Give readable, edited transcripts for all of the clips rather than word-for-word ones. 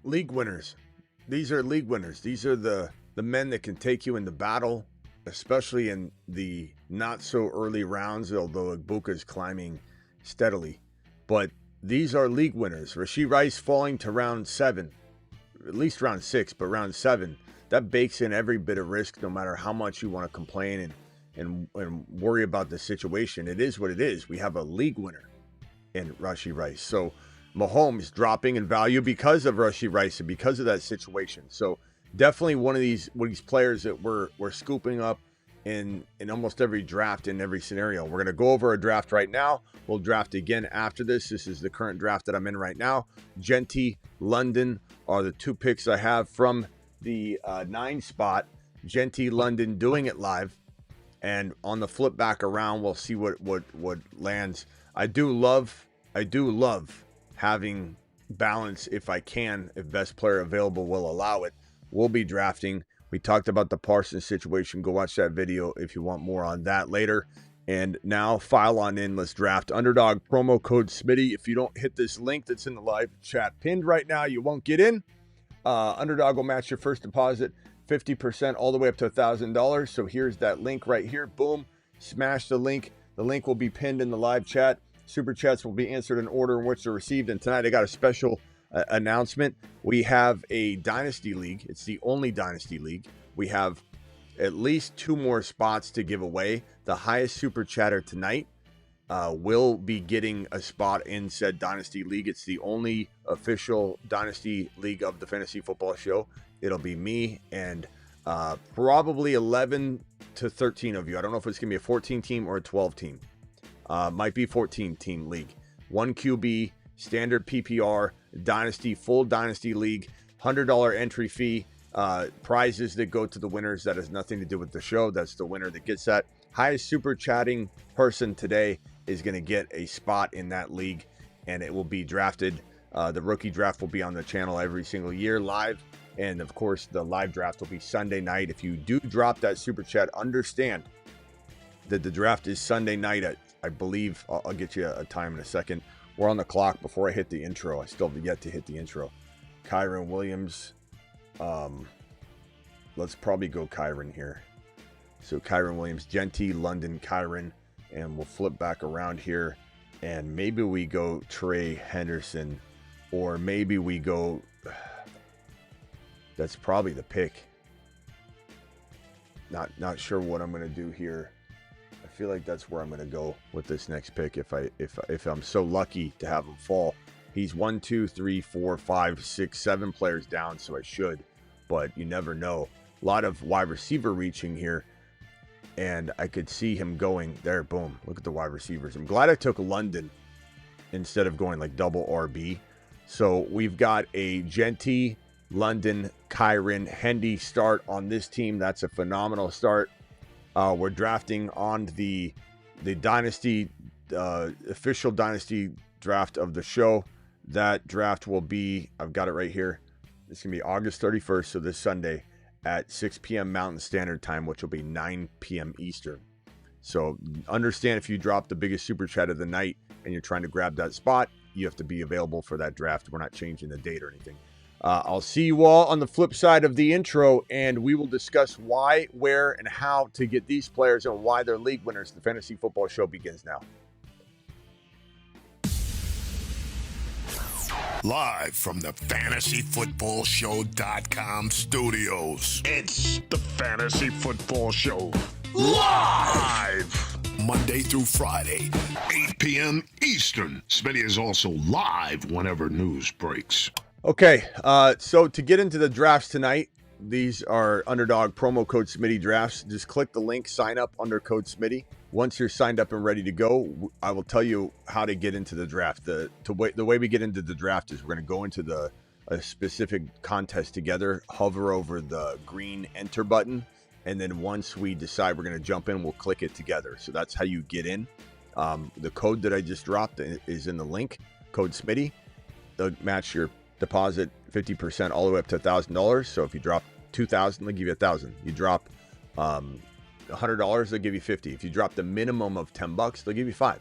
League winners. These are league winners. These are the men that can take you into battle, especially in the not so early rounds, although Egbuka is climbing steadily. But these are league winners. Rashee Rice falling to round 7, at least round 6, but round 7, that bakes in every bit of risk, no matter how much you want to complain and worry about the situation. It is what it is. We have a league winner in Rashee Rice. So Mahomes dropping in value because of Rashee Rice and because of that situation. So definitely one of these players that we're scooping up in almost every draft, in every scenario. We're going to go over a draft right now. We'll draft again after this. This is the current draft that I'm in right now. Genty, London are the 2 picks I have from the 9 spot. Genty, London doing it live. And on the flip back around, we'll see what lands. I do love having balance if I can, if best player available will allow it. We'll be drafting. We talked about the Parsons situation. Go watch that video if you want more on that later. And now file on in. Let's draft. Underdog promo code Smitty. If you don't hit this link that's in the live chat pinned right now, you won't get in. Underdog will match your first deposit 50% all the way up to $1,000. So here's that link right here. Boom. Smash the link. The link will be pinned in the live chat. Super chats will be answered in order in which they're received. And tonight I got a special announcement. We have a Dynasty League. It's the only Dynasty League. We have at least 2 more spots to give away. The highest super chatter tonight will be getting a spot in said Dynasty League. It's the only official Dynasty League of the Fantasy Football Show. It'll be me and probably 11 to 13 of you. I don't know if it's going to be a 14 team or a 12 team. Might be 14 team league. 1 QB, standard PPR, Dynasty, full Dynasty League, $100 entry fee, prizes that go to the winners. That has nothing to do with the show. That's the winner that gets that. Highest super chatting person today is going to get a spot in that league, and it will be drafted. The rookie draft will be on the channel every single year live. And of course, the live draft will be Sunday night. If you do drop that super chat, understand that the draft is Sunday night at, I believe, I'll get you a time in a second. We're on the clock before I hit the intro. I still have yet to hit the intro. Kyron Williams. Let's probably go Kyron here. So Kyron Williams, Genty, London, Kyron. And we'll flip back around here. And maybe we go Trey Henderson. Or maybe we go... That's probably the pick. Not sure what I'm going to do here. I feel like that's where I'm going to go with this next pick if I'm so lucky to have him fall. He's 1, 2, 3, 4, 5, 6, 7 players down, so I should, but you never know. A lot of wide receiver reaching here, and I could see him going there. Boom! Look at the wide receivers. I'm glad I took London instead of going like double RB. So we've got a Genty, London, Kyron, Hendy start on this team. That's a phenomenal start. We're drafting on the Dynasty, official Dynasty draft of the show. That draft will be, I've got it right here. It's going to be August 31st, so this Sunday at 6 p.m. Mountain Standard Time, which will be 9 p.m. Eastern. So understand, if you drop the biggest super chat of the night and you're trying to grab that spot, you have to be available for that draft. We're not changing the date or anything. I'll see you all on the flip side of the intro, and we will discuss why, where, and how to get these players and why they're league winners. The Fantasy Football Show begins now. Live from the FantasyFootballShow.com studios. It's the Fantasy Football Show. Live! Monday through Friday, 8 p.m. Eastern. Smitty is also live whenever news breaks. Okay, so to get into the drafts tonight, these are Underdog promo code Smitty drafts. Just click the link, sign up under code Smitty. Once you're signed up and ready to go, I will tell you how to get into the draft. The way we get into the draft is we're going to go into a specific contest together, hover over the green enter button, and then once we decide we're going to jump in, we'll click it together. So that's how you get in. The code that I just dropped is in the link, code Smitty. They'll match your deposit 50% all the way up to $1,000. So if you drop $2,000, they'll give you $1,000. You drop $100, they'll give you $50. If you drop the minimum of $10, they'll give you $5.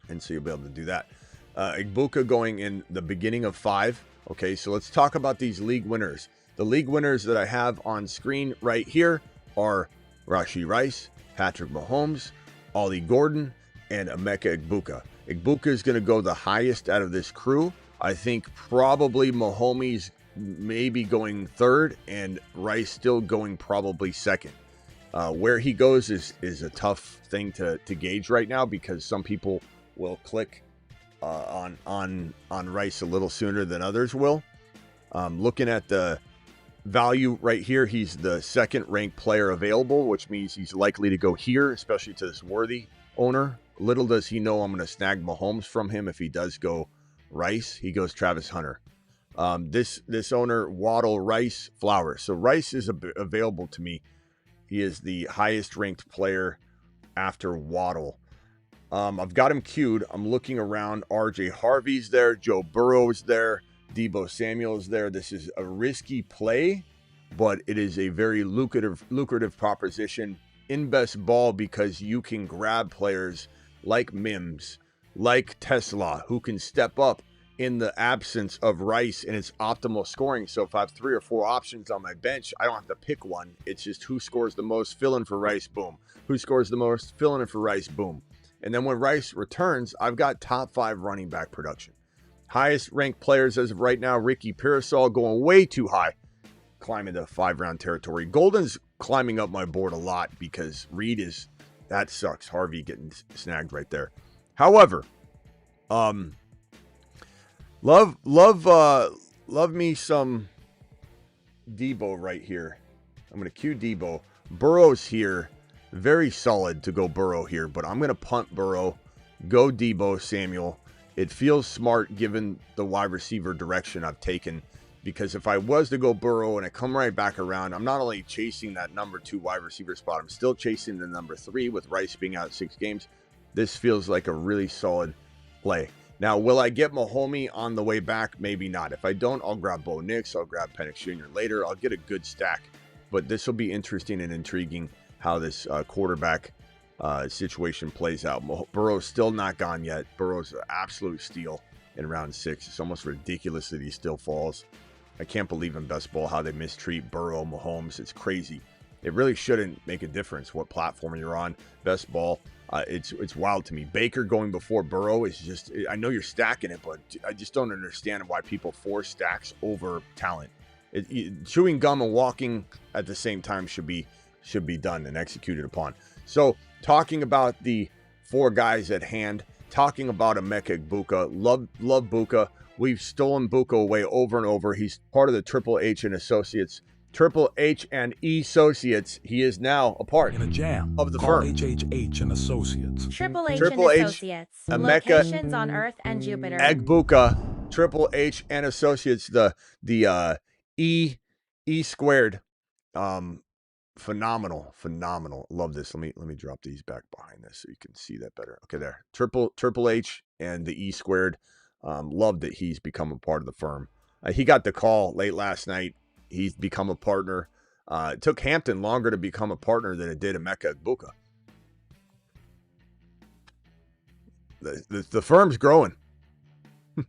And so you'll be able to do that. Egbuka going in the beginning of 5 Okay, so let's talk about these league winners. The league winners that I have on screen right here are Rashee Rice, Patrick Mahomes, Ollie Gordon, and Emeka Egbuka. Egbuka is going to go the highest out of this crew. I think probably Mahomes maybe going third and Rice still going probably second. Where he goes is a tough thing to gauge right now because some people will click on Rice a little sooner than others will. Looking at the value right here, he's the second ranked player available, which means he's likely to go here, especially to this worthy owner. Little does he know I'm going to snag Mahomes from him if he does go Rice. He goes Travis Hunter. This owner, Waddle, Rice, Flowers. So Rice is available to me. He is the highest ranked player after Waddle. I've got him queued. I'm looking around. RJ Harvey's there. Joe Burrow's there. Deebo Samuel's there. This is a risky play, but it is a very lucrative proposition in best ball because you can grab players like Mims, like Tesla, who can step up in the absence of Rice and its optimal scoring. So if I have 3 or 4 options on my bench, I don't have to pick one. It's just who scores the most, fill in for Rice, boom. Who scores the most, fill in for Rice, boom. And then when Rice returns, I've got top 5 running back production. Highest ranked players as of right now, Ricky Pearsall going way too high, climbing to 5-round territory. Golden's climbing up my board a lot because Reed that sucks. Harvey getting snagged right there. However, love me some Deebo right here. I'm going to cue Deebo. Burrow's here. Very solid to go Burrow here, but I'm going to punt Burrow, go Deebo Samuel. It feels smart given the wide receiver direction I've taken, because if I was to go Burrow and I come right back around, I'm not only chasing that number 2 wide receiver spot, I'm still chasing the number 3 with Rice being out 6 games. This feels like a really solid play. Now, will I get Mahomes on the way back? Maybe not. If I don't, I'll grab Bo Nix. I'll grab Penix Jr. later. I'll get a good stack. But this will be interesting and intriguing how this quarterback situation plays out. Burrow's still not gone yet. Burrow's an absolute steal in round 6. It's almost ridiculous that he still falls. I can't believe in best ball how they mistreat Burrow, Mahomes. It's crazy. It really shouldn't make a difference what platform you're on. Best ball, it's wild to me. Baker going before Burrow is just, I know you're stacking it, but I just don't understand why people force stacks over talent. Chewing gum and walking at the same time should be done and executed upon. So talking about the 4 guys at hand, talking about Emeka Egbuka, love Buka. We've stolen Buka away over and over. He's part of the Triple H and Associates. Triple H and Associates. He is now a part in a jam of the firm. HHH and Associates. Triple H Triple and H, Associates. Emeka Locations on Earth and Jupiter. Egbuka, Triple H and Associates. The E squared. Phenomenal. Love this. Let me drop these back behind this so you can see that better. Okay, there. Triple H and the E squared. Love that he's become a part of the firm. He got the call late last night. He's become a partner. It took Hampton longer to become a partner than it did Emeka Egbuka. The firm's growing.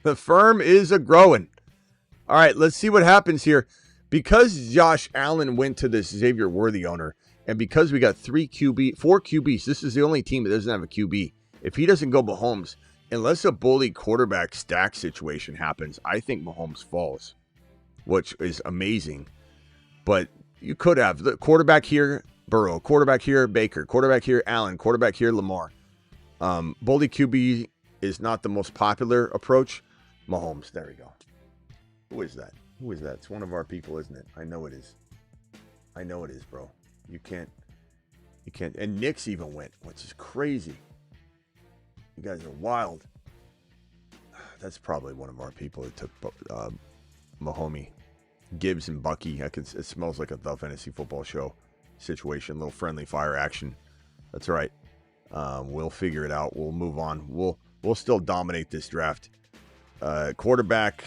The firm is a growing. All right, let's see what happens here. Because Josh Allen went to this Xavier Worthy owner, and because we got 4 QBs, this is the only team that doesn't have a QB. If he doesn't go Mahomes, unless a bully quarterback stack situation happens, I think Mahomes falls, which is amazing. But you could have the quarterback here, Burrow, quarterback here, Baker, quarterback here, Allen, quarterback here, Lamar. Bully QB is not the most popular approach. Mahomes, there we go. Who is that? It's one of our people, isn't it? I know it is. Bro. You can't. And Knicks even went, which is crazy. You guys are wild. That's probably one of our people that took Mahomes, Gibbs, and Bucky. It smells like a The Fantasy Football Show situation. Little friendly fire action. That's all right. We'll figure it out. We'll move on. We'll still dominate this draft. Quarterback.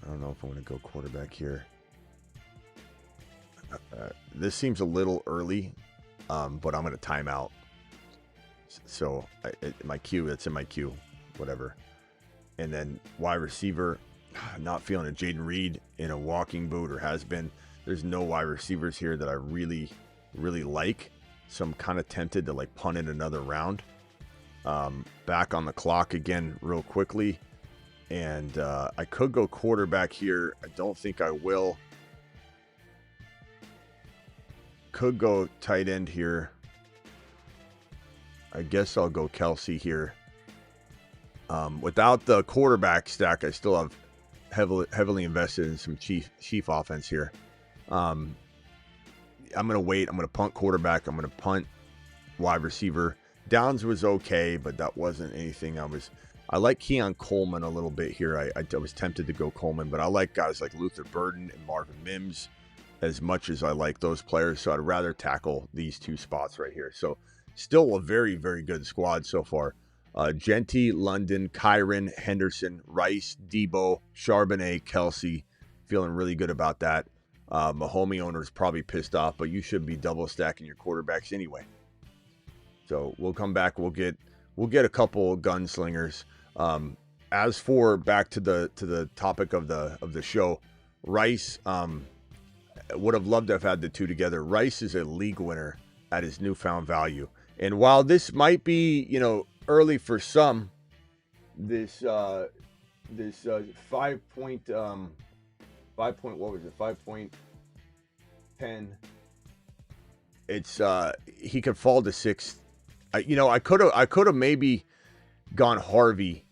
I don't know if I'm going to go quarterback here. This seems a little early, but I'm going to time out. So my queue, it's in my queue, whatever. And then wide receiver, not feeling a Jaden Reed in a walking boot, or has been. There's no wide receivers here that I really, really like. So I'm kind of tempted to like punt in another round. Back on the clock again real quickly. And I could go quarterback here. I don't think I will. Could go tight end here. I guess I'll go Kelsey here. Without the quarterback stack, I still have heavily invested in some Chief offense here. I'm going to wait. I'm going to punt quarterback. I'm going to punt wide receiver. Downs was okay, but that wasn't anything I like Keon Coleman a little bit here. I was tempted to go Coleman, but I like guys like Luther Burden and Marvin Mims as much as I like those players. So I'd rather tackle these two spots right here. So still a very, very good squad so far. Genty, London, Kyron, Henderson, Rice, Debo, Charbonnet, Kelsey. Feeling really good about that. Mahomes owner is probably pissed off, but you should be double stacking your quarterbacks anyway. So we'll come back. We'll get a couple gunslingers. As for back to the topic of the show, Rice would have loved to have had the two together. Rice is a league winner at his newfound value, and while this might be early for some, this 5 point what was it 5.10. It's he could fall to 6th. I could have maybe gone Harvey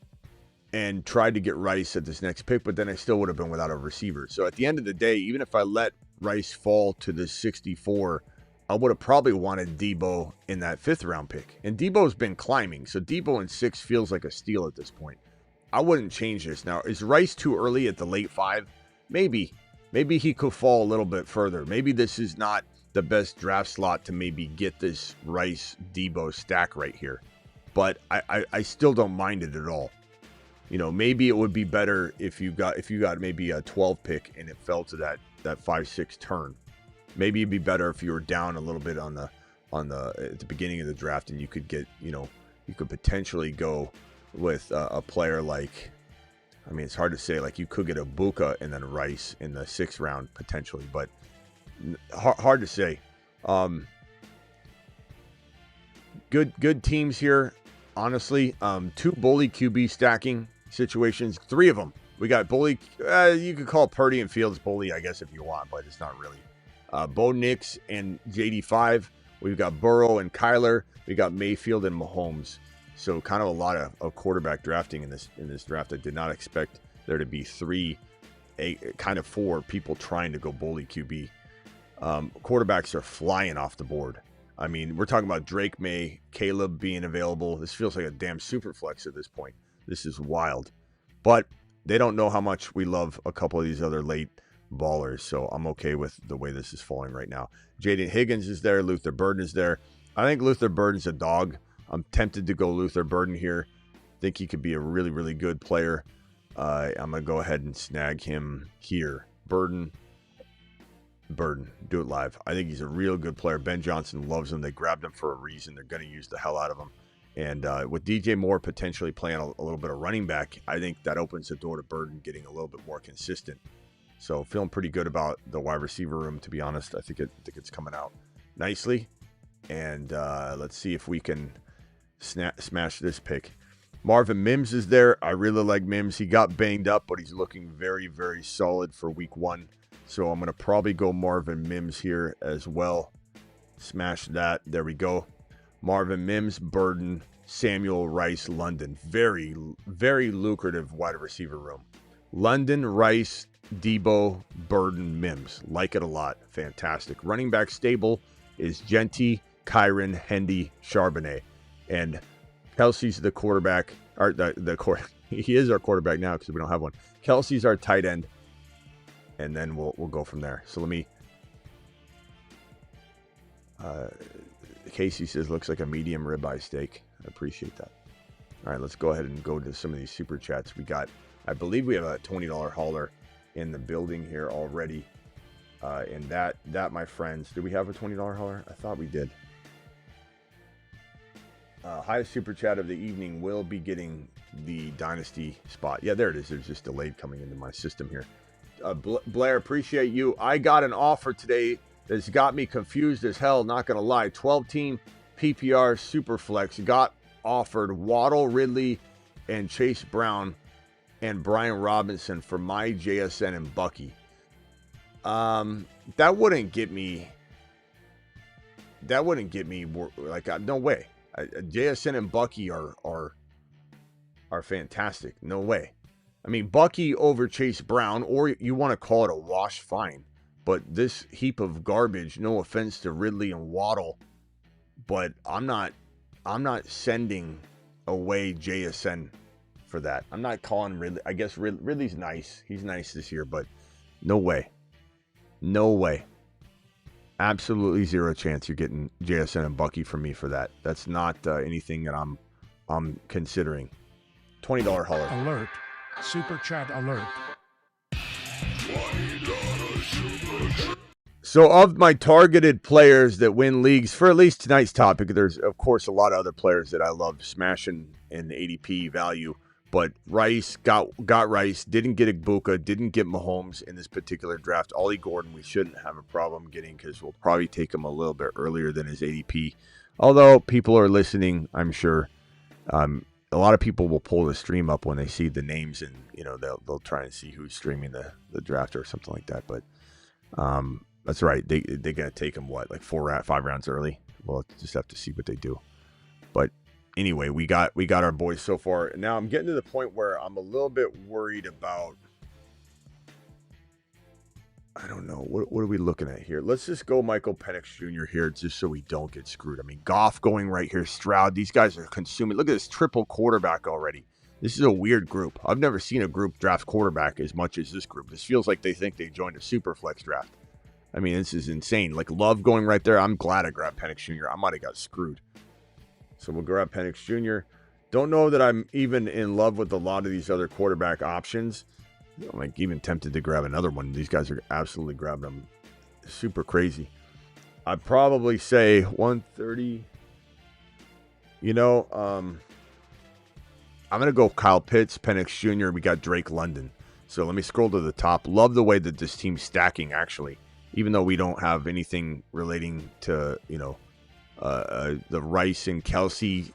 and tried to get Rice at this next pick, but then I still would have been without a receiver. So at the end of the day, even if I let Rice fall to the 64, I would have probably wanted Debo in that 5th round pick. And Debo's been climbing, so Debo in 6 feels like a steal at this point. I wouldn't change this. Now, is Rice too early at the late 5? Maybe. Maybe he could fall a little bit further. Maybe this is not the best draft slot to maybe get this Rice Debo stack right here. But I still don't mind it at all. Maybe it would be better if you got maybe a 12 pick and it fell to that 5-6 turn. Maybe it'd be better if you were down a little bit at the beginning of the draft, and you could get, you could potentially go with a player like, it's hard to say, like you could get Egbuka and then Rice in the 6th round potentially, but hard to say. Good teams here, honestly. 2 bully QB stacking situations, 3 of them. We got bully. You could call Purdy and Fields bully, I guess, if you want, but it's not really. Bo Nix and JD5. We've got Burrow and Kyler. We got Mayfield and Mahomes. So kind of a lot of quarterback drafting in this draft. I did not expect there to be 4 people trying to go bully QB. Quarterbacks are flying off the board. We're talking about Drake May, Caleb being available. This feels like a damn super flex at this point. This is wild. But they don't know how much we love a couple of these other late ballers, so I'm okay with the way this is falling right now. Jaden Higgins is there. Luther Burden is there. I think Luther Burden's a dog. I'm tempted to go Luther Burden here. I think he could be a really, really good player. I'm going to go ahead and snag him here. Burden, do it live. I think he's a real good player. Ben Johnson loves him. They grabbed him for a reason. They're going to use the hell out of him. And with DJ Moore potentially playing a little bit of running back, I think that opens the door to Burden getting a little bit more consistent. So feeling pretty good about the wide receiver room, to be honest. I think it's coming out nicely. And let's see if we can smash this pick. Marvin Mims is there. I really like Mims. He got banged up, but he's looking very, very solid for week 1. So I'm going to probably go Marvin Mims here as well. Smash that. There we go. Marvin Mims, Burden, Samuel, Rice, London. Very, very lucrative wide receiver room. London, Rice, Debo, Burden, Mims. Like it a lot. Fantastic. Running back stable is Genty, Kyron, Hendy, Charbonnet. And Kelsey's the quarterback. Or he is our quarterback now because we don't have one. Kelsey's our tight end. And then we'll go from there. So let me... Casey says, looks like a medium ribeye steak. I appreciate that. All right, let's go ahead and go to some of these super chats. We got, I believe we have a $20 hauler in the building here already. And that, my friends, do we have a $20 hauler? I thought we did. Highest super chat of the evening will be getting the Dynasty spot. Yeah, there it is. It's just delayed coming into my system here. Blair, appreciate you. I got an offer today that's got me confused as hell, not going to lie. 12-team PPR Superflex got offered Waddle, Ridley, and Chase Brown and Brian Robinson for my JSN and Bucky. That wouldn't get me like, no way. JSN and Bucky are fantastic. No way. I mean, Bucky over Chase Brown, or you want to call it a wash, fine. But this heap of garbage, no offense to Ridley and Waddle, but I'm not sending away JSN for that. I'm not calling Ridley. I guess Ridley's nice. He's nice this year, but no way. No way. Absolutely zero chance you're getting JSN and Bucky from me for that. That's not anything that I'm considering. $20 holler. Alert. Super chat alert. So of my targeted players that win leagues, for at least tonight's topic, there's, of course, a lot of other players that I love smashing in ADP value. But Rice, got Rice, didn't get Egbuka, didn't get Mahomes in this particular draft. Ollie Gordon, we shouldn't have a problem getting because we'll probably take him a little bit earlier than his ADP. Although people are listening, I'm sure. A lot of people will pull the stream up when they see the names, and they'll try and see who's streaming the draft or something like that. But that's right. They're gonna take him like 5 rounds early. We'll just have to see what they do. But anyway, we got our boys so far. Now I'm getting to the point where I'm a little bit worried about. I don't know. What are we looking at here? Let's just go Michael Penix Jr. here just so we don't get screwed. I mean, Goff going right here, Stroud. These guys are consuming. Look at this triple quarterback already. This is a weird group. I've never seen a group draft quarterback as much as this group. This feels like they think they joined a super flex draft. I mean, this is insane. Like Love going right there. I'm glad I grabbed Penix Jr. I might have got screwed. So we'll grab Penix Jr. Don't know that I'm even in love with a lot of these other quarterback options. I'm like even tempted to grab another one. These guys are absolutely grabbing them super crazy. I'd probably say 130. I'm going to go Kyle Pitts, Penix Jr. We got Drake London. So let me scroll to the top. Love the way that this team's stacking, actually. Even though we don't have anything relating to, the Rice and Kelsey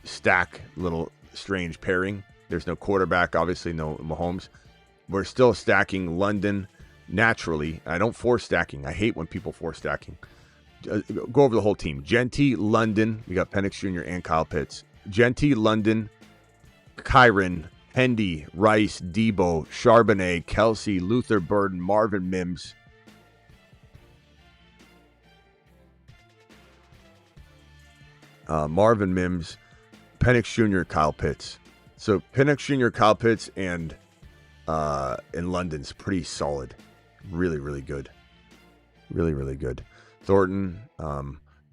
stack, little strange pairing. There's no quarterback, obviously no Mahomes. We're still stacking London naturally. I don't force stacking. I hate when people force stacking. Go over the whole team. Genty, London. We got Penix Jr. and Kyle Pitts. Genty, London, Kyron, Hendy, Rice, Debo, Charbonnet, Kelsey, Luther Burden, Marvin Mims. Marvin Mims, Penix Jr., Kyle Pitts. So Penix Jr., Kyle Pitts, and London's pretty solid. Really, really good. Really, really good. Thornton,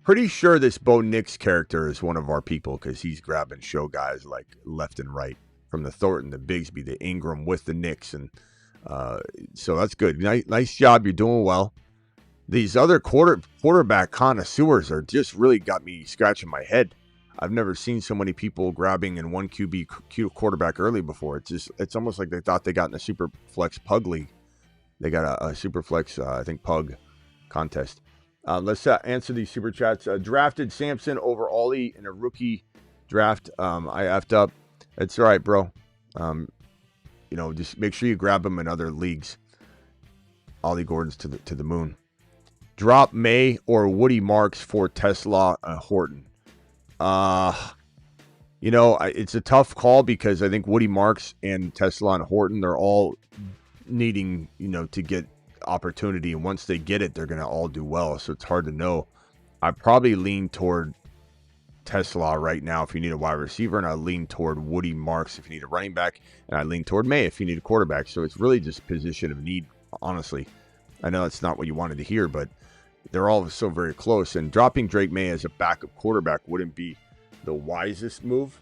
pretty sure this Bo Nix character is one of our people because he's grabbing show guys like left and right. From the Thornton, the Bigsby, the Ingram with the Knicks. And so that's good. Nice job. You're doing well. These other quarterback connoisseurs are just really got me scratching my head. I've never seen so many people grabbing in one QB quarterback early before. It's almost like they thought they got in a super flex pug league. They got a super flex, I think, pug contest. Let's answer these super chats. Drafted Sampson over Ollie in a rookie draft. I effed up. It's all right, bro. Just make sure you grab him in other leagues. Ollie Gordon's to the moon. Drop May or Woody Marks for Tesla Horton. It's a tough call because I think Woody Marks and Tesla and Horton, they're all needing, to get opportunity. And once they get it, they're going to all do well. So it's hard to know. I probably lean toward Tesla right now if you need a wide receiver, and I lean toward Woody Marks if you need a running back, and I lean toward May if you need a quarterback. So it's really just position of need, honestly. I know that's not what you wanted to hear, but they're all so very close. And dropping Drake May as a backup quarterback wouldn't be the wisest move.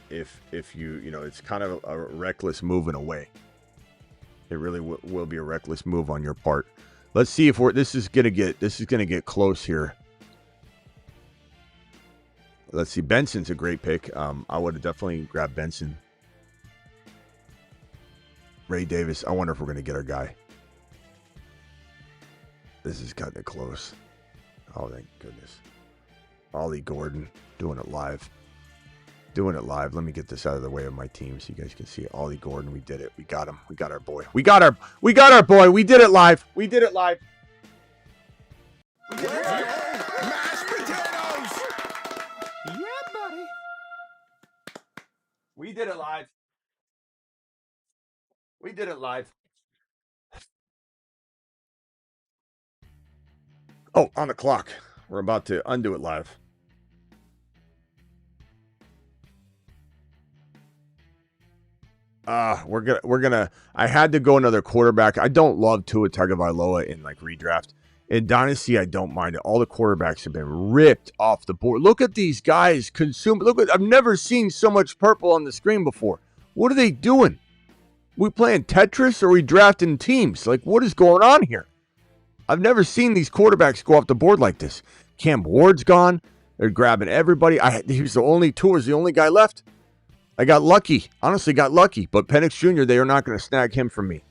If you it's kind of a reckless move in a way. It really will be a reckless move on your part. Let's see if this is gonna get close here. Let's see. Benson's a great pick. I would have definitely grabbed Benson. Ray Davis. I wonder if we're going to get our guy. This is cutting it close. Oh, thank goodness. Ollie Gordon doing it live. Doing it live. Let me get this out of the way of my team so you guys can see it. Ollie Gordon, we did it. We got him. We got our boy. We got our boy. We did it live. We did it live. Mashed potatoes! Yeah, buddy. We did it live. We did it live. Oh, on the clock. We're about to undo it live. We're gonna. I had to go another quarterback. I don't love Tua Tagovailoa in like redraft. In Dynasty, I don't mind it. All the quarterbacks have been ripped off the board. Look at these guys consume. I've never seen so much purple on the screen before. What are they doing? We playing Tetris or we drafting teams? Like, what is going on here? I've never seen these quarterbacks go off the board like this. Cam Ward's gone. They're grabbing everybody. Tua's the only guy left. I got lucky. Honestly, got lucky. But Penix Jr., they are not going to snag him from me.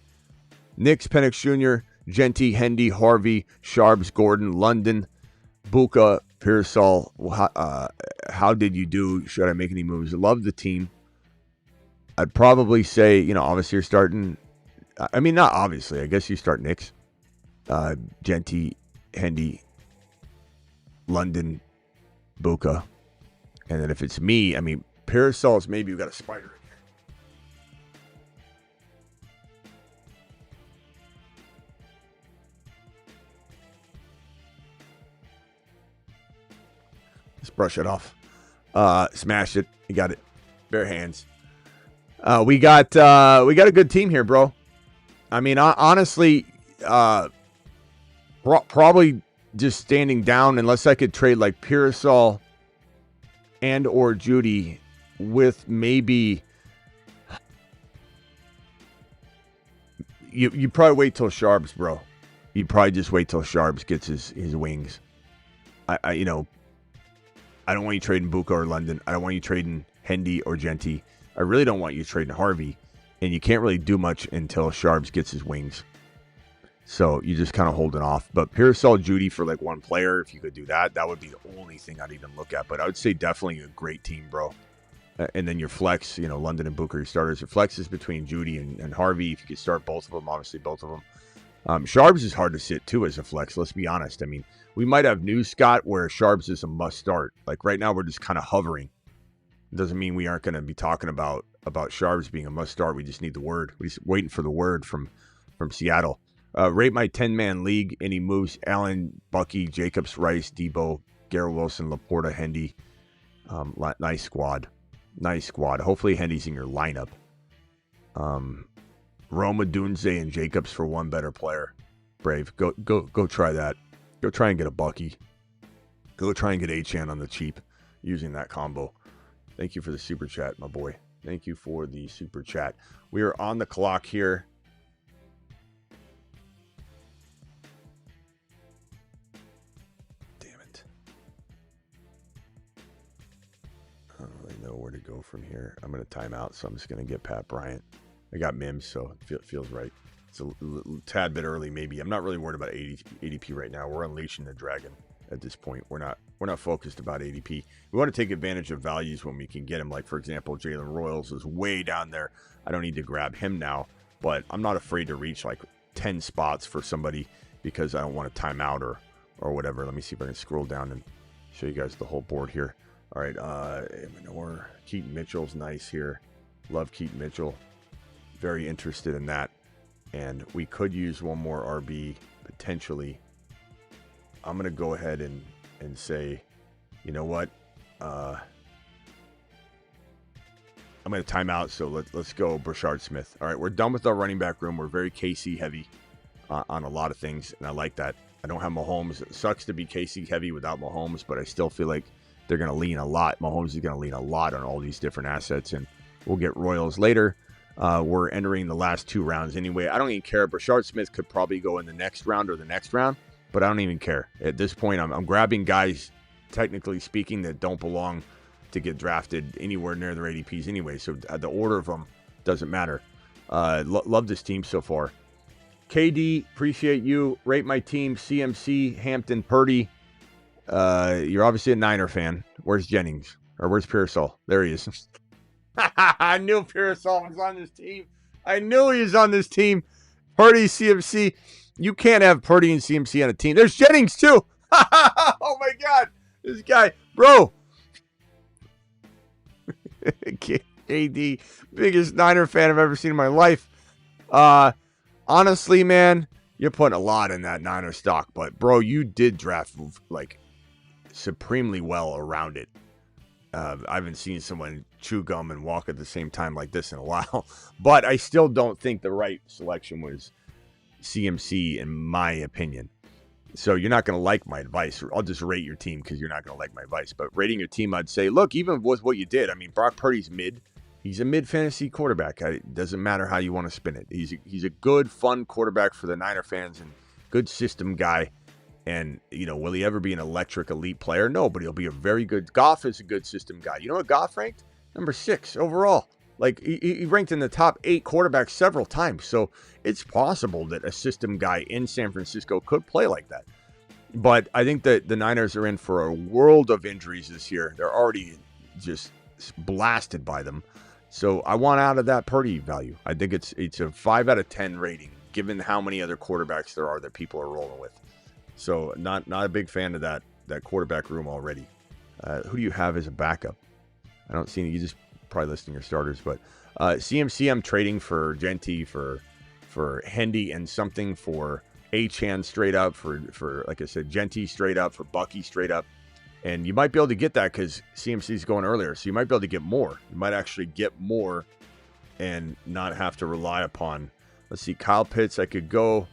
Nix, Penix Jr., Genty, Hendy, Harvey, Sharps, Gordon, London, Buka, Pearsall. How did you do? Should I make any moves? Love the team. I'd probably say, obviously you're starting. I mean, not obviously. I guess you start Nix, Genty, Hendy, London, Buka. And then if it's me, Pearsall's maybe you got a spider in here. Just brush it off. Smash it. You got it. Bare hands. We got a good team here, bro. Honestly, probably just standing down unless I could trade like Pearsall and or Judy with maybe you probably wait till Sharps, bro. You probably just wait till Sharps gets his wings. I don't want you trading Buka or London. I don't want you trading Hendy or Genty. I really don't want you trading Harvey. And you can't really do much until Sharps gets his wings. So you're just kind of holding off. But Pearsall, Judy for like one player, if you could do that, that would be the only thing I'd even look at. But I would say definitely a great team, bro. And then your flex, London and Booker, your starters. Your flex is between Judy and Harvey. If you could start both of them, obviously both of them. Sharps is hard to sit too as a flex. Let's be honest. We might have news, Scott, where Sharps is a must start. Like right now, we're just kind of hovering. Doesn't mean we aren't going to be talking about Sharps being a must start. We just need the word. We're just waiting for the word from Seattle. Rate my 10-man league. Any moves? Allen, Bucky, Jacobs, Rice, Debo, Garrett Wilson, Laporta, Hendy. Nice squad. Nice squad. Hopefully Hendy's in your lineup. Roma, Dunze, and Jacobs for one better player. Brave. Go try that. Go try and get a Bucky. Go try and get Achan on the cheap using that combo. Thank you for the super chat, my boy. Thank you for the super chat. We are on the clock here. Damn it. I don't really know where to go from here. I'm going to time out, so I'm just going to get Pat Bryant. I got Mims, so it feels right. It's a tad bit early, maybe. I'm not really worried about ADP right now. We're unleashing the dragon at this point. We're not focused about ADP. We want to take advantage of values when we can get him. Like, for example, Jaylen Royals is way down there. I don't need to grab him now, but I'm not afraid to reach like 10 spots for somebody because I don't want to time out or whatever. Let me see if I can scroll down and show you guys the whole board here. All right, Keaton Mitchell's nice here. Love Keaton Mitchell. Very interested in that. And we could use one more RB potentially. I'm going to go ahead and say, you know what? I'm going to time out. So let's go Brashard Smith. All right, we're done with our running back room. We're very KC heavy on a lot of things, and I like that. I don't have Mahomes. It sucks to be KC heavy without Mahomes, but I still feel like they're going to lean a lot. Mahomes is going to lean a lot on all these different assets, and we'll get Royals later. We're entering the last two rounds anyway. I don't even care. Brashard Smith could probably go in the next round or the next round, but I don't even care. At this point, I'm grabbing guys technically speaking, that don't belong to get drafted anywhere near their ADPs anyway. So the order of them doesn't matter. Love this team so far. KD, appreciate you. Rate my team, CMC, Hampton, Purdy. You're obviously a Niner fan. Where's Jennings? Or where's Pearsall? There he is. I knew Pearsall was on this team. I knew he was on this team. Purdy, CMC. You can't have Purdy and CMC on a team. There's Jennings, too. Oh, my God. This guy. Bro. KD, biggest Niner fan I've ever seen in my life. Honestly, man, you're putting a lot in that Niner stock. But, bro, you did draft, like, supremely well around it. I haven't seen someone chew gum and walk at the same time like this in a while. But I still don't think the right selection was CMC, in my opinion. So you're not going to like my advice. I'll just rate your team because you're not going to like my advice. But rating your team, I'd say, look, even with what you did, I mean, Brock Purdy's mid. He's a mid-fantasy quarterback. It doesn't matter how you want to spin it. He's a good, fun quarterback for the Niner fans and good system guy. And, you know, will he ever be an electric elite player? No, but he'll be a very good. Goff is a good system guy. You know what Goff ranked? Number 6 overall. Like, he ranked in the top 8 quarterbacks several times. So it's possible that a system guy in San Francisco could play like that. But I think that the Niners are in for a world of injuries this year. They're already just blasted by them. So I want out of that Purdy value. I think it's a 5 out of 10 rating, given how many other quarterbacks there are that people are rolling with. So not a big fan of that quarterback room already. Who do you have as a backup? I don't see any. You just probably listing your starters. But CMC, I'm trading for Genty, for Hendy, and something for Achane straight up, for like I said, Genty straight up, for Bucky straight up. And you might be able to get that because CMC's going earlier. So you might be able to get more. You might actually get more and not have to rely upon. Let's see, Kyle Pitts, I could go.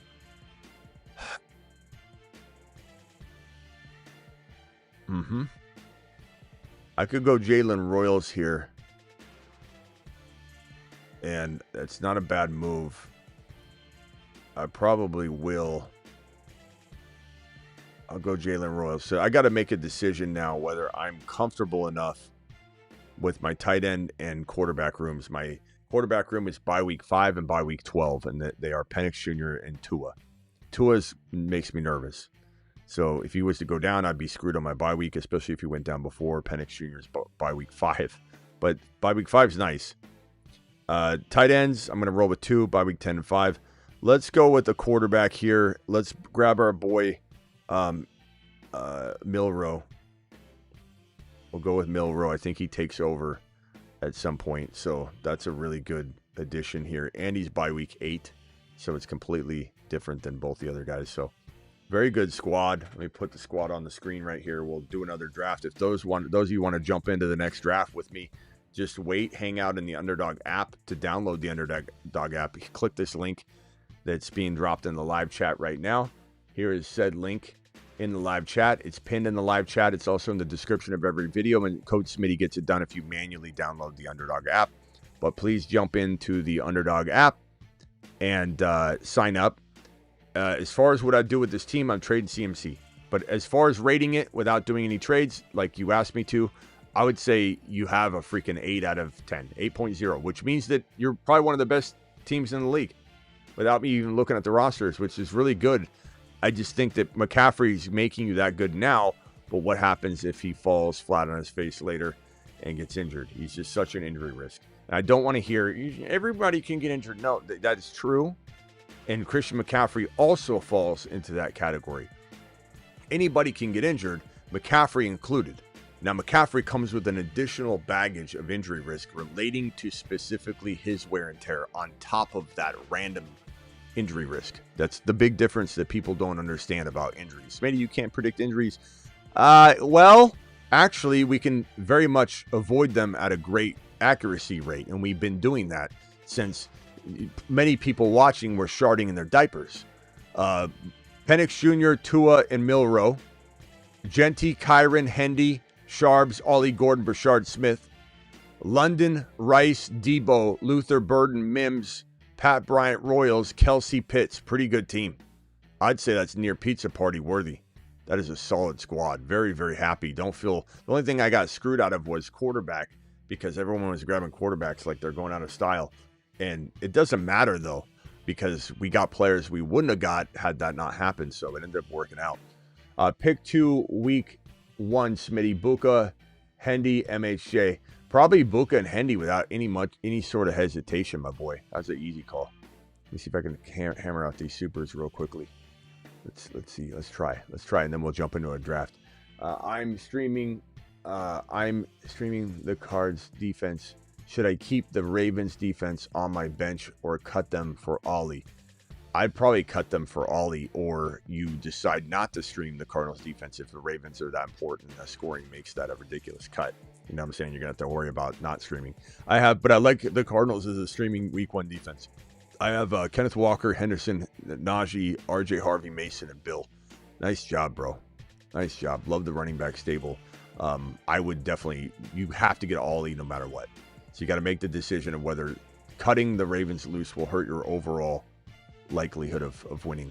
I could go Jaylen Royals here. And that's not a bad move. I probably will. I'll go Jaylen Royals. So I got to make a decision now whether I'm comfortable enough with my tight end and quarterback rooms. My quarterback room is bye week 5 and bye week 12, and they are Penix Jr. and Tua. Tua's makes me nervous. So if he was to go down, I'd be screwed on my bye week, especially if he went down before Penix Jr.'s bye week 5. But bye week 5 is nice. Tight ends, I'm going to roll with 2, bye week 10 and 5. Let's go with the quarterback here. Let's grab our boy Milroe. We'll go with Milroe. I think he takes over at some point. So that's a really good addition here. And he's bye week 8. So it's completely different than both the other guys. So very good squad. Let me put the squad on the screen right here. We'll do another draft. If those of you want to jump into the next draft with me, just wait, hang out in the Underdog app. To download the Underdog app, click this link that's being dropped in the live chat right now. Here is said link in the live chat. It's pinned in the live chat. It's also in the description of every video, and Code Smitty gets it done if you manually download the Underdog app. But please jump into the Underdog app and sign up. As far as what I do with this team, I'm trading CMC. But as far as rating it without doing any trades, like you asked me to, I would say you have a freaking 8 out of 10, 8.0, which means that you're probably one of the best teams in the league without me even looking at the rosters, which is really good. I just think that McCaffrey's making you that good now, but what happens if he falls flat on his face later and gets injured? He's just such an injury risk. And I don't want to hear everybody can get injured. No, that is true. And Christian McCaffrey also falls into that category. Anybody can get injured, McCaffrey included. Now, McCaffrey comes with an additional baggage of injury risk relating to specifically his wear and tear on top of that random injury risk. That's the big difference that people don't understand about injuries. Maybe you can't predict injuries. Well, actually, we can very much avoid them at a great accuracy rate, and we've been doing that since many people watching were sharding in their diapers. Penix Jr., Tua, and Milroe, Genty, Kyron, Hendy, Sharbs, Ollie, Gordon, Brashard, Smith, London, Rice, Debo, Luther, Burden, Mims, Pat Bryant, Royals, Kelsey, Pitts. Pretty good team. I'd say that's near pizza party worthy. That is a solid squad. Very, very happy. Don't feel, the only thing I got screwed out of was quarterback, because everyone was grabbing quarterbacks like they're going out of style. And it doesn't matter though, because we got players we wouldn't have got had that not happened. So it ended up working out. Pick 2, week 1, Smitty, Egbuka, Hendy, MHJ. Probably Egbuka and Hendy without any sort of hesitation, my boy. That's an easy call. Let me see if I can hammer out these supers real quickly. Let's see. Let's try, and then we'll jump into a draft. I'm streaming the Cards defense. Should I keep the Ravens defense on my bench or cut them for Ollie? I'd probably cut them for Ollie, or you decide not to stream the Cardinals defense if the Ravens are that important. Scoring makes that a ridiculous cut. You know what I'm saying? You're gonna have to worry about not streaming. But I like the Cardinals as a streaming week 1 defense. I have Kenneth Walker, Henderson, Najee, RJ Harvey, Mason, and Bill. Nice job, bro. Nice job. Love the running back stable. I would definitely, you have to get Ollie no matter what. So you got to make the decision of whether cutting the Ravens loose will hurt your overall likelihood of winning.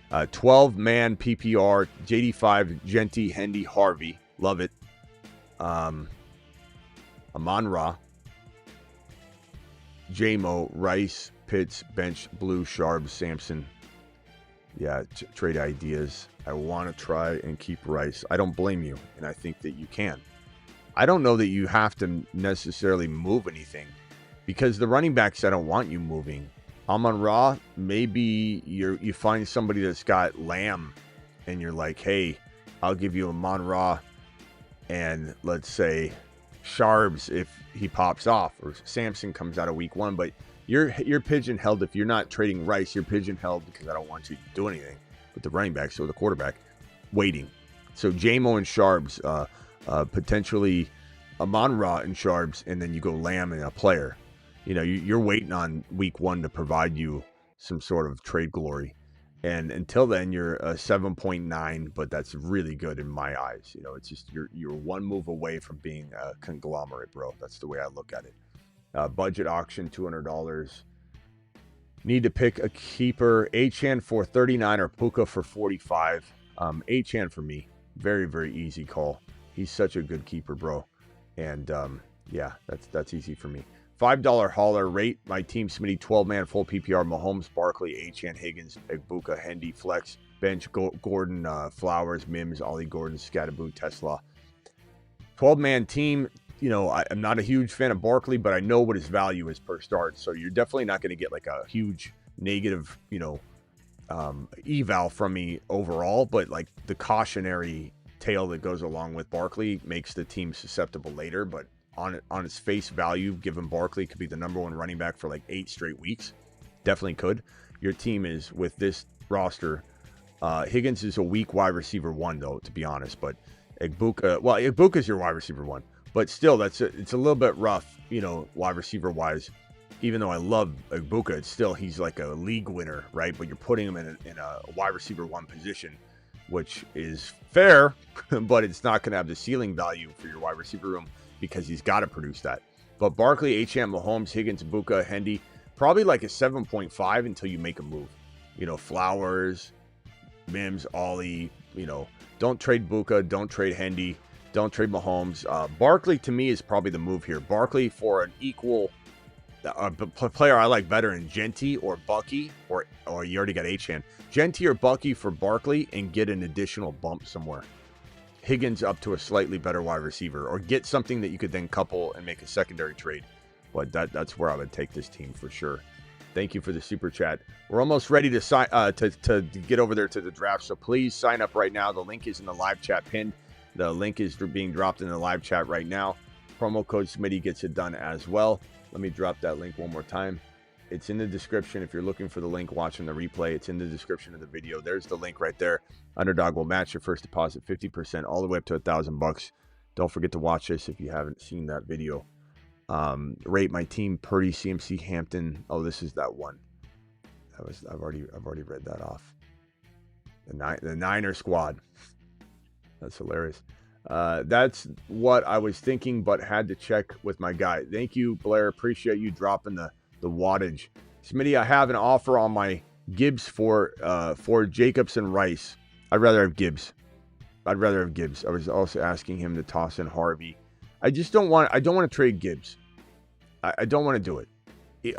12-man PPR, JD5, Genty, Hendy, Harvey. Love it. Amon-Ra, J-Mo, Rice, Pitts, bench, Blue, Sharp, Sampson. Yeah, trade ideas. I want to try and keep Rice. I don't blame you, and I think that you can. I don't know that you have to necessarily move anything, because the running backs, I don't want you moving. Amon-Ra, maybe you find somebody that's got Lamb, and you're like, hey, I'll give you Amon-Ra, and let's say Sharbs if he pops off, or Sampson comes out of week 1, but you're pigeon-held. If you're not trading Rice, you're pigeon-held because I don't want you to do anything with the running back, so the quarterback waiting. So J-Mo and Sharbs, potentially Amon-Ra and Sharbs, and then you go Lamb and a player. You know, you're waiting on week 1 to provide you some sort of trade glory. And until then, you're a 7.9, but that's really good in my eyes. You know, it's just you're one move away from being a conglomerate, bro. That's the way I look at it. Budget auction, $200. Need to pick a keeper. Achane for 39 or Puka for 45. Achane for me. Very, very easy call. He's such a good keeper, bro. And yeah, that's easy for me. $5 hauler rate. My team, Smitty, 12-man full PPR. Mahomes, Barkley, Achane, Higgins, Egbuka, Hendy, Flex, bench, Gordon, Flowers, Mims, Ollie Gordon, Scatterboot, Tesla. 12-man team. You know, I'm not a huge fan of Barkley, but I know what his value is per start. So you're definitely not going to get like a huge negative, you know, eval from me overall. But like the cautionary tale that goes along with Barkley makes the team susceptible later. But on its face value, given Barkley could be the #1 running back for like 8 straight weeks, definitely could. Your team is, with this roster, Higgins is a weak wide receiver 1 though, to be honest. But Egbuka is your wide receiver 1. But still, it's a little bit rough, you know, wide receiver wise. Even though I love Egbuka, it's still, he's like a league winner, right? But you're putting him in a wide receiver 1 position, which is fair, but it's not going to have the ceiling value for your wide receiver room because he's got to produce that. But Barkley, Achane, Mahomes, Higgins, Egbuka, Hendy, probably like a 7.5 until you make a move. You know, Flowers, Mims, Ollie, you know, don't trade Egbuka, don't trade Hendy. Don't trade Mahomes. Barkley, to me, is probably the move here. Barkley for an equal player I like better in Genty or Bucky, or you already got Achane. Genty or Bucky for Barkley and get an additional bump somewhere. Higgins up to a slightly better wide receiver, or get something that you could then couple and make a secondary trade. But that's where I would take this team for sure. Thank you for the super chat. We're almost ready to sign to get over there to the draft, so please sign up right now. The link is in the live chat pinned. The link is being dropped in the live chat right now. Promo code Smitty gets it done as well. Let me drop that link one more time. It's in the description. If you're looking for the link watching the replay, it's in the description of the video. There's the link right there. Underdog will match your first deposit 50% all the way up to $1,000. Don't forget to watch this if you haven't seen that video. Rate my team: Purdy, CMC, Hampton. Oh, this is that one. I've already read that off. The Niner squad. That's hilarious. That's what I was thinking, but had to check with my guy. Thank you, Blair. Appreciate you dropping the wattage. Smitty, I have an offer on my Gibbs for Jacobs and Rice. I'd rather have Gibbs. I'd rather have Gibbs. I was also asking him to toss in Harvey. I don't want to trade Gibbs. I don't want to do it.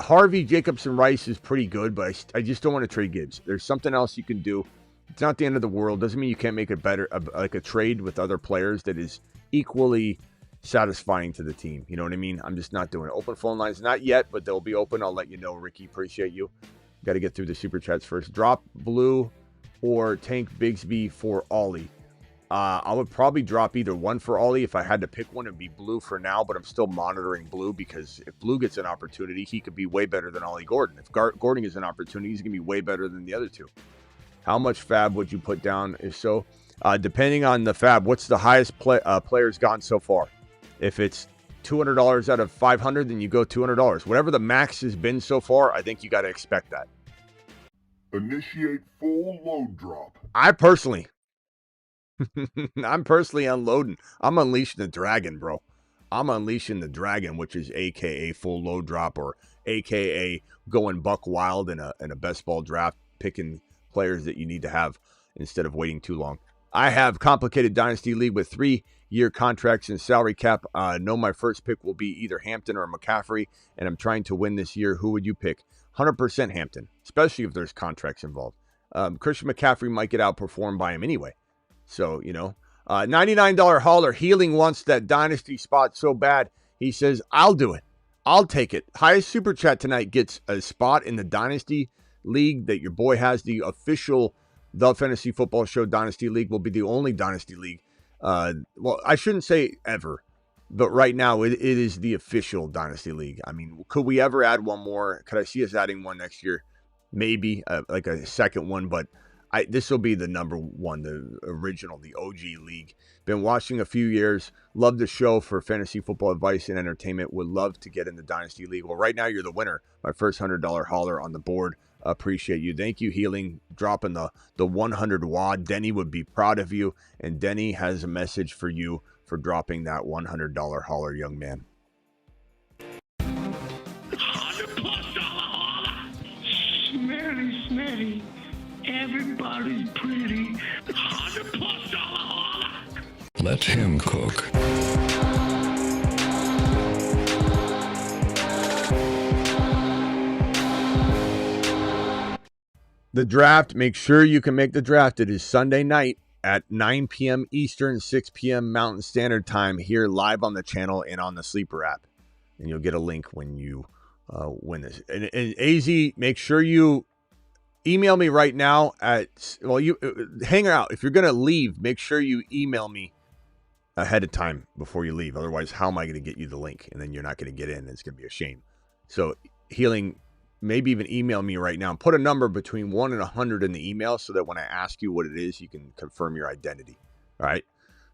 Harvey, Jacobson, Rice is pretty good, but I just don't want to trade Gibbs. There's something else you can do. It's not the end of the world. Doesn't mean you can't make it better, like a trade with other players that is equally satisfying to the team. You know what I mean? I'm just not doing it. Open phone lines, not yet, but they'll be open. I'll let you know, Ricky. Appreciate you. Got to get through the super chats first. Drop Blue or Tank Bigsby for Ollie. I would probably drop either one for Ollie. If I had to pick one, it'd be Blue for now, but I'm still monitoring Blue because if Blue gets an opportunity, he could be way better than Ollie Gordon. If Gordon gets an opportunity, he's going to be way better than the other two. How much fab would you put down? If so, depending on the fab, what's the highest players gone so far? If it's $200 out of $500, then you go $200. Whatever the max has been so far, I think you got to expect that. Initiate full load drop. I'm personally unloading. I'm unleashing the dragon, bro. I'm unleashing the dragon, which is AKA full load drop or AKA going buck wild in a best ball draft, picking players that you need to have instead of waiting too long. I have complicated Dynasty League with 3-year contracts and salary cap. Know my first pick will be either Hampton or McCaffrey, and I'm trying to win this year. Who would you pick? 100% Hampton, especially if there's contracts involved. Christian McCaffrey might get outperformed by him anyway. So, $99 hauler. Healing wants that Dynasty spot so bad. He says, I'll do it. I'll take it. Highest super chat tonight gets a spot in the Dynasty League that your boy has. The official The Fantasy Football Show Dynasty League will be the only Dynasty League. Well, I shouldn't say ever, but right now it is the official Dynasty League. I mean, could we ever add one more? Could I see us adding one next year? Maybe like a second one, but this will be the number one, the original, the OG league. Been watching a few years. Love the show for fantasy football advice and entertainment. Would love to get in the Dynasty League. Well, right now you're the winner. My first $100 hauler on the board. Appreciate you. Thank you, Healing, dropping the 100 wad. Denny would be proud of you. And Denny has a message for you for dropping that $100 hauler, young man. Smitty. Everybody's pretty. Let him cook. The draft, make sure you can make the draft. It is Sunday night at 9 p.m. Eastern, 6 p.m. Mountain Standard Time here live on the channel and on the Sleeper app. And you'll get a link when you win this. And AZ, make sure you email me right now you hang out. If you're going to leave, make sure you email me ahead of time before you leave. Otherwise, how am I going to get you the link? And then you're not going to get in. It's going to be a shame. So Healing, maybe even email me right now and put a number between 1 and 100 in the email so that when I ask you what it is, you can confirm your identity. All right.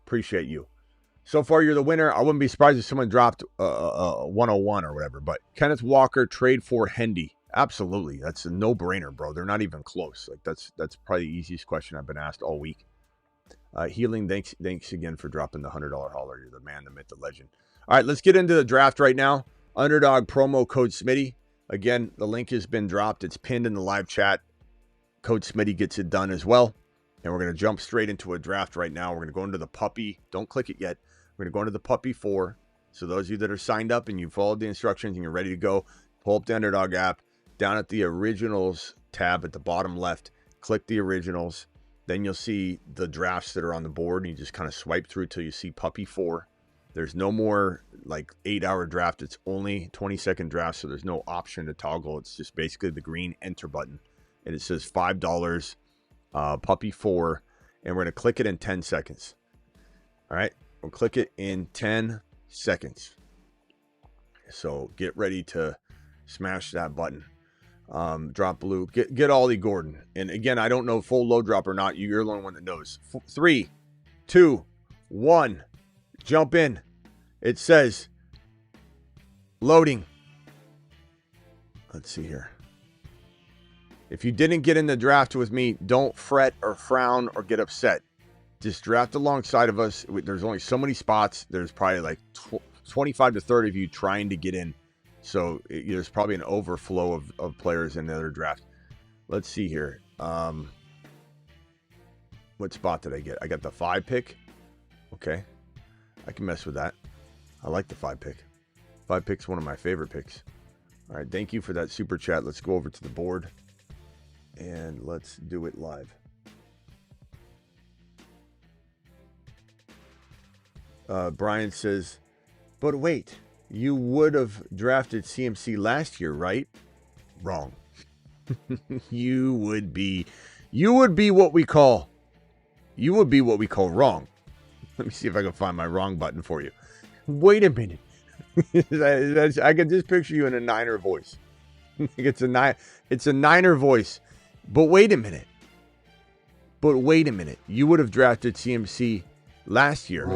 Appreciate you. So far, you're the winner. I wouldn't be surprised if someone dropped 101 or whatever, but Kenneth Walker trade for Hendy. Absolutely. That's a no-brainer, bro. They're not even close. Like that's probably the easiest question I've been asked all week. Healing, thanks again for dropping the $100 hauler. You're the man, the myth, the legend. All right, let's get into the draft right now. Underdog promo code Smitty. Again, the link has been dropped. It's pinned in the live chat. Code Smitty gets it done as well. And we're going to jump straight into a draft right now. We're going to go into the puppy. Don't click it yet. We're going to go into the puppy 4. So those of you that are signed up and you followed the instructions and you're ready to go, pull up the Underdog app. Down at the Originals tab at the bottom left, click the Originals. Then you'll see the drafts that are on the board. And you just kind of swipe through till you see puppy 4. There's no more like 8-hour draft. It's only 20-second draft, so there's no option to toggle. It's just basically the green enter button. And it says $5, puppy 4, and we're going to click it in 10 seconds. All right, we'll click it in 10 seconds. So get ready to smash that button. Drop Blue. Get Ollie Gordon. And again, I don't know full load drop or not. You're the only one that knows. 3, 2, 1. Jump in. It says loading. Let's see here. If you didn't get in the draft with me, don't fret or frown or get upset. Just draft alongside of us. There's only so many spots. There's probably like 25 to 30 of you trying to get in. So there's probably an overflow of players in the other draft. Let's see here. What spot did I get? I got the 5 pick. Okay. I can mess with that. I like the 5 pick. 5 pick's one of my favorite picks. All right. Thank you for that super chat. Let's go over to the board and let's do it live. Brian says, but wait, you would have drafted CMC last year, right? Wrong. You would be what we call wrong. Let me see if I can find my wrong button for you. Wait a minute. I can just picture you in a Niner voice. It's a Niner voice. But wait a minute. You would have drafted CMC last year.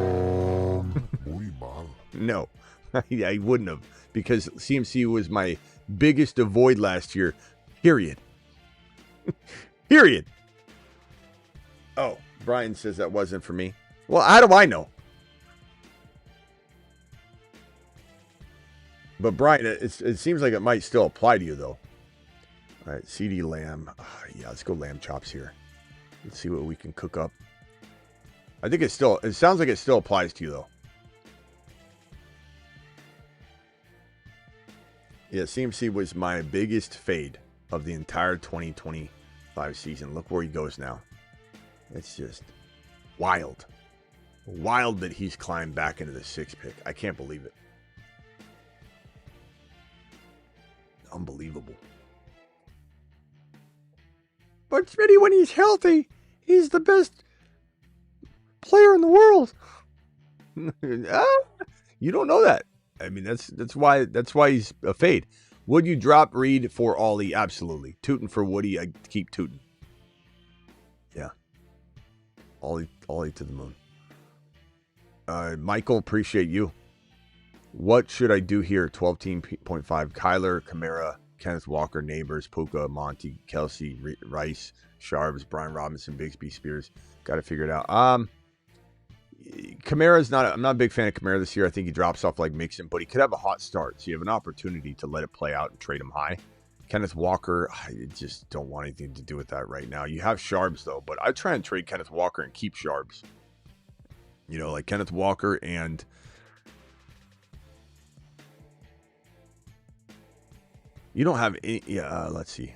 No, I wouldn't have, because CMC was my biggest avoid last year. Period. Period. Oh, Brian says that wasn't for me. Well, how do I know? But Brian, it seems like it might still apply to you, though. All right, CeeDee Lamb. Yeah, let's go lamb chops here. Let's see what we can cook up. I think it sounds like it still applies to you, though. Yeah, CMC was my biggest fade of the entire 2025 season. Look where he goes now. It's just wild. Wild that he's climbed back into the 6th pick. I can't believe it. Unbelievable. But Smitty, when he's healthy, he's the best player in the world. You don't know that. I mean, that's why he's a fade. Would you drop Reed for Ollie? Absolutely. Tootin' for Woody. I keep tootin'. Yeah. Ollie to the moon. Michael, appreciate you. What should I do here? 12.5. Kyler, Kamara, Kenneth Walker, Neighbors, Puka, Monty, Kelsey, Rice, Sharps, Brian Robinson, Bigsby, Spears. Got to figure it out. Kamara's I'm not a big fan of Kamara this year. I think he drops off like Mixon, but he could have a hot start. So you have an opportunity to let it play out and trade him high. Kenneth Walker, I just don't want anything to do with that right now. You have Sharps, though, but I try and trade Kenneth Walker and keep Sharps. You know, like Kenneth Walker and you don't have any, let's see.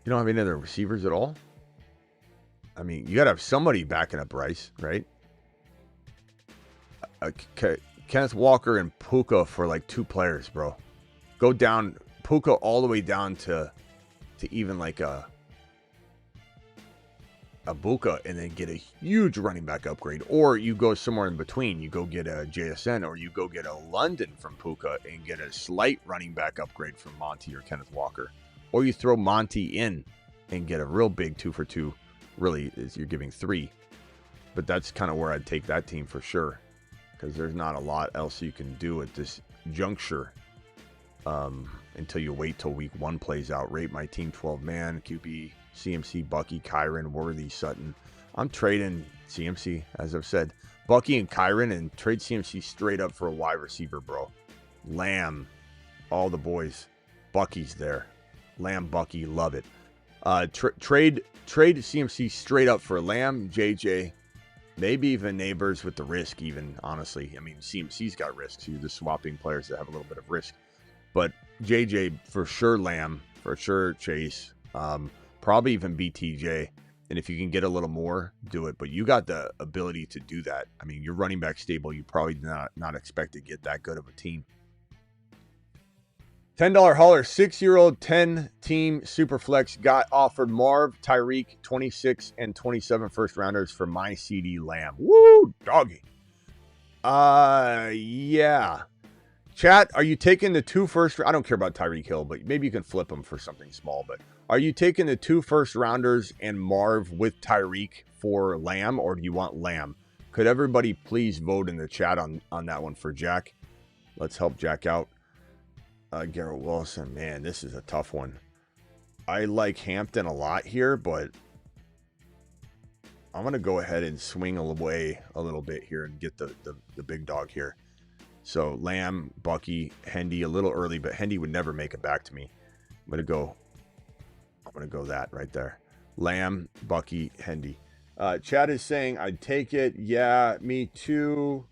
You don't have any other receivers at all? I mean, you got to have somebody backing up Rice, right? Kenneth Walker and Puka for like 2 players, bro. Go down Puka all the way down to even like a Egbuka and then get a huge running back upgrade. Or you go somewhere in between. You go get a JSN or you go get a London from Puka and get a slight running back upgrade from Monty or Kenneth Walker. Or you throw Monty in and get a real big 2-for-2. Really, you're giving 3. But that's kind of where I'd take that team for sure. Because there's not a lot else you can do at this juncture until you wait till week 1 plays out. Rate my team 12-man, QB, CMC, Bucky, Kyron, Worthy, Sutton. I'm trading CMC, as I've said. Bucky and Kyron, and trade CMC straight up for a wide receiver, bro. Lamb, all the boys. Bucky's there. Lamb, Bucky, love it. Trade CMC straight up for Lamb, JJ, maybe even Neighbors with the risk even, honestly. I mean, CMC's got risks. You're just swapping players that have a little bit of risk. But JJ, for sure Lamb, for sure Chase, probably even BTJ. And if you can get a little more, do it. But you got the ability to do that. I mean, you're running back stable. You probably not expect to get that good of a team. $10 hauler, 6-year-old, 10-team Superflex got offered Marv, Tyreek, 26 and 27 first rounders for my CeeDee Lamb. Woo, doggy. Yeah. Chat, are you taking the 2 first? I don't care about Tyreek Hill, but maybe you can flip them for something small. But are you taking the 2 first rounders and Marv with Tyreek for Lamb, or do you want Lamb? Could everybody please vote in the chat on that one for Jack? Let's help Jack out. Garrett Wilson, man, this is a tough one. I like Hampton a lot here, but I'm going to go ahead and swing away a little bit here and get the big dog here. So Lamb, Bucky, Hendy, a little early, but Hendy would never make it back to me. I'm going to go that right there. Lamb, Bucky, Hendy. Chad is saying, I'd take it. Yeah, me too.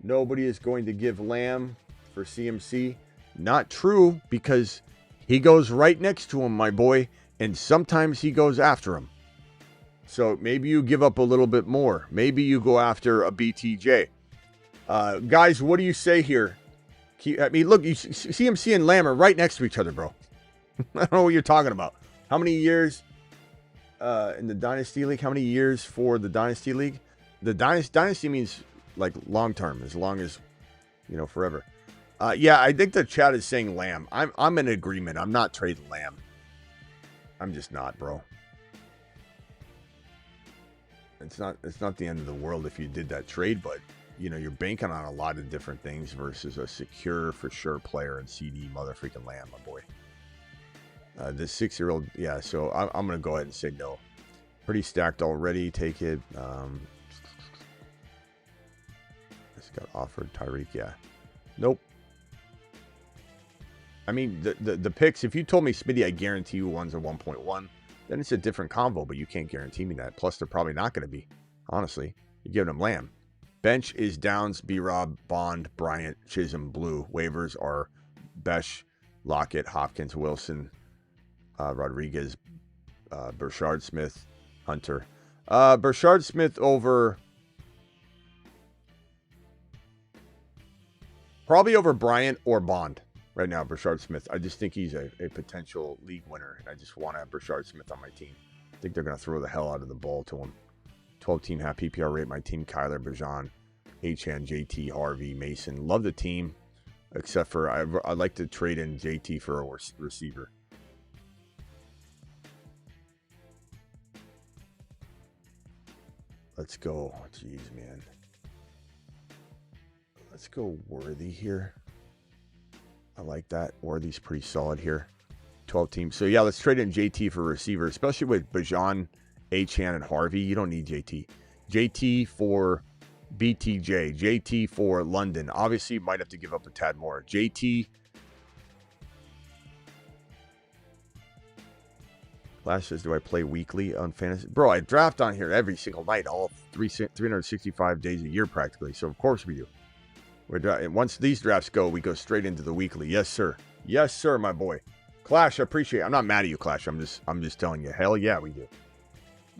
Nobody is going to give Lamb for CMC. Not true, because he goes right next to him, my boy, and sometimes he goes after him. So maybe you give up a little bit more. Maybe you go after a BTJ. Guys, what do you say here? I mean, look, CMC and Lamb are right next to each other, bro. I don't know what you're talking about. How many years in the Dynasty League? How many years for the Dynasty League? The Dynasty means like long term, as long as, forever. Yeah, I think the chat is saying Lamb. I'm in agreement. I'm not trading Lamb. I'm just not, bro. It's not the end of the world if you did that trade, but you're banking on a lot of different things versus a secure for sure player and CeeDee motherfucking Lamb, my boy. This 6-year-old, yeah. So I'm gonna go ahead and say no. Pretty stacked already. Take it. This got offered Tyreek. Yeah. Nope. I mean the picks. If you told me Smitty, I guarantee you one's a 1.1. Then it's a different combo, but you can't guarantee me that. Plus, they're probably not going to be. Honestly, you're giving them Lamb. Bench is Downs, B-Rob, Bond, Bryant, Chisholm, Blue. Waivers are Besh, Lockett, Hopkins, Wilson, Rodriguez, Burchard Smith, Hunter. Burchard Smith probably over Bryant or Bond. Right now, Burchard Smith. I just think he's a potential league winner, and I just want to have Burchard Smith on my team. I think they're going to throw the hell out of the ball to him. 12-team half PPR rate. My team: Kyler, Bajan, Achan, JT, Harvey, Mason. Love the team, except for I'd like to trade in JT for a receiver. Let's go. Jeez, man. Let's go Worthy here. I like that. Worthy's pretty solid here. 12 teams. So, yeah, let's trade in JT for receiver, especially with Bajan, Achan, and Harvey. You don't need JT. JT for BTJ. JT for London. Obviously, you might have to give up a tad more. JT. Flash says, do I play weekly on fantasy? Bro, I draft on here every single night, all 365 days a year practically. So, of course we do. Once these drafts go, we go straight into the weekly. Yes, sir. Yes, sir, my boy. Clash, I appreciate it. I'm not mad at you, Clash. I'm just telling you. Hell yeah, we do.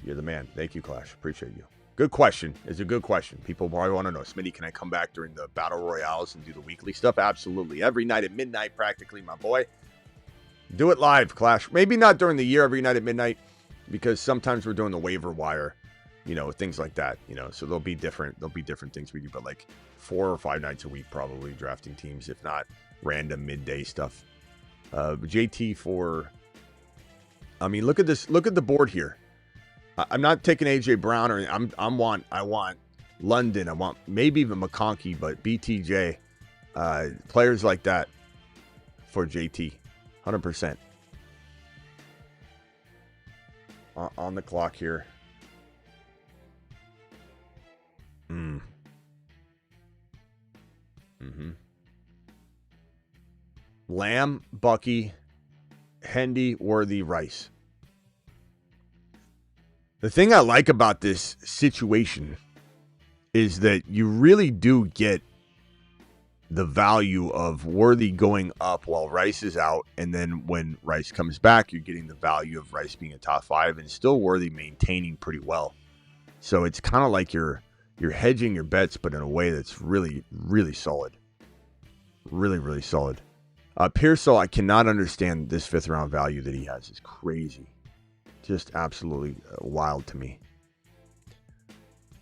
You're the man. Thank you, Clash. Appreciate you. Good question. It's a good question. People probably want to know, Smitty, can I come back during the Battle Royales and do the weekly stuff? Absolutely. Every night at midnight, practically, my boy. Do it live, Clash. Maybe not during the year every night at midnight, because sometimes we're doing the waiver wire, things like that, so there'll be different things we do, but like 4 or 5 nights a week, probably drafting teams, if not random midday stuff. JT for, I mean, look at this, look at the board here. I'm not taking AJ Brown or I want London. I want maybe even McConkey, but BTJ, players like that for JT, 100%. On the clock here. Lamb, Bucky, Hendy, Worthy, Rice. The thing I like about this situation is that you really do get the value of Worthy going up while Rice is out, and then when Rice comes back, you're getting the value of Rice being a top 5 and still Worthy maintaining pretty well. So it's kind of like you're hedging your bets, but in a way that's really, really solid. Really, really solid. Pearsall, I cannot understand this 5th round value that he has. It's crazy. Just absolutely wild to me.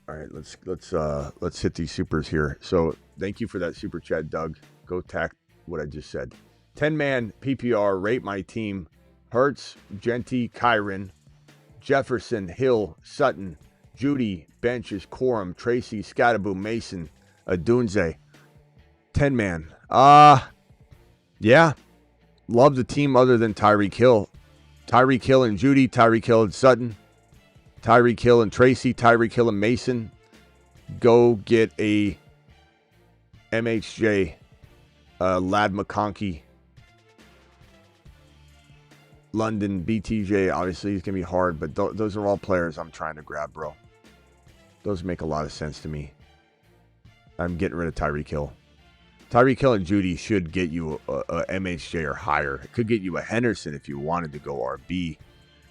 All right, let's hit these supers here. So thank you for that super chat, Doug. Go tack what I just said. 10-man PPR, rate my team. Hertz, Genty, Kyron, Jefferson, Hill, Sutton, Judy, Benches, Corum, Tracy, Scattaboo, Mason, Adunze. 10-man. Yeah. Love the team other than Tyreek Hill. Tyreek Hill and Judy, Tyreek Hill and Sutton, Tyreek Hill and Tracy, Tyreek Hill and Mason. Go get a MHJ, Lad McConkey. London, BTJ, obviously it's going to be hard, but those are all players I'm trying to grab, bro. Those make a lot of sense to me. I'm getting rid of Tyreek Hill. Tyreek Hill and Judy should get you a MHJ or higher. It could get you a Henderson if you wanted to go RB.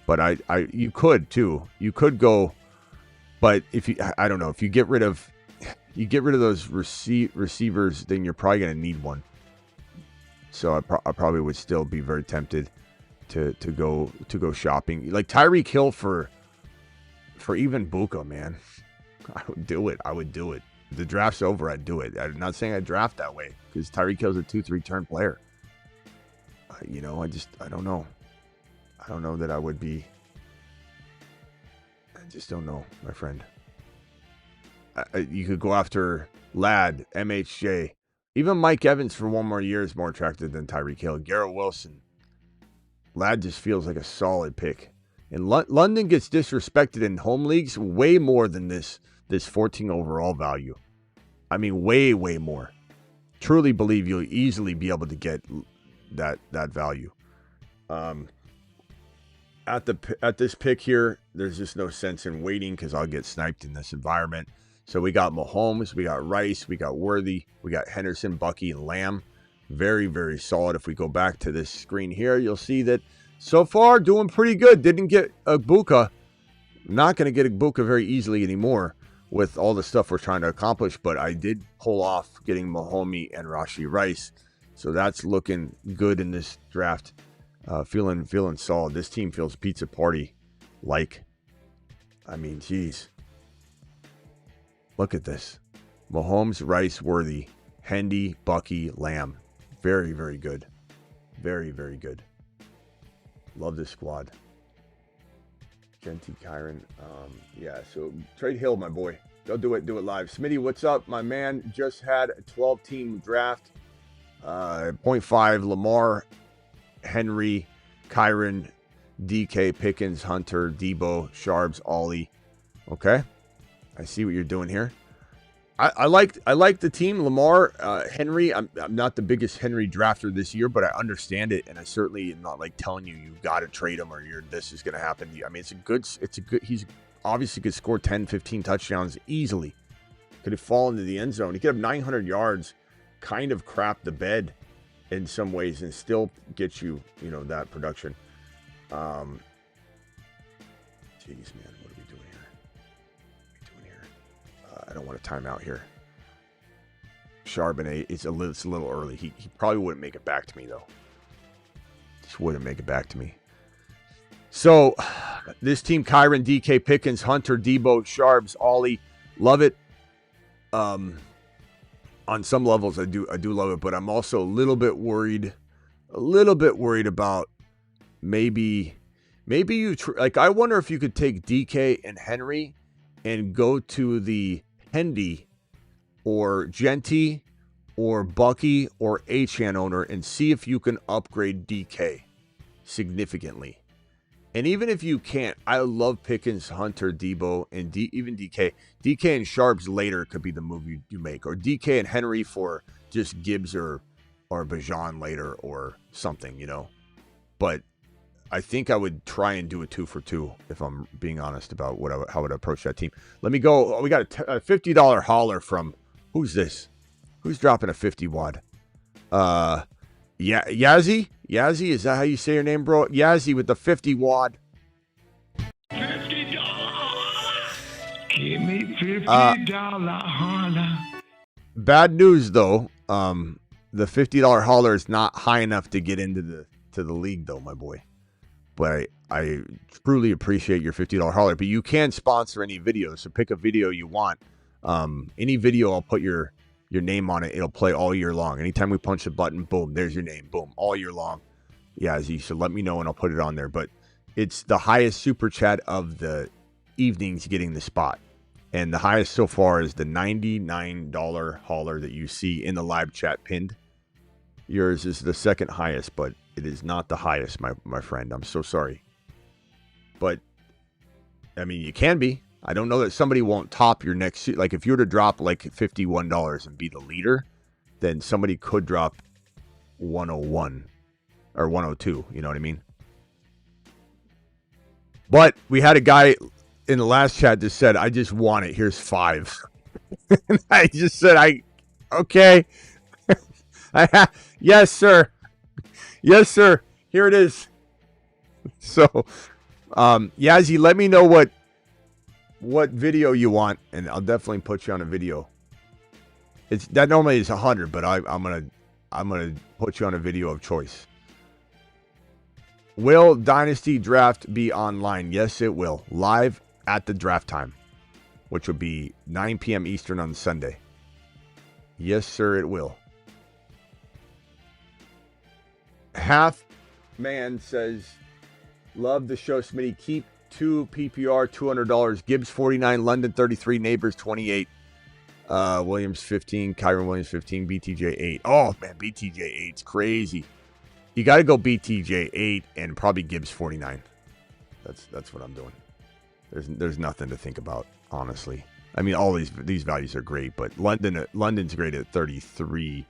But you could too. You could go, but I don't know, if you get rid of those receivers, then you're probably going to need one. So I probably would still be very tempted to go shopping. Like Tyreek Hill for even Egbuka, man. I would do it. If the draft's over, I'd do it. I'm not saying I draft that way because Tyreek Hill's a 2-3 turn player. I don't know. I don't know that I would be. I just don't know, my friend. You could go after Ladd, MHJ. Even Mike Evans for one more year is more attractive than Tyreek Hill. Garrett Wilson. Ladd just feels like a solid pick. And London gets disrespected in home leagues way more than this 14 overall value. I mean, way, way more. Truly believe you'll easily be able to get that value. At this pick here, there's just no sense in waiting because I'll get sniped in this environment. So we got Mahomes, we got Rice, we got Worthy, we got Henderson, Bucky, and Lamb. Very, very solid. If we go back to this screen here, you'll see that so far doing pretty good. Didn't get Egbuka. Not going to get Egbuka very easily anymore with all the stuff we're trying to accomplish, but I did pull off getting Mahomes and Rashee Rice. So that's looking good in this draft. Feeling solid. This team feels pizza party like. I mean, geez. Look at this. Mahomes, Rice, Worthy, Hendy, Bucky, Lamb. Very, very good. Very, very good. Love this squad. Genty, Kyron. Yeah, so trade Hill, my boy. They'll do it live. Smitty, what's up, my man? Just had a 12-team draft. 0.5, Lamar, Henry, Kyron, DK, Pickens, Hunter, Debo, Sharps, Ollie. Okay. I see what you're doing here. I like the team. Lamar, Henry. I'm not the biggest Henry drafter this year, but I understand it, and I certainly am not like telling you got to trade him or this is going to happen. I mean, it's a good. He's obviously could score 10, 15 touchdowns easily. Could have fallen into the end zone. He could have 900 yards, kind of crap the bed in some ways, and still get you that production. Jeez, man. I don't want to time out here. Charbonnet, it's a little early. He probably wouldn't make it back to me, though. Just wouldn't make it back to me. So, this team, Kyron, DK, Pickens, Hunter, Debo, Sharps, Ollie, love it. On some levels, I do love it, but I'm also a little bit worried about maybe you, I wonder if you could take DK and Henry and go to the Hendy or Genty or Bucky or Achan owner and see if you can upgrade DK significantly. And even if you can't, I love Pickens, Hunter, Debo, and even DK. DK and Sharps later could be the move you make. Or DK and Henry for just Gibbs or Bajan later or something, But I think I would try and do a 2-for-2 if I'm being honest about how I would approach that team. Let me go. Oh, we got a $50 hauler from, who's this? Who's dropping a 50 wad? Yazzie? Yazzie, is that how you say your name, bro? Yazzie with the 50 wad. $50. Give me $50 holler. Bad news though. The $50 hauler is not high enough to get into the league though, my boy. But I truly appreciate your $50 hauler. But you can sponsor any video, so pick a video you want. Any video, I'll put your name on it. It'll play all year long. Anytime we punch a button, boom, there's your name. Boom, all year long. Yeah, so let me know and I'll put it on there. But it's the highest super chat of the evenings getting the spot. And the highest so far is the $99 hauler that you see in the live chat pinned. Yours is the second highest, but it is not the highest, my friend. I'm so sorry. But, I mean, you can be. I don't know that somebody won't top your next. Like, if you were to drop, like, $51 and be the leader, then somebody could drop 101 or 102. You know what I mean? But we had a guy in the last chat that said, I just want it. Here's 5. And I just said, okay. Yes, sir. Yes, sir. Here it is. So, Yazzie, let me know what video you want, and I'll definitely put you on a video. That normally is 100, but I'm gonna put you on a video of choice. Will Dynasty Draft be online? Yes, it will. Live at the draft time, which would be 9 p.m. Eastern on Sunday. Yes, sir, it will. Half Man says, love the show, Smitty. Keep 2 PPR, $200. Gibbs 49, London 33, Neighbors 28, Williams 15, Kyron Williams 15, BTJ 8. Oh man, BTJ 8's crazy. You got to go BTJ 8 and probably Gibbs 49. That's what I'm doing. There's nothing to think about, honestly. I mean, all these values are great, but London's great at 33.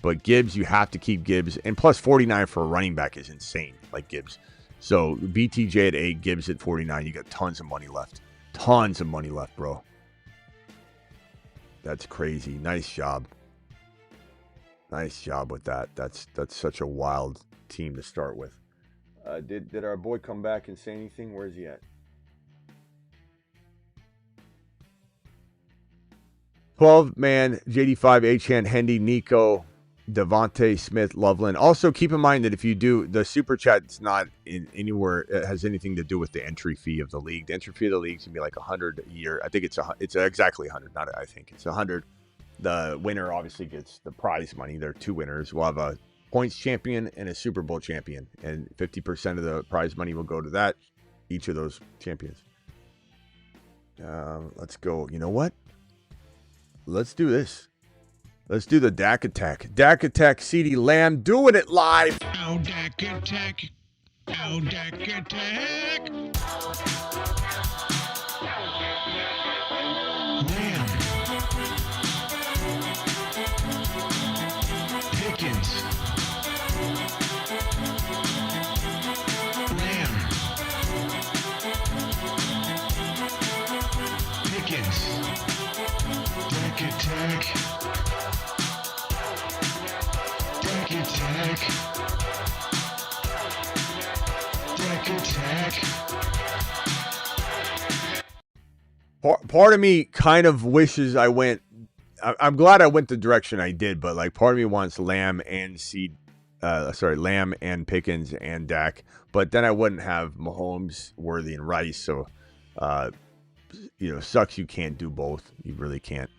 But Gibbs, you have to keep Gibbs. And plus 49 for a running back is insane, like Gibbs. So BTJ at 8, Gibbs at 49. You got tons of money left. Tons of money left, bro. That's crazy. Nice job. Nice job with that. That's such a wild team to start with. Did our boy come back and say anything? Where is he at? 12-man, JD5, H-Hand, Hendy, Nico, Devontae, Smith, Loveland. Also, keep in mind that if you do, the super chat's not in anywhere it has anything to do with the entry fee of the league. The entry fee of the league is going to be like $100 a year. I think it's exactly 100. Not I think it's 100. The winner obviously gets the prize money. There are 2 winners. We'll have a points champion and a Super Bowl champion, and 50% of the prize money will go to that, each of those champions. Let's go. You know what? Let's do this. Let's do the Dak attack. Dak attack, CeeDee Lamb, doing it live. Oh, Dak attack. Oh, Dak attack. Lamb. Pickens. Lamb. Pickens. Dak attack. Dak attack. Dak attack. Part of me kind of wishes I went. I'm glad I went the direction I did, but like part of me wants Lamb and Lamb and Pickens and Dak, but then I wouldn't have Mahomes, Worthy, and Rice. So, sucks you can't do both. You really can't.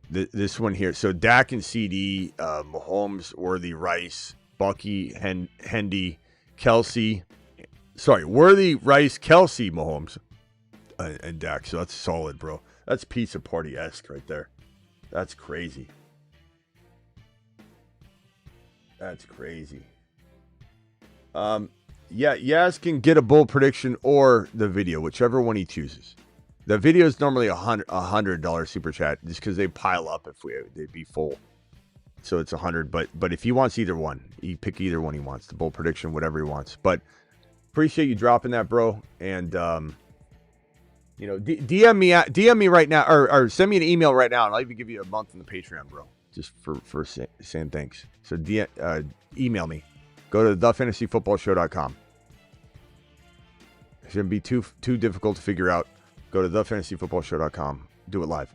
This one here. So Dak and CeeDee, Mahomes, Worthy, Rice, Bucky, Hendy, Kelsey. Sorry, Worthy, Rice, Kelsey, Mahomes, and Dak. So that's solid, bro. That's pizza party-esque right there. That's crazy. That's crazy. Yaz can get a bold prediction or the video, whichever one he chooses. The video is normally $100 super chat just because they pile up if they'd be full. So it's 100, but if he wants either one, he pick either one he wants, the bold prediction, whatever he wants. But appreciate you dropping that, bro. And DM me right now or send me an email right now, and I'll even give you a month in the Patreon, bro, just for saying thanks. So email me. Go to thefantasyfootballshow.com. It shouldn't be too difficult to figure out. Go to thefantasyfootballshow.com. Do it live.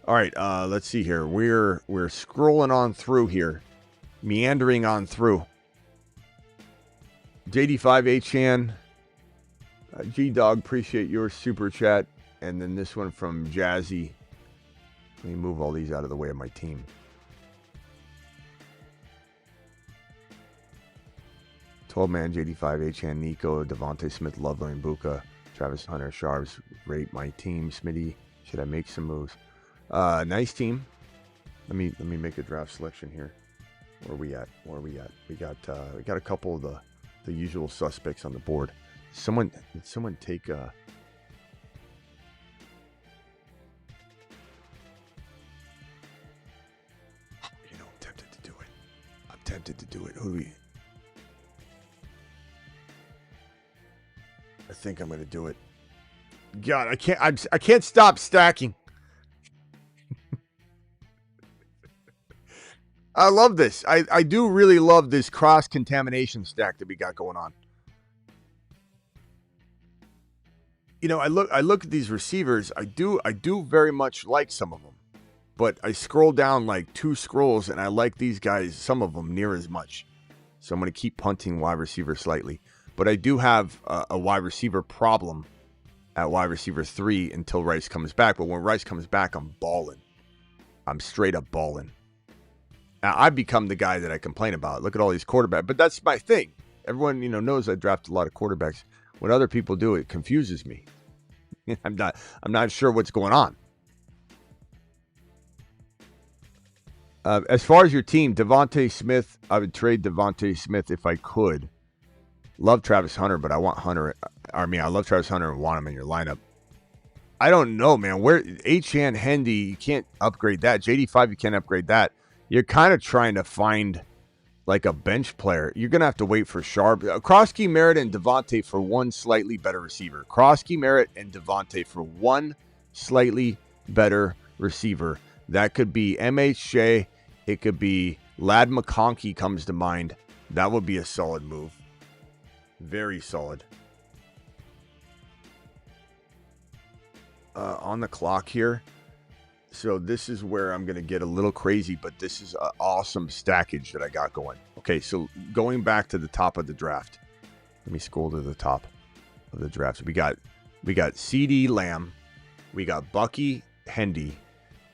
All right, let's see here. We're scrolling on through here, meandering on through. JD5H-Chan, G-Dog, appreciate your super chat. And then this one from Jazzy. Let me move all these out of the way of my team. Man, JD5H-Chan, Nico, Devontae Smith, Loveland, Egbuka, Travis Hunter, Sharps, rate my team. Smitty, should I make some moves? Nice team. Let me make a draft selection here. Where are we at? We got a couple of the usual suspects on the board. Did someone take I'm tempted to do it. Who do we? I think I'm going to do it. God, I can't stop stacking. I love this. I do really love this cross-contamination stack that we got going on. You know, I look at these receivers. I do very much like some of them. But I scroll down like 2 scrolls, and I like these guys, some of them, near as much. So I'm going to keep punting wide receiver slightly. But I do have a wide receiver problem at wide receiver 3 until Rice comes back. But when Rice comes back, I'm balling. I'm straight up balling. Now, I've become the guy that I complain about. Look at all these quarterbacks. But that's my thing. Everyone, knows I draft a lot of quarterbacks. When other people do, it confuses me. I'm not sure what's going on. As far as your team, Devontae Smith, I would trade Devontae Smith if I could. Love Travis Hunter, but I want Hunter. I love Travis Hunter and want him in your lineup. I don't know, man. Where H.N. Hendy, you can't upgrade that. JD5, you can't upgrade that. You're kind of trying to find like a bench player. You're going to have to wait for Sharp. Krosky, Merritt, and Devontae for one slightly better receiver. Krosky, Merritt, and Devontae for one slightly better receiver. That could be M.H. Shea. It could be Lad McConkey comes to mind. That would be a solid move. Very solid. On the clock here. So this is where I'm going to get a little crazy, but this is an awesome stackage that I got going. Okay, so going back to the top of the draft. Let me scroll to the top of the draft. We got CeeDee Lamb. We got Bucky Hendy.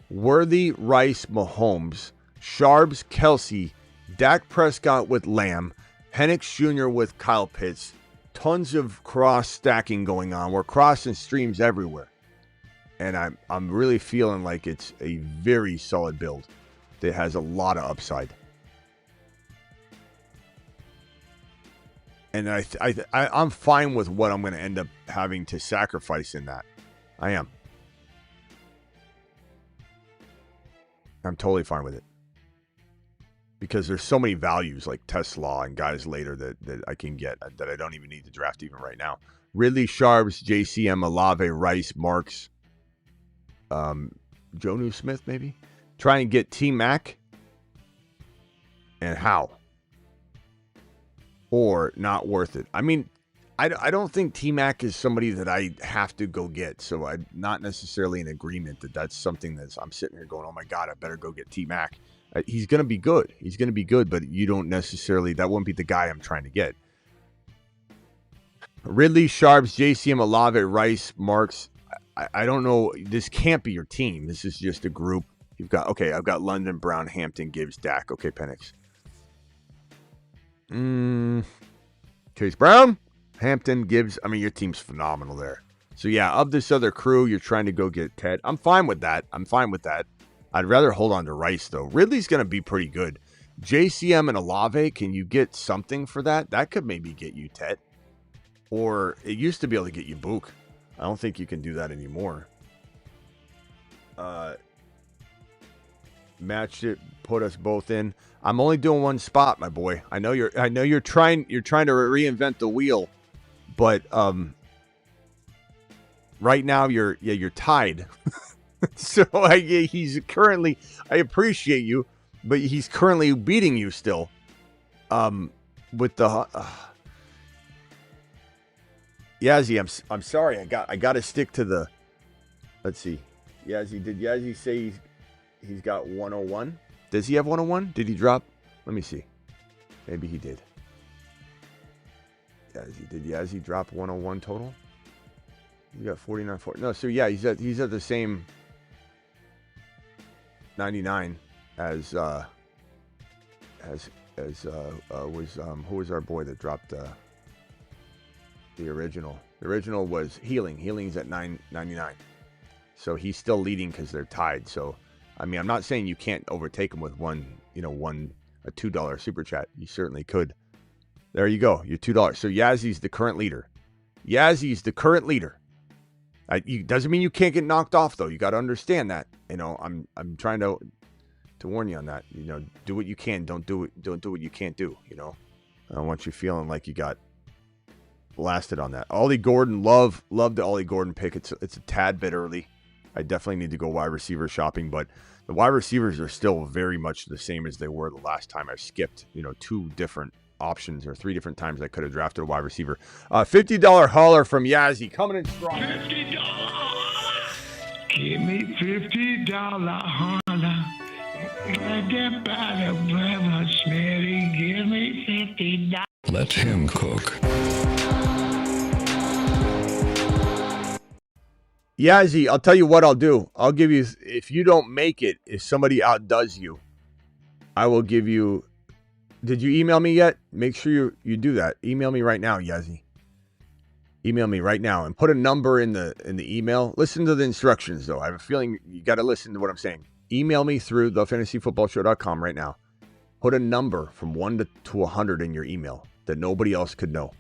Worthy, Rice, Mahomes. Sharbs, Kelsey. Dak Prescott with Lamb. Penix Jr. with Kyle Pitts. Tons of cross stacking going on. We're crossing streams everywhere. And I'm really feeling like it's a very solid build that has a lot of upside. And I'm fine with what I'm going to end up having to sacrifice in that. I am. I'm totally fine with it. Because there's so many values like Tesla and guys later that I can get that I don't even need to draft even right now. Ridley, Sharps, JCM, Olave, Rice, Marks, Jonu Smith, maybe. Try and get T-Mac. And how? Or not worth it. I mean, I don't think T-Mac is somebody that I have to go get. So I'm not necessarily in agreement that that's something that I'm sitting here going, oh my God, I better go get T-Mac. He's going to be good. He's going to be good, but you don't necessarily, that wouldn't be the guy I'm trying to get. Ridley, Sharps, JCM, Olave, Rice, Marks. I don't know. This can't be your team. This is just a group. I've got London, Brown, Hampton, Gibbs, Dak. Okay, Penix. Chase Brown, Hampton, Gibbs. I mean, your team's phenomenal there. So yeah, of this other crew, you're trying to go get Ted. I'm fine with that. I'd rather hold on to Rice, though. Ridley's going to be pretty good. JCM and Olave, can you get something for that? That could maybe get you Ted. Or it used to be able to get you Book. I don't think you can do that anymore. Matched it, put us both in. I'm only doing one spot, my boy. I know you're trying to reinvent the wheel, but right now you're tied. So he's currently, I appreciate you, but he's currently beating you still. With the Yazzie, I'm sorry. I got to stick to the. Let's see. Yazzie, did Yazzie say he's got 101? Does he have 101? Did he drop? Let me see. Maybe he did. Did Yazzie drop 101 total? He got 49. No, so yeah, he's at the same 99 as was who was our boy that dropped the original. The original was Healing. Healing's at 999. So he's still leading because they're tied. So I mean, I'm not saying you can't overtake him with a $2 super chat. You certainly could. There you go. You're $2. So Yazzie's the current leader. Doesn't mean you can't get knocked off though. You got to understand that. I'm trying to warn you on that. Do what you can. Don't do what you can't do. I don't want you feeling like you got lasted on that. Ollie Gordon, love the Ollie Gordon pick. It's a tad bit early. I definitely need to go wide receiver shopping, but the wide receivers are still very much the same as they were the last time I skipped, 2 different options or 3 different times I could have drafted a wide receiver. $50 hauler from Yazzie coming in strong. $50. Give me $50 holler. Get by the brother Smitty. Give me $50. Let him cook. Yazzie, I'll tell you what I'll do. I'll give you, if you don't make it, if somebody outdoes you, I will give you. Did you email me yet? Make sure you do that. Email me right now, Yazzie. Email me right now and put a number in the email. Listen to the instructions, though. I have a feeling you got to listen to what I'm saying. Email me through thefantasyfootballshow.com right now. Put a number from 1 to 100 in your email that nobody else could know.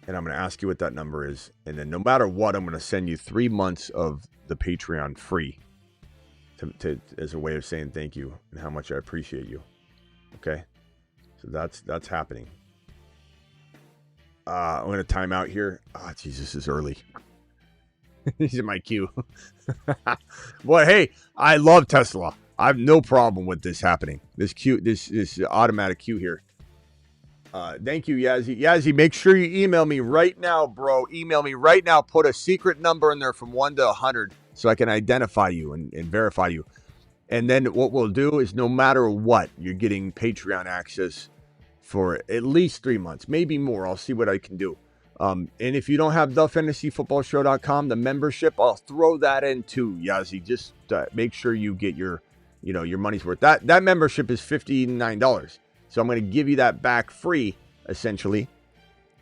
And I'm going to ask you what that number is. And then no matter what, I'm going to send you 3 months of the Patreon free as a way of saying thank you and how much I appreciate you. Okay? So that's happening. I'm going to time out here. Oh, Jesus, this is early. He's in my queue. Well, hey, I love Tesla. I have no problem with this happening. This automatic queue here. Thank you, Yazzie. Yazzie, make sure you email me right now, bro. Email me right now. Put a secret number in there from 1 to 100 so I can identify you and verify you. And then what we'll do is no matter what, you're getting Patreon access for at least 3 months, maybe more. I'll see what I can do. And if you don't have thefantasyfootballshow.com, the membership, I'll throw that in too, Yazzie. Just make sure you get your money's worth. That membership is $59. So I'm going to give you that back free, essentially.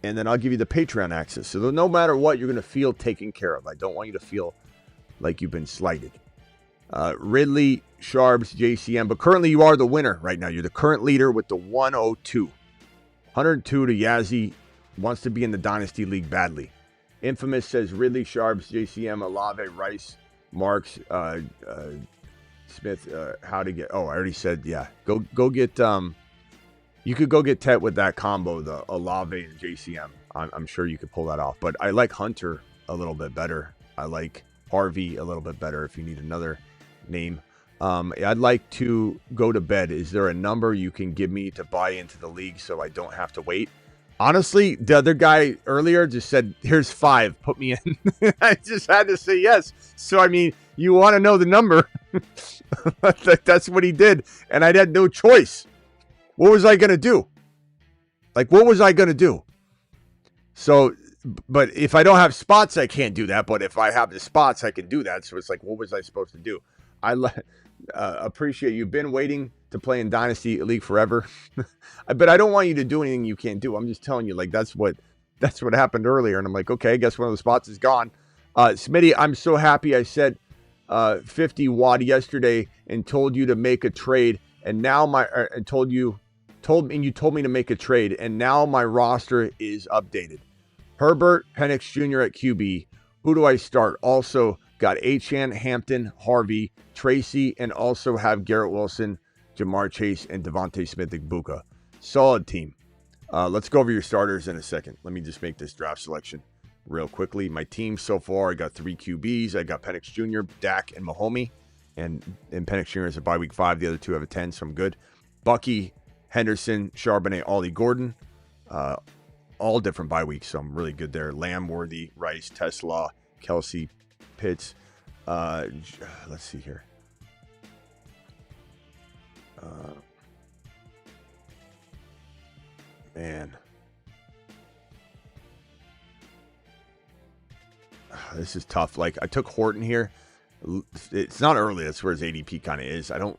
And then I'll give you the Patreon access. So no matter what, you're going to feel taken care of. I don't want you to feel like you've been slighted. Ridley, Sharps, JCM. But currently you are the winner right now. You're the current leader with the 102. 102 to Yazzie. Wants to be in the Dynasty League badly. Infamous says Ridley, Sharps, JCM, Olave, Rice, Marks, Smith. How to get... Oh, I already said, yeah. Go get... You could go get Tet with that combo, the Olave and JCM. I'm sure you could pull that off. But I like Hunter a little bit better. I like Harvey a little bit better if you need another name. I'd like to go to bed. Is there a number you can give me to buy into the league so I don't have to wait? Honestly, the other guy earlier just said, here's 5. Put me in. I just had to say yes. So, I mean, you want to know the number. That's what he did. And I had no choice. What was I going to do? What was I going to do? So, but if I don't have spots, I can't do that. But if I have the spots, I can do that. So it's what was I supposed to do? I appreciate you've been waiting to play in Dynasty League forever. But I don't want you to do anything you can't do. I'm just telling you, that's what happened earlier. And I'm like, okay, I guess one of the spots is gone. Smitty, I'm so happy I said 50 watt yesterday and told you to make a trade. And now you told me to make a trade, and now my roster is updated. Herbert, Penix Jr. at QB. Who do I start? Also got Achane, Hampton, Harvey, Tracy, and also have Garrett Wilson, Jamar Chase, and Devontae Smith, Egbuka. Solid team. Let's go over your starters in a second. Let me just make this draft selection real quickly. My team so far, I got 3 QBs. I got Penix Jr., Dak, and Mahomes. And Penix Jr. is a bye week 5. The other 2 have a 10, so I'm good. Bucky, Henderson, Charbonnet, Ollie Gordon. All different bye weeks, so I'm really good there. Lamb, Worthy, Rice, Tesla, Kelsey, Pitts. Let's see here. Man. This is tough. I took Horton here. It's not early. That's where his ADP kind of is. I don't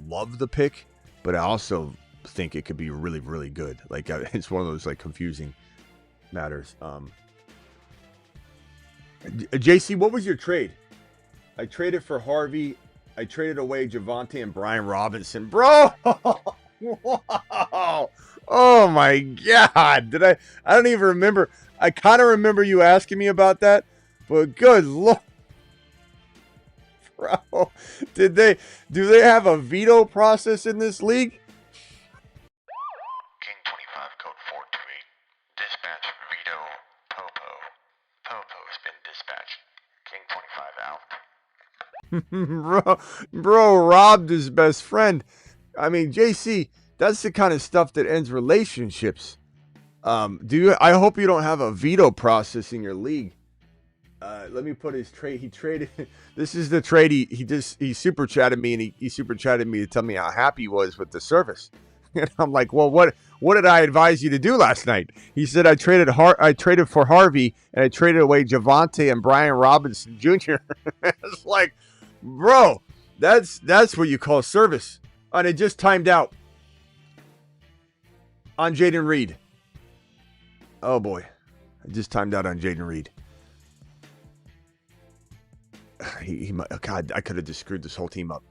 love the pick, but I also think it could be really, really good. It's one of those confusing matters. JC, what was your trade? I traded for Harvey. I traded away Javonte and Brian Robinson. Bro! Wow! Oh my God! I don't even remember. I kind of remember you asking me about that, but good Lord. Bro, do they have a veto process in this league? King 25 code 428. Dispatch Vito Popo. Popo's been dispatched. King 25 out. bro robbed his best friend. I mean, JC, that's the kind of stuff that ends relationships. I hope you don't have a veto process in your league. Let me put his trade. He traded. This is the trade. He super chatted me, and he super chatted me to tell me how happy he was with the service. And I'm like, well, what did I advise you to do last night? He said I traded for Harvey, and I traded away Javonte and Brian Robinson Jr. It's like, bro, that's what you call service. And it just timed out on Jaden Reed. Oh boy, I just timed out on Jaden Reed. God, I could have just screwed this whole team up.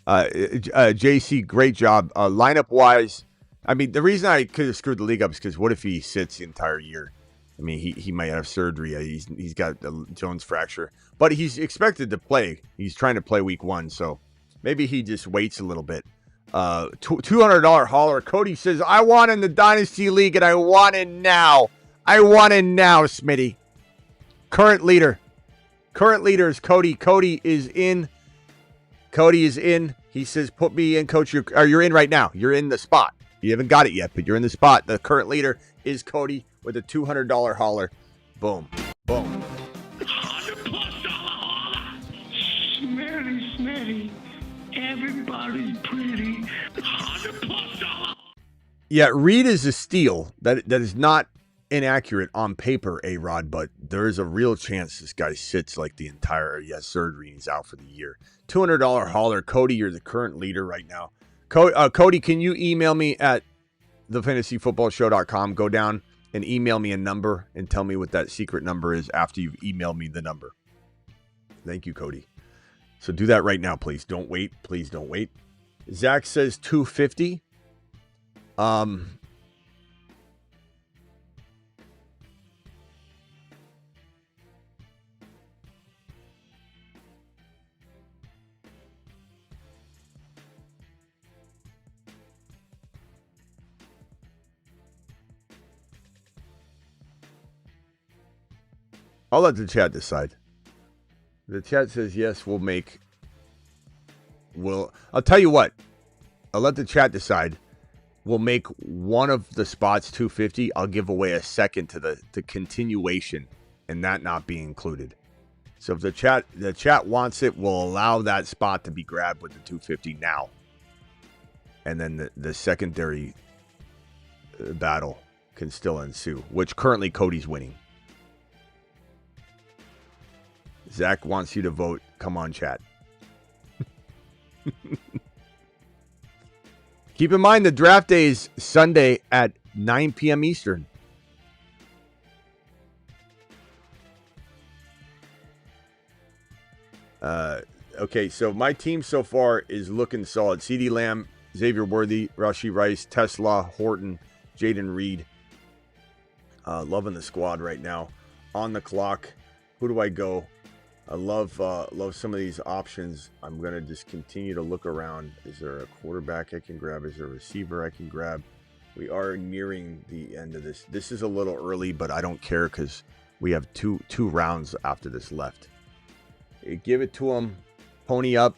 JC, great job. Lineup wise, I mean, the reason I could have screwed the league up is because what if he sits the entire year? I mean, he might have surgery. He's got the Jones fracture, but he's expected to play. He's trying to play week 1, so maybe he just waits a little bit. $200 hauler. Cody says, I want in the Dynasty League, and I want it now. I want it now, Smitty. Current leader is Cody. Cody is in. He says, put me in, coach. You're in right now. You're in the spot. You haven't got it yet, but you're in the spot. The current leader is Cody with a $200 hauler. Boom. Boom. Smitty. Everybody's pretty. Yeah, Reed is a steal. That is not inaccurate on paper, A-Rod, but there is a real chance this guy sits like the entire, he has surgery and he's out for the year. $200 hauler. Cody, you're the current leader right now. Cody, can you email me at thefantasyfootballshow.com? Go down and email me a number and tell me what that secret number is after you've emailed me the number. Thank you, Cody. So do that right now, please. Don't wait. Please don't wait. Zach says 250. I'll let the chat decide. The chat says yes, I'll tell you what. I'll let the chat decide. We'll make one of the spots 250. I'll give away a second to the continuation and that not be included. So if the chat wants it, we'll allow that spot to be grabbed with the 250 now. And then the secondary battle can still ensue, which currently Cody's winning. Zach wants you to vote. Come on, chat. Keep in mind the draft day is Sunday at 9 p.m. Eastern. Okay, so my team so far is looking solid. CeeDee Lamb, Xavier Worthy, Rashee Rice, Tesla, Horton, Jaden Reed. Loving the squad right now. On the clock. Who do I go? I love some of these options. I'm going to just continue to look around. Is there a quarterback I can grab? Is there a receiver I can grab? We are nearing the end of this. This is a little early, but I don't care because we have two rounds after this left. Give it to him. Pony up.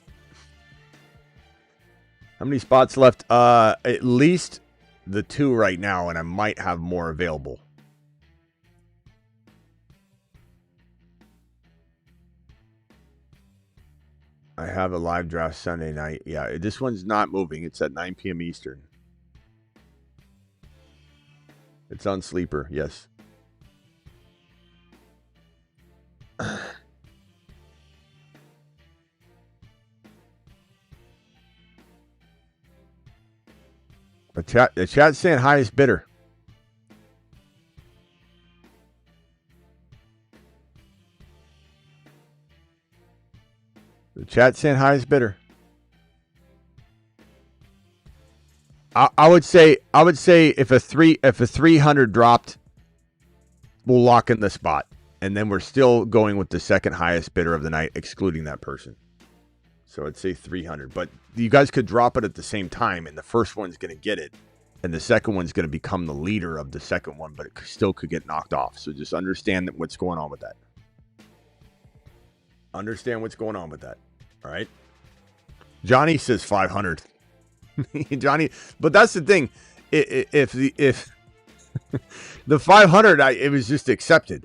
How many spots left? At least the 2 right now, and I might have more available. I have a live draft Sunday night. Yeah, this one's not moving. It's at 9 p.m. Eastern. It's on Sleeper, yes. The chat's saying highest bidder. The chat's saying highest bidder. I would say if a 300 dropped, we'll lock in the spot, and then we're still going with the second highest bidder of the night, excluding that person. So I'd say 300, but you guys could drop it at the same time, and the first one's going to get it. And the second one's going to become the leader of the second one, but it still could get knocked off. So just understand what's going on with that. Understand what's going on with that. All right. Johnny says 500. Johnny, but that's the thing. If the 500, it was just accepted.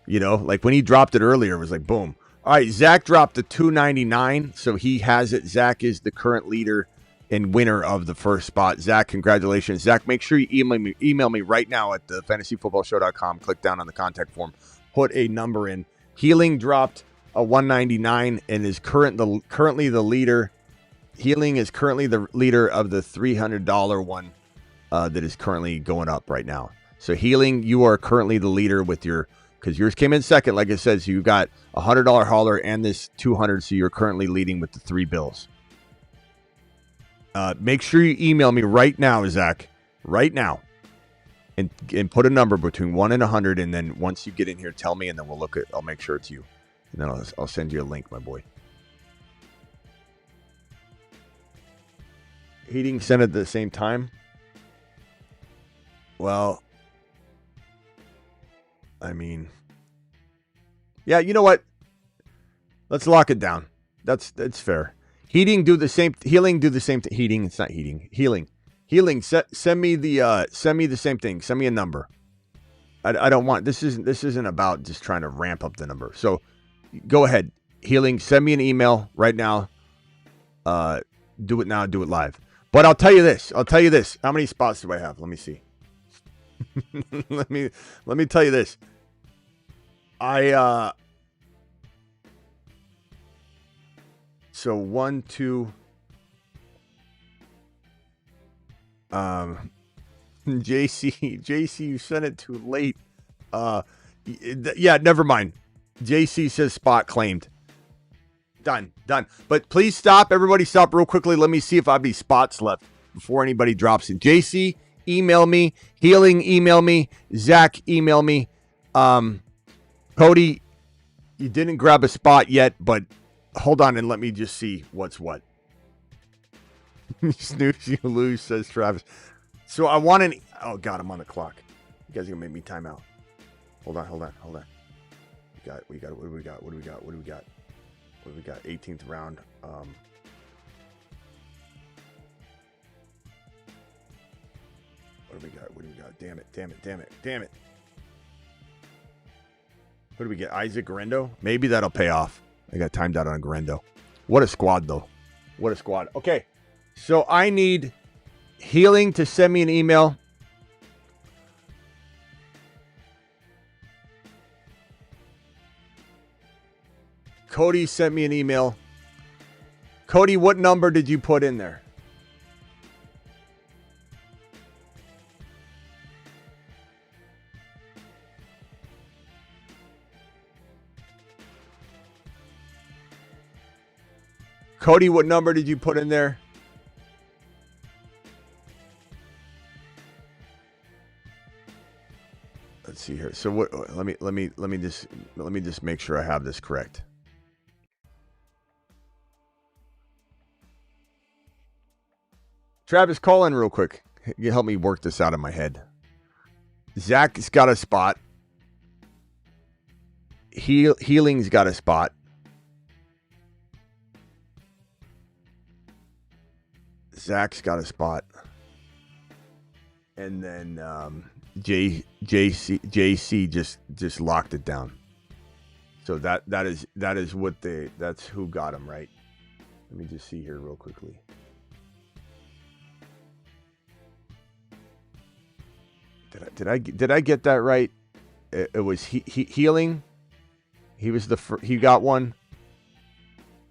You know, like when he dropped it earlier, it was like, boom. All right, Zach dropped the 299, so he has it. Zach is the current leader and winner of the first spot. Zach, congratulations. Zach, make sure you email me right now at the fantasyfootballshow.com. Click down on the contact form. Put a number in. Healing dropped a 199 and is currently the leader. Healing is currently the leader of the $300 one that is currently going up right now. So Healing, you are currently the leader with your, because yours came in second, like I said, so you got a $100 hauler and this 200, so you're currently leading with the 3 bills. Make sure you email me right now, Zach, right now, and put a number between 1 and 100, and then once you get in here, tell me, and then I'll make sure it's you, and then I'll send you a link, my boy. Heating sent at the same time. Well, I mean, yeah, you know what? Let's lock it down. That's fair. Healing do the same thing. Heating, it's not heating. Healing. Send me the same thing. Send me a number. I don't want this isn't about just trying to ramp up the number. So go ahead. Healing, send me an email right now. Do it now, do it live. But I'll tell you this. How many spots do I have? Let me see. let me tell you this. So 1, 2. JC, you sent it too late. Yeah, never mind. JC says spot claimed. Done. But please stop. Everybody stop real quickly. Let me see if I have any spots left before anybody drops in. JC, email me. Healing, email me. Zach, email me. Cody, you didn't grab a spot yet, but hold on and let me just see what's what. Snooze, you lose, says Travis. So I want an... Oh, God, I'm on the clock. You guys are going to make me time out. Hold on. We got. What do we got? 18th round. What do we got? Damn it. What do we get? Isaac Garendo? Maybe that'll pay off. I got timed out on Garendo. What a squad, though. Okay. So I need Healing to send me an email. Cody sent me an email. Cody, what number did you put in there? Cody, what number did you put in there? Let's see here. So what? Let me just make sure I have this correct. Travis, call in real quick. You help me work this out in my head. Zach's got a spot. Healing's got a spot. Zach's got a spot. And then JC just locked it down. So that is what that's who got him, right? Let me just see here real quickly. Did I get that right? It was Healing. He was he got one.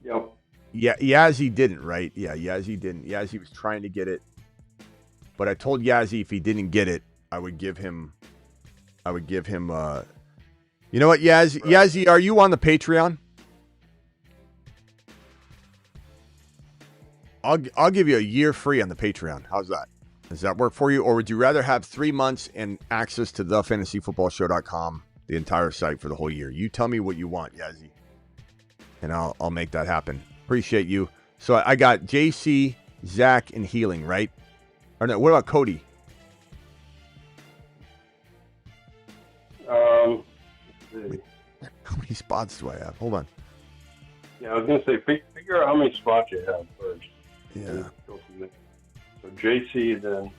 Yep. Yeah, Yazzie didn't, right? Yeah, Yazzie didn't. Yazzie was trying to get it. But I told Yazzie if he didn't get it, I would give him you know what, Yazzie, are you on the Patreon? I'll give you a year free on the Patreon. How's that? Does that work for you? Or would you rather have 3 months and access to thefantasyfootballshow.com, the entire site for the whole year? You tell me what you want, Yazzie. And I'll make that happen. Appreciate you. So I got JC, Zach, and Healing, right? Or no, what about Cody? Let's see. How many spots do I have? Hold on. Yeah, I was gonna say figure out how many spots you have first. Yeah. And go from there. So JC is in,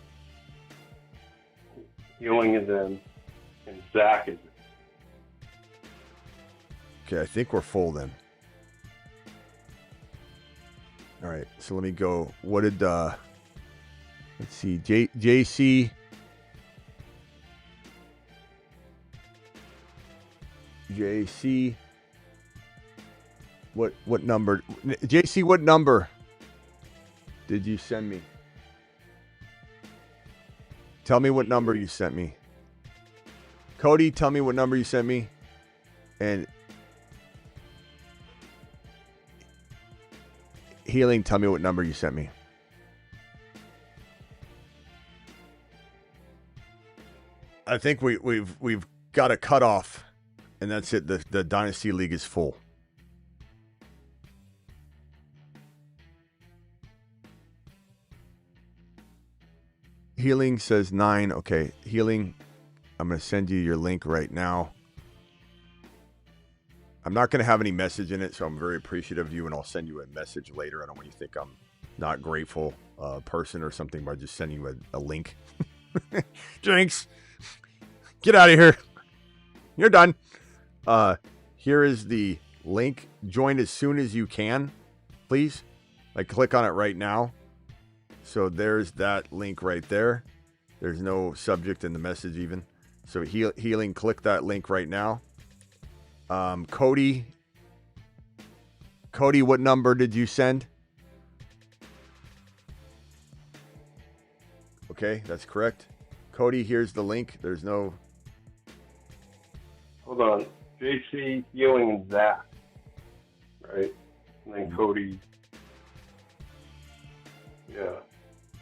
Healing is in, and Zach is in. Okay, I think we're full then. All right, so let me go. What did let's see, JC, what number? JC, what number did you send me? Tell me what number you sent me. Cody, tell me what number you sent me. And Healing, tell me what number you sent me. I think we've got a cutoff, and that's it. The Dynasty League is full. Healing says 9. Okay, Healing, I'm going to send you your link right now. I'm not going to have any message in it, so I'm very appreciative of you, and I'll send you a message later. I don't want you to think I'm not grateful person or something by just sending you a link. Jinx, get out of here. You're done. Here is the link. Join as soon as you can, please. Like, click on it right now. So there's that link right there. There's no subject in the message even. So Healing, click that link right now. Cody, what number did you send? Okay, that's correct. Cody, here's the link. There's no... Hold on. JC, Healing, and Zach. Right? And then Cody. Yeah.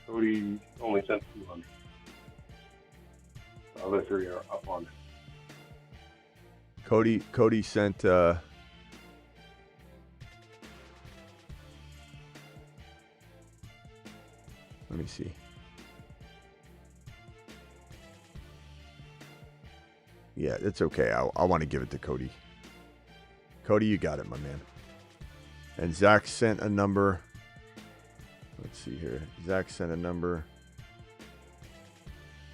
Cody only sent 200. The other three are up on it. Cody sent let me see. Yeah, it's okay. I want to give it to Cody. Cody, you got it, my man. And Zach sent a number. Let's see here. Zach sent a number.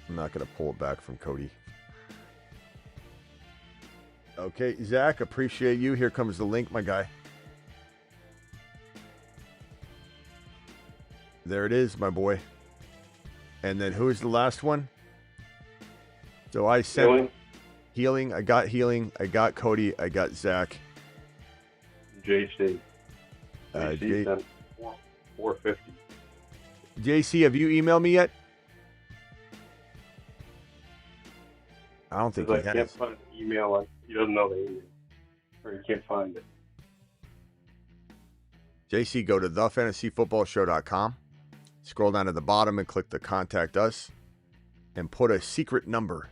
I'm not going to pull it back from Cody. Okay, Zach, appreciate you. Here comes the link, my guy. There it is, my boy. And then who is the last one? So I sent Healing. I got Healing. I got Cody. I got Zach. JC. JC sent 450. JC, have you emailed me yet? I don't think he has. I can't find an email. He doesn't know the email. Or he can't find it. JC, go to thefantasyfootballshow.com. Scroll down to the bottom and click the Contact Us. And put a secret number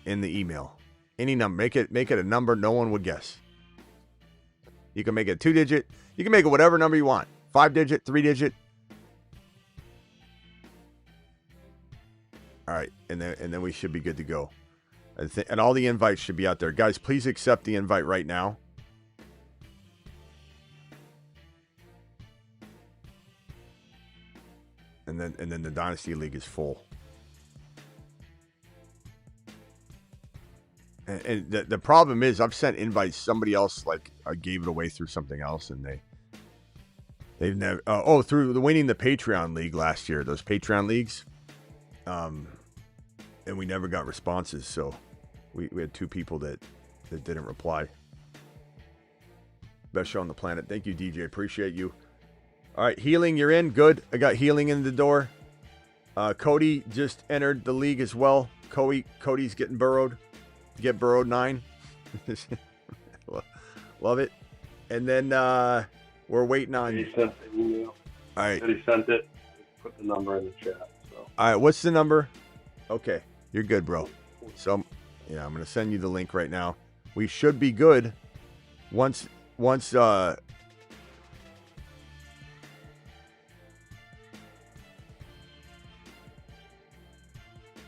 in the email. Any number. Make it a number no one would guess. You can make it 2-digit. You can make it whatever number you want. 5-digit, 3-digit. All right, and then we should be good to go. And all the invites should be out there. Guys, please accept the invite right now. And then the Dynasty League is full. And the problem is I've sent invites. Somebody else, like, I gave it away through something else, and they've never through the winning the Patreon League last year, those Patreon leagues. And we never got responses, so we had 2 people that didn't reply. Best show on the planet. Thank you, DJ. Appreciate you. All right, Healing, you're in. Good. I got Healing in the door. Cody just entered the league as well. Cody's getting burrowed. Get burrowed 9. Love it. And then we're waiting on... He sent the email. All right. He sent it. Put the number in the chat. So. All right, what's the number? Okay, you're good, bro. So, yeah, I'm going to send you the link right now. We should be good once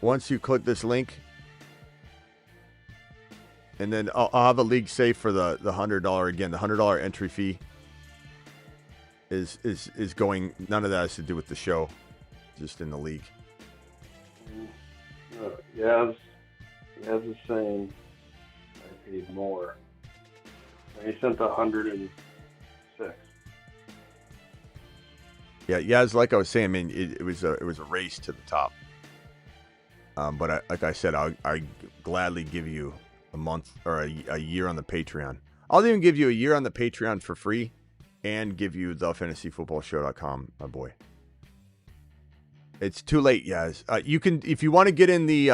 once you click this link, and then I'll have a league safe for the $100 again. The $100 entry fee is going. None of that has to do with the show, just in the league. Yaz is saying I paid more. He sent 106. Yeah, Yaz, like I was saying, I mean, it was a race to the top. But like I said, I gladly give you a month or a year on the Patreon. I'll even give you a year on the Patreon for free, and give you the fantasyfootballshow.com, my boy. It's too late, Yaz. You can, if you want to get in the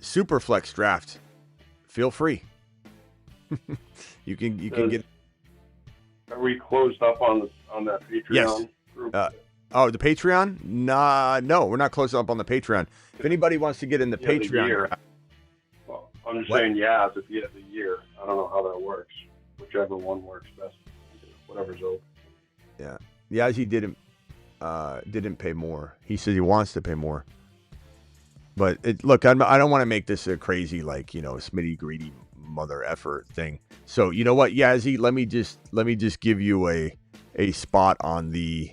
Superflex draft, feel free. you can get. Are we closed up on that Patreon Yes. group? The Patreon? Nah, no, we're not closed up on the Patreon. If anybody wants to get in the Patreon draft, well, I'm just saying, yeah, if you have the year, I don't know how that works. Whichever one works best, whatever's open. Yeah, Yaz, he didn't pay more. He said he wants to pay more. But look, I don't want to make this a crazy, like, Smitty greedy mother effer thing. So you know what, Yazzie, let me just give you a spot on the.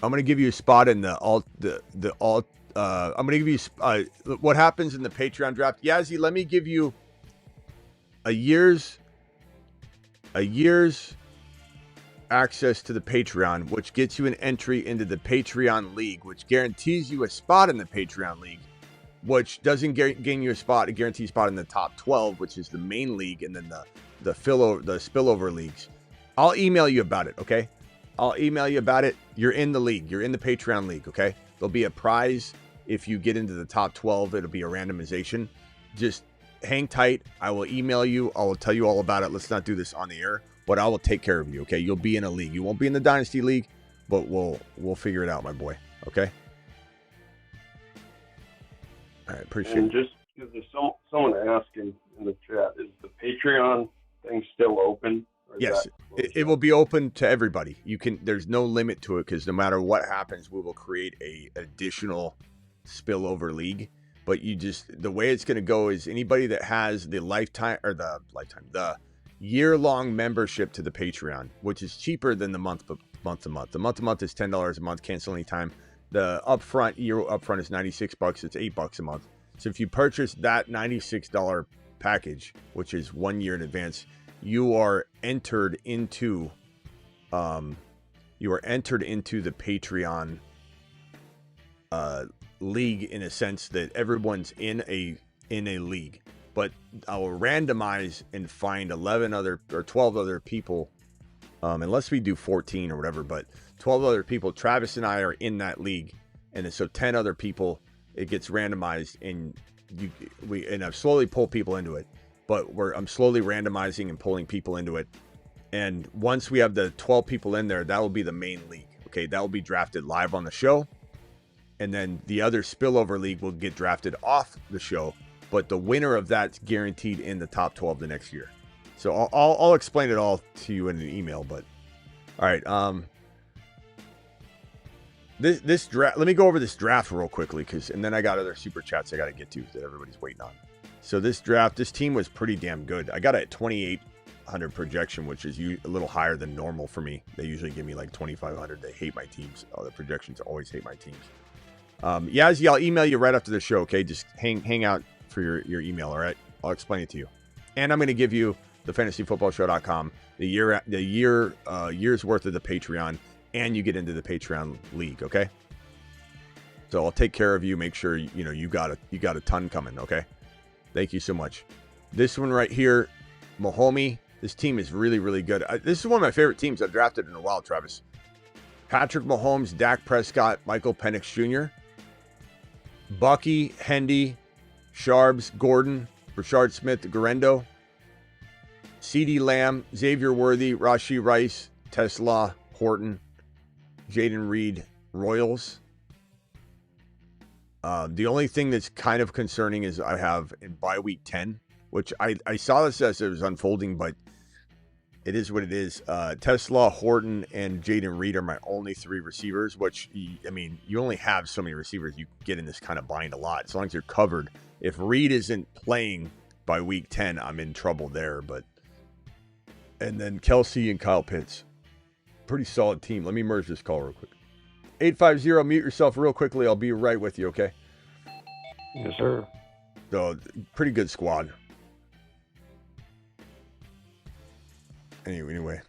I'm gonna give you a spot in the alt. I'm gonna give you what happens in the Patreon draft. Yazzie, let me give you a year's access to the Patreon, which gets you an entry into the Patreon League, which guarantees you a spot in the Patreon League, which doesn't gain you a spot, a guaranteed spot in the top 12, which is the main league, and then the spillover leagues. I'll email you about it, okay? I'll email you about it. You're in the league. You're in the Patreon League, okay? There'll be a prize if you get into the top 12. It'll be a randomization. Just hang tight. I will email you. I will tell you all about it. Let's not do this on the air, but I will take care of you, okay? You'll be in a league. You won't be in the Dynasty League, but we'll figure it out, my boy, okay? All right, appreciate And it. just because there's someone asking in the chat, is the Patreon thing still open? Or is Yes, that closed it will be open to everybody. There's no limit to it, because no matter what happens, we will create a additional spillover league. But the way it's going to go is anybody that has the year-long membership to the Patreon, which is cheaper than the month to month. The month to month is $10 a month, cancel anytime. The year upfront is $96. It's $8 a month. So if you purchase that $96 package, which is 1 year in advance, you are entered into the Patreon league, in a sense that everyone's in a league. But I will randomize and find 11 other or 12 other people, unless we do 14 or whatever, but 12 other people. Travis and I are in that league, and so 10 other people. It gets randomized, and I've slowly pulled people into it. But I'm slowly randomizing and pulling people into it. And once we have the 12 people in there, that will be the main league. Okay, that will be drafted live on the show. And then the other spillover league will get drafted off the show. But the winner of that's guaranteed in the top 12 the next year. So I'll explain it all to you in an email. But all right, this draft. Let me go over this draft real quickly, and then I got other super chats I got to get to that everybody's waiting on. So this team was pretty damn good. I got it at 2,800 projection, which is a little higher than normal for me. They usually give me like 2,500. They hate my teams. The projections always hate my teams. Yazzie, I'll email you right after the show, okay? Just hang out for your email, all right? I'll explain it to you. And I'm going to give you the fantasyfootballshow.com, the year's worth of the Patreon, and you get into the Patreon league, okay? So I'll take care of you. Make sure you got a ton coming, okay? Thank you so much. This one right here, Mahomes. This team is really, really good. This is one of my favorite teams I've drafted in a while, Travis. Patrick Mahomes, Dak Prescott, Michael Penix Jr., Bucky, Hendy, Sharbs, Gordon, Rashard Smith, Garendo, CeeDee Lamb, Xavier Worthy, Rashee Rice, Tesla, Horton, Jaden Reed, Royals. The only thing that's kind of concerning is I have in bye week 10, which I saw this as it was unfolding, but It is what it is. Tesla, Horton, and Jaden Reed are my only 3 receivers, which, I mean, you only have so many receivers. You get in this kind of bind a lot, as long as you're covered. If Reed isn't playing by week 10, I'm in trouble there. And then Kelsey and Kyle Pitts. Pretty solid team. Let me merge this call real quick. 850, mute yourself real quickly. I'll be right with you, okay? Yes, sir. So, pretty good squad. Anyway.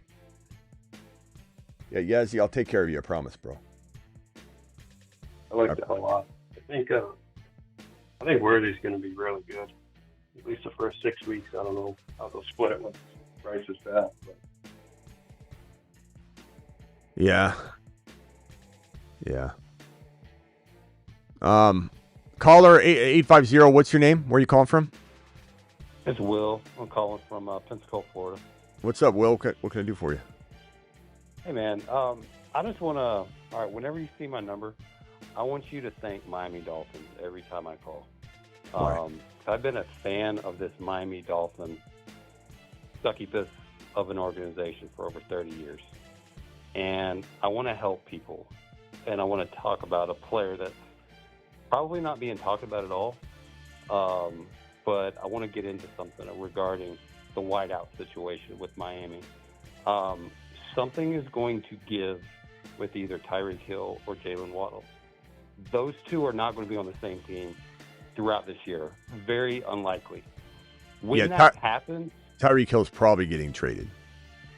Yeah, Yazzie, I'll take care of you. I promise, bro. I like that a lot. I think Worthy's going to be really good. At least the first 6 weeks. I don't know how they'll split it when Bryce is back. But. Yeah. Caller 850, what's your name? Where are you calling from? It's Will. I'm calling from Pensacola, Florida. What's up, Will? What can I do for you? Hey, man. I just want to, all right, whenever you see my number, I want you to thank Miami Dolphins every time I call. Why? I've been a fan of this Miami Dolphin succubus of an organization for over 30 years. And I want to help people. And I want to talk about a player that's probably not being talked about at all. But I want to get into something regarding the wideout situation with Miami. Something is going to give with either Tyreek Hill or Jaylen Waddle. Those two are not going to be on the same team throughout this year. Very unlikely. When that happens, Tyreek Hill's probably getting traded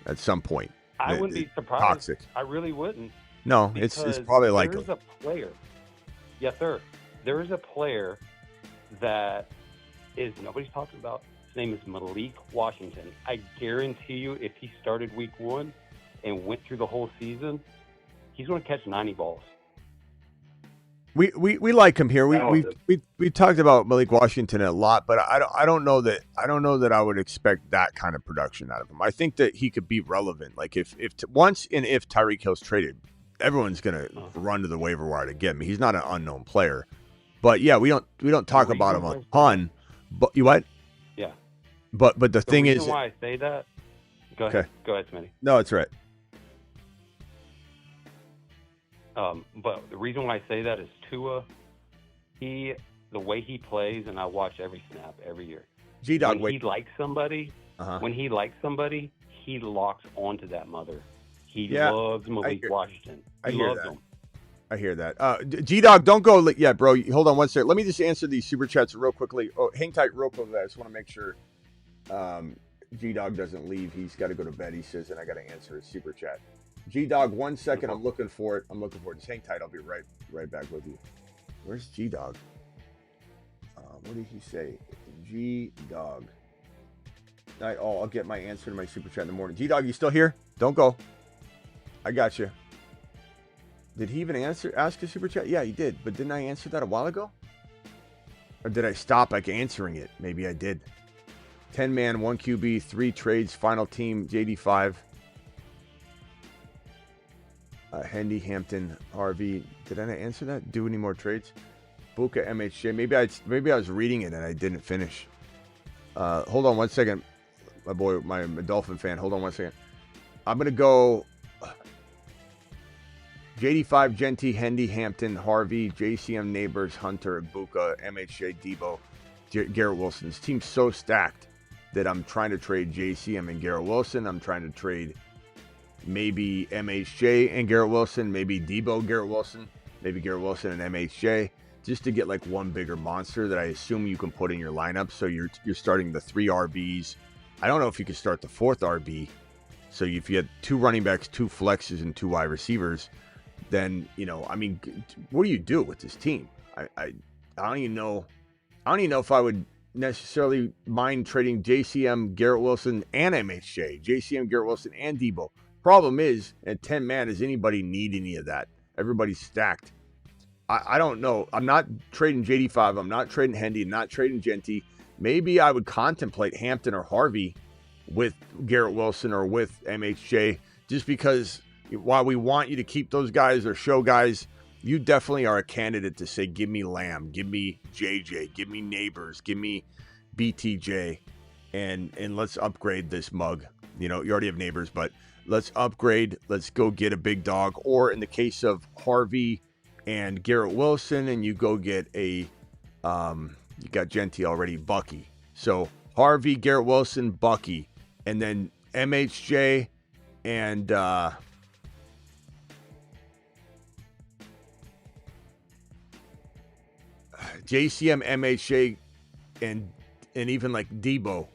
at some point. I wouldn't be surprised. Toxic. I really wouldn't. No, it's probably likely. There's a player. Yes, sir. There is a player that nobody's talking about. His name is Malik Washington. I guarantee you, if he started week 1 and went through the whole season, he's going to catch 90 balls. We like him here. We talked about Malik Washington a lot, but I don't know that I would expect that kind of production out of him. I think that he could be relevant. Like if Tyreek Hill's traded, everyone's gonna run to the waiver wire to get him. He's not an unknown player, but yeah, we don't talk about him a ton. But you what? Yeah. But the thing is, why I say that. Go ahead, Smitty. No, it's right. But the reason why I say that is Tua, the way he plays, and I watch every snap every year. G-Dog, when he likes somebody, he locks onto that mother. He loves Malik Washington. He loves him. I hear that. G-Dog, don't go yet, bro. Hold on one second. Let me just answer these super chats real quickly. Oh, hang tight real quick. I just want to make sure G-Dog doesn't leave. He's got to go to bed, he says, and I got to answer his super chat. G-Dog, 1 second. I'm looking for it. Just hang tight. I'll be right back with you. Where's G-Dog? What did he say? G-Dog. I'll get my answer to my super chat in the morning. G-Dog, you still here? Don't go. I got you. Did he even ask a super chat? Yeah, he did. But didn't I answer that a while ago? Or did I stop answering it? Maybe I did. 10-man, 1 QB, 3 trades, final team, JD5. Hendy, Hampton, RV. Did I not answer that? Do any more trades? Buka, MHJ. Maybe I was reading it and I didn't finish. Hold on 1 second. My boy, my Dolphin fan. Hold on 1 second. I'm going to go JD5, Genty, Hendy, Hampton, Harvey, JCM, Neighbors, Hunter, Egbuka, MHJ, Debo, Garrett Wilson. This team's so stacked that I'm trying to trade JCM and Garrett Wilson. I'm trying to trade maybe MHJ and Garrett Wilson, maybe Debo, Garrett Wilson, maybe Garrett Wilson and MHJ, just to get like one bigger monster that I assume you can put in your lineup. So you're starting the 3 RBs. I don't know if you could start the 4th RB. So if you had 2 running backs, 2 flexes, and 2 wide receivers, then what do you do with this team? I don't even know if I would necessarily mind trading JCM, Garrett Wilson, and MHJ. JCM, Garrett Wilson, and Debo. Problem is, at 10-man, does anybody need any of that? Everybody's stacked. I don't know. I'm not trading JD5. I'm not trading Hendy. I'm not trading Genty. Maybe I would contemplate Hampton or Harvey with Garrett Wilson or with MHJ, just because while we want you to keep those guys or show guys, you definitely are a candidate to say, give me Lamb, give me JJ, give me Neighbors, give me BTJ, and let's upgrade this mug. You know, you already have neighbors, but let's upgrade. Let's go get a big dog. Or in the case of Harvey and Garrett Wilson, and you go get a, you got Genty already, Bucky. So Harvey, Garrett Wilson, Bucky, and then MHJ and JCM, MHJ, and even like Debo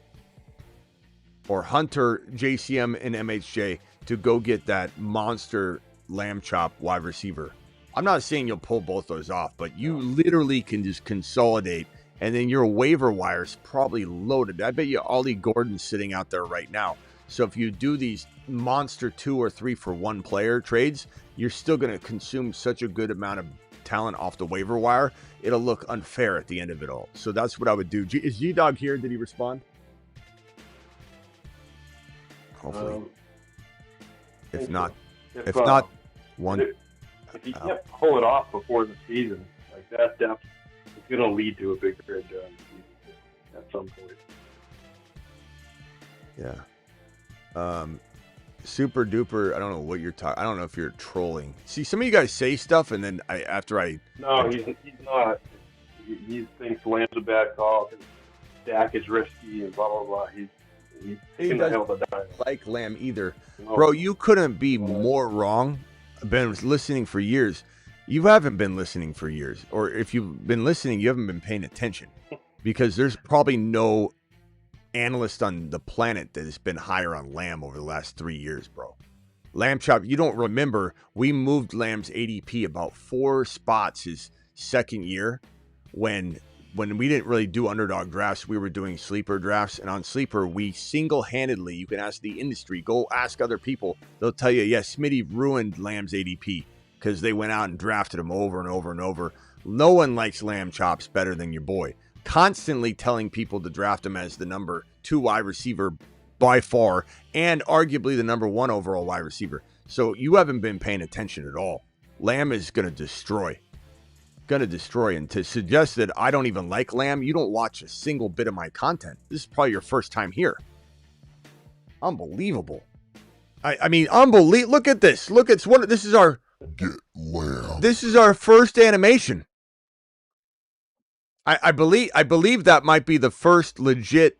or Hunter, JCM, and MHJ to go get that monster lamb chop wide receiver. I'm not saying you'll pull both those off, but you literally can just consolidate, and then your waiver wire's probably loaded. I bet you Ollie Gordon's sitting out there right now. So if you do these monster 2 or 3 for 1 player trades, you're still going to consume such a good amount of talent off the waiver wire. It'll look unfair at the end of it all. So that's what I would do. Is G-Dog here? Did he respond? Hopefully. If not, one. If you can't pull it off before the season, like that depth is going to lead to a big trade at some point. Yeah. Super duper. I don't know what you're talking. I don't know if you're trolling. See, some of you guys say stuff, and then No, he's not. He thinks Lamb's a bad call because Dak is risky and blah blah blah. He's taking the hill to die. Like Lamb either, No. bro. You couldn't be more wrong. I've been listening for years. You haven't been listening for years, or if you've been listening, you haven't been paying attention, because there's probably no analyst on the planet that has been higher on Lamb over the last 3 years, bro. Lamb chop. You don't remember? We moved Lamb's ADP about 4 spots his second year, when we didn't really do underdog drafts. We were doing sleeper drafts, and on sleeper, we single-handedly, you can ask the industry, go ask other people. They'll tell you, yes, Smitty ruined Lamb's ADP because they went out and drafted him over and over and over. No one likes Lamb chops better than your boy. Constantly telling people to draft him as the number 2 wide receiver by far, and arguably the number 1 overall wide receiver. So you haven't been paying attention at all. Lamb is going to destroy. And to suggest that I don't even like Lamb, you don't watch a single bit of my content. This is probably your first time here. Unbelievable. I mean, unbelievable. Look at this. This is our Get Lamb. This is our first animation. I believe that might be the first legit,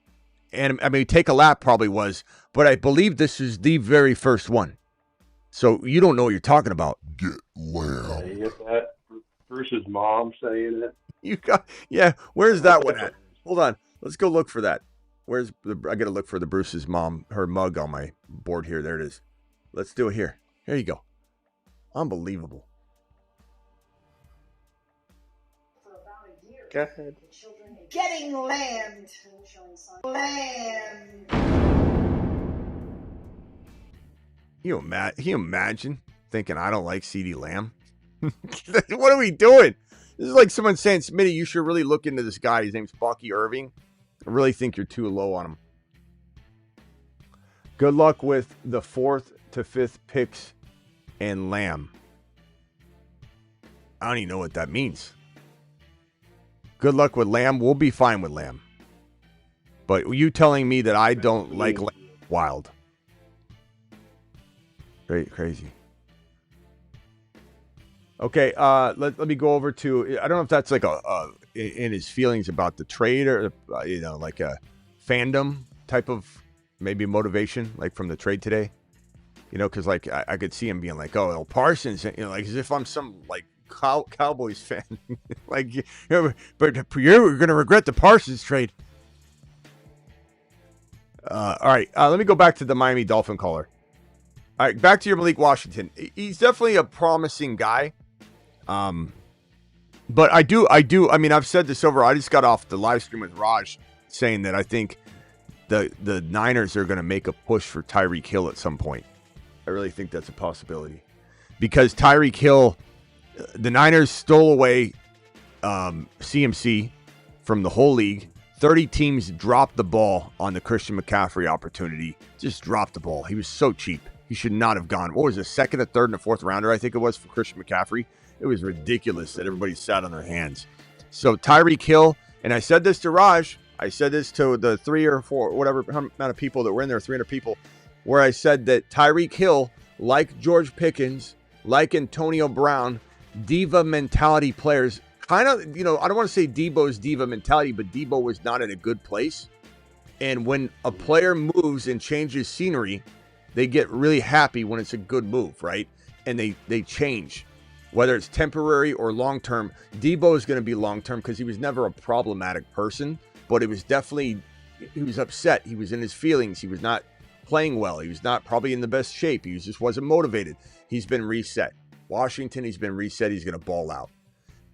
and I mean, Take a Lap probably was, but I believe this is the very first one. So you don't know what you're talking about. Get Lamb. You get that? Bruce's mom saying it. Where's that one at? Hold on. Let's go look for that. I got to look for the Bruce's mom, her mug on my board here. There it is. Let's do it here. Here you go. Unbelievable. Go ahead. Getting land. Land. Can you imagine thinking I don't like CeeDee Lamb? What are we doing? This is like someone saying, Smitty, you should really look into this guy. His name's Bucky Irving. I really think you're too low on him. Good luck with the 4th to 5th picks and Lamb. I don't even know what that means. Good luck with Lamb. We'll be fine with Lamb. But you telling me that I don't like Lamb, wild. Very crazy. Okay, let me go over to, I don't know if that's like in his feelings about the trade, or like a fandom type of maybe motivation, like from the trade today. Because like I could see him being like, oh, Parsons, like as if I'm some like Cowboys fan. Like, but you're gonna regret the Parsons trade. All right, let me go back to the Miami Dolphin caller. All right, back to your Malik Washington. He's definitely a promising guy. But I mean, I've said this over. I just got off the live stream with Raj saying that I think the Niners are going to make a push for Tyreek Hill at some point. I really think that's a possibility, because Tyreek Hill, the Niners stole away CMC from the whole league. 30 teams dropped the ball on the Christian McCaffrey opportunity. Just dropped the ball. He was so cheap. He should not have gone. What was it, second, a third, and a fourth rounder, I think it was, for Christian McCaffrey? It was ridiculous that everybody sat on their hands. So Tyreek Hill, and I said this to Raj, I said this to the 3 or 4, whatever amount of people that were in there, 300 people. where I said that Tyreek Hill, like George Pickens, like Antonio Brown, diva mentality players, kind of, I don't want to say Debo's diva mentality, but Debo was not in a good place. And when a player moves and changes scenery, they get really happy when it's a good move, right? And they change, whether it's temporary or long-term. Debo is going to be long-term because he was never a problematic person, but it was definitely, he was upset. He was in his feelings. He was not playing well. He was not probably in the best shape. He just wasn't motivated. He's been reset. Washington, he's been reset. He's going to ball out.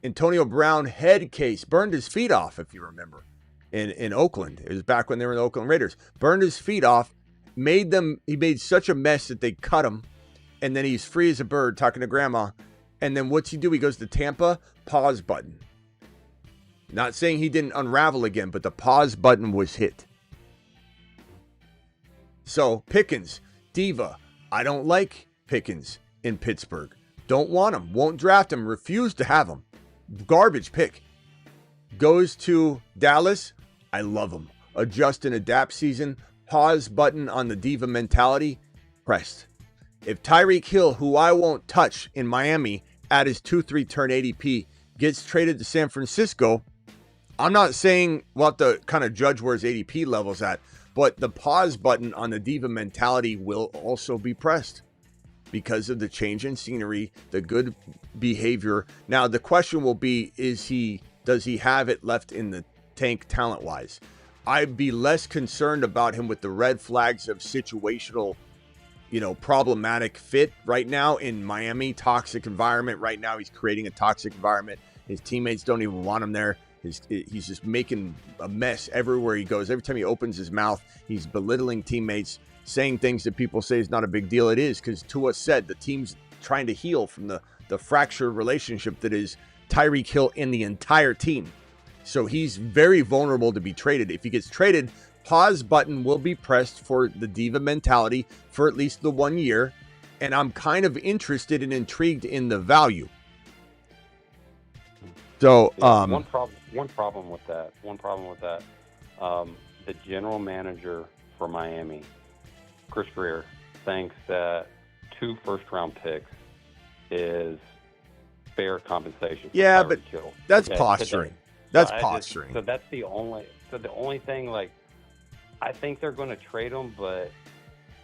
Antonio Brown, head case, burned his feet off, if you remember, in Oakland. It was back when they were in the Oakland Raiders. Burned his feet off, he made such a mess that they cut him, and then he's free as a bird talking to grandma. And then what's he do? He goes to Tampa, pause button. Not saying he didn't unravel again, but the pause button was hit. So Pickens, diva. I don't like Pickens in Pittsburgh. Don't want him. Won't draft him. Refuse to have him. Garbage pick. Goes to Dallas. I love him. Adjust and adapt season. Pause button on the diva mentality. Pressed. If Tyreek Hill, who I won't touch in Miami at his 2-3 turn ADP, gets traded to San Francisco, I'm not saying we'll have to kind of judge where his ADP level's at, but the pause button on the diva mentality will also be pressed because of the change in scenery, the good behavior. Now, the question will be, does he have it left in the tank talent-wise? I'd be less concerned about him with the red flags of situational, problematic fit right now in Miami, toxic environment. Right now, he's creating a toxic environment. His teammates don't even want him there. He's just making a mess everywhere he goes. Every time he opens his mouth, he's belittling teammates, saying things that people say is not a big deal. It is, because Tua said the team's trying to heal from the fractured relationship that is Tyreek Hill and the entire team. So he's very vulnerable to be traded. If he gets traded, pause button will be pressed for the diva mentality for at least the 1 year. And I'm kind of interested and intrigued in the value. So one problem with that. The general manager for Miami, Chris Greer, thinks that 2 first-round picks is fair compensation. Yeah, but Hill. That's posturing. That's posturing. So that's the only. So the only thing, I think they're going to trade him, but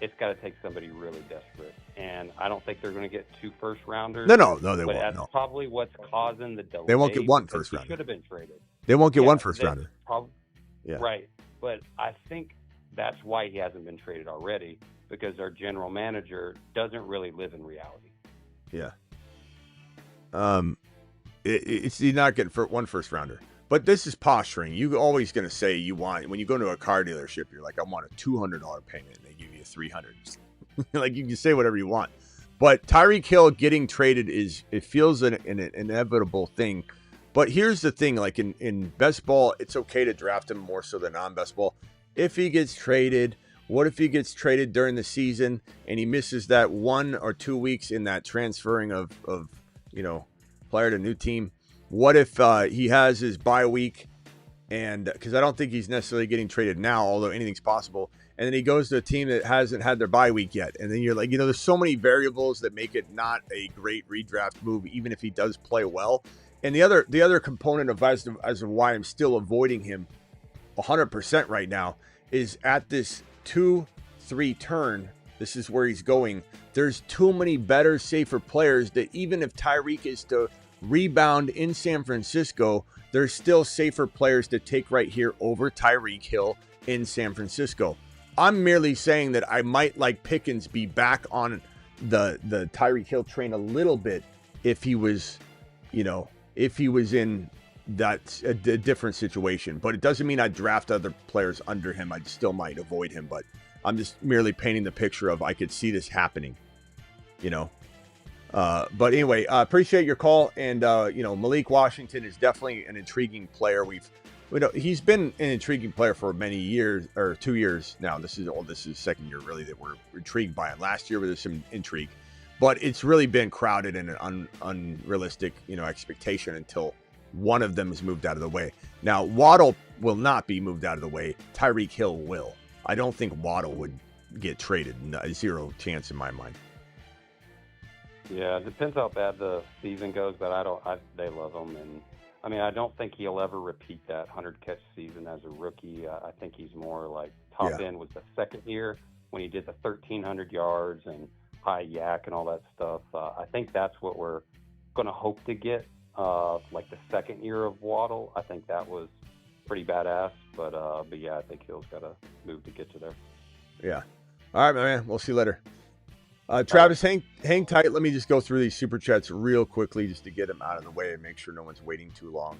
it's got to take somebody really desperate. And I don't think they're going to get 2 first-rounders. No, they but won't. That's probably what's causing the delay. They won't get 1 first-rounder. He should have been traded. They won't get 1 first-rounder. Yeah. Right. But I think that's why he hasn't been traded already, because our general manager doesn't really live in reality. Yeah. He's not getting 1 first-rounder. But this is posturing. You're always going to say when you go to a car dealership, you're like, I want a $200 payment, and they give you $300. Like, you can say whatever you want. But Tyreek Hill getting traded it feels an inevitable thing. But here's the thing, like in best ball, it's okay to draft him more so than non-best ball. If he gets traded, what if he gets traded during the season and he misses that 1 or 2 weeks in that transferring of player to new team? What if he has his bye week, and because I don't think he's necessarily getting traded now, although anything's possible, and then he goes to a team that hasn't had their bye week yet, and then you're like, there's so many variables that make it not a great redraft move, even if he does play well. And the other component of as of why I'm still avoiding him 100% right now is at this 2-3 turn. This is where he's going. There's too many better, safer players that even if Tyreek is to rebound in San Francisco, there's still safer players to take right here over Tyreek Hill in San Francisco. I'm merely saying that I might like Pickens be back on the Tyreek Hill train a little bit if he was, in that a different situation. But it doesn't mean I draft other players under him. I still might avoid him, but I'm just merely painting the picture of I could see this happening, But anyway, appreciate your call. And, Malik Washington is definitely an intriguing player. He's been an intriguing player for many years, or 2 years now. This is second year really that we're intrigued by him. Last year was some intrigue, but it's really been crowded and an unrealistic, expectation until one of them is moved out of the way. Now, Waddle will not be moved out of the way. Tyreek Hill will. I don't think Waddle get traded. Zero chance in my mind. Yeah, it depends how bad the season goes, but they love him, and I mean, I don't think he'll ever repeat that 100-catch season as a rookie. I think he's more like top end was the second year when he did the 1,300 yards and high yak and all that stuff. I think that's what we're going to hope to get, like the second year of Waddle. I think that was pretty badass, but yeah, I think Hill's got to move to get to there. Yeah. All right, my man. We'll see you later. Travis, hang tight. Let me just go through these super chats real quickly just to get them out of the way and make sure no one's waiting too long.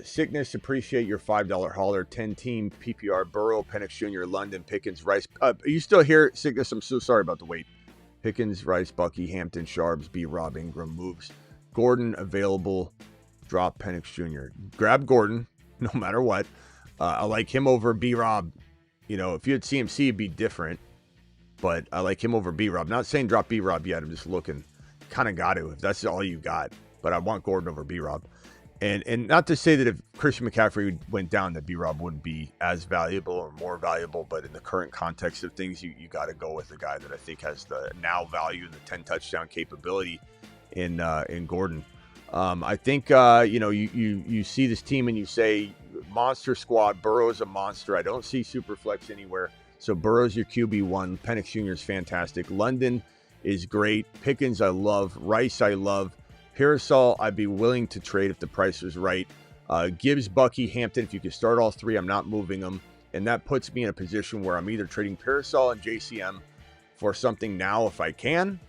Sickness, appreciate your $5 hauler. 10-team PPR, Burrow, Penix Jr., London, Pickens, Rice. Are you still here, Sickness? I'm so sorry about the wait. Pickens, Rice, Bucky, Hampton, Sharps, B. Rob, Ingram, moves. Gordon available. Drop Penix Jr. Grab Gordon, no matter what. I like him over B. Rob. You know, if you had CMC, it'd be different. But I like him over B-Rob. Not saying drop B-Rob yet. I'm just looking. Kind of got to if that's all you got. But I want Gordon over B-Rob. And not to say that if Christian McCaffrey went down that B-Rob wouldn't be as valuable or more valuable. But in the current context of things, you got to go with the guy that I think has the now value and the 10 touchdown capability in Gordon. I think, you see this team and you say monster squad. Burrow's a monster. I don't see Superflex anywhere. So Burrow's your QB1. Penix Jr. is fantastic. London is great. Pickens I love. Rice I love. Parasol I'd be willing to trade if the price was right. Gibbs, Bucky, Hampton, if you could start all three, I'm not moving them. And that puts me in a position where I'm either trading Parasol and JCM for something now if I can,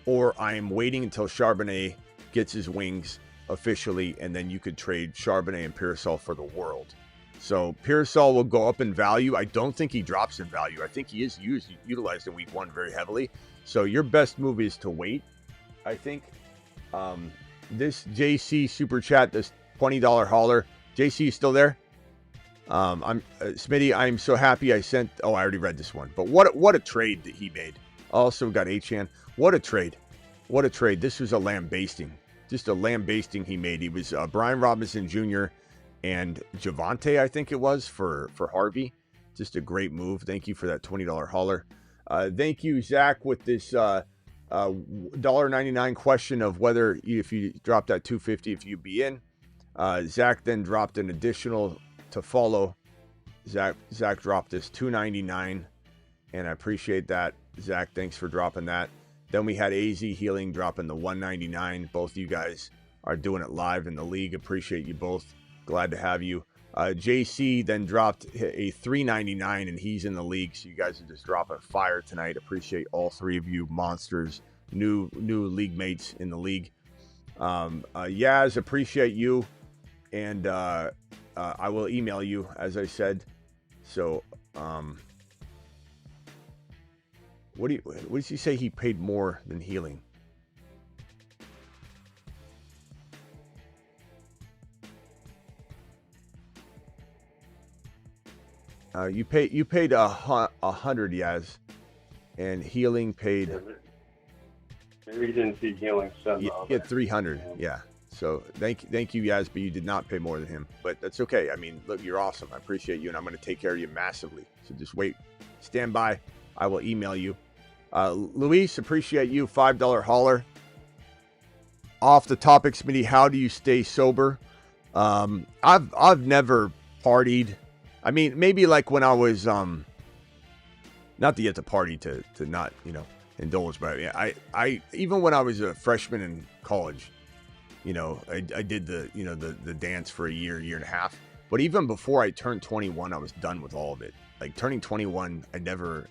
or I am waiting until Charbonnet gets his wings officially, and then you could trade Charbonnet and Parasol for the world. So Parasol will go up in value. I don't think he drops in value. I think he is utilized in week 1 very heavily. So your best move is to wait, I think. This JC super chat, this $20 hauler. JC, you still there? Smitty, I'm so happy I sent. Oh, I already read this one. But what a trade that he made. Also got H-Chan. What a trade. What a trade. This was a lambasting. Just a lambasting he made. He was Brian Robinson Jr. and Javante, I think it was, for Harvey. Just a great move. Thank you for that $20 hauler. Thank you, Zach, with this $1.99 question of whether if you drop that $250, if you'd be in. Zach then dropped an additional to follow. Zach dropped this $2.99, and I appreciate that. Zach, thanks for dropping that. Then we had AZ Healing dropping the $1.99. Both of you guys are doing it live in the league. Appreciate you both. Glad to have you. JC then dropped a $3.99, and he's in the league. So you guys are just dropping fire tonight. Appreciate all three of you monsters, new league mates in the league. Yaz, appreciate you, and I will email you as I said. So what did you say he paid more than Healing? You paid $100, Yaz, and Healing paid. Maybe you didn't see Healing send. You get $300, yeah. So thank you, Yaz, but you did not pay more than him. But that's okay. I mean, look, you're awesome. I appreciate you, and I'm going to take care of you massively. So just wait, stand by. I will email you. Luis, appreciate you. $5 hauler. Off the topic, Smitty, how do you stay sober? I've never partied. I mean, maybe like when I was, not to get to party to not, indulge, but yeah, I even when I was a freshman in college, I did the dance for a year and a half. But even before I turned 21, I was done with all of it. Like turning 21, I never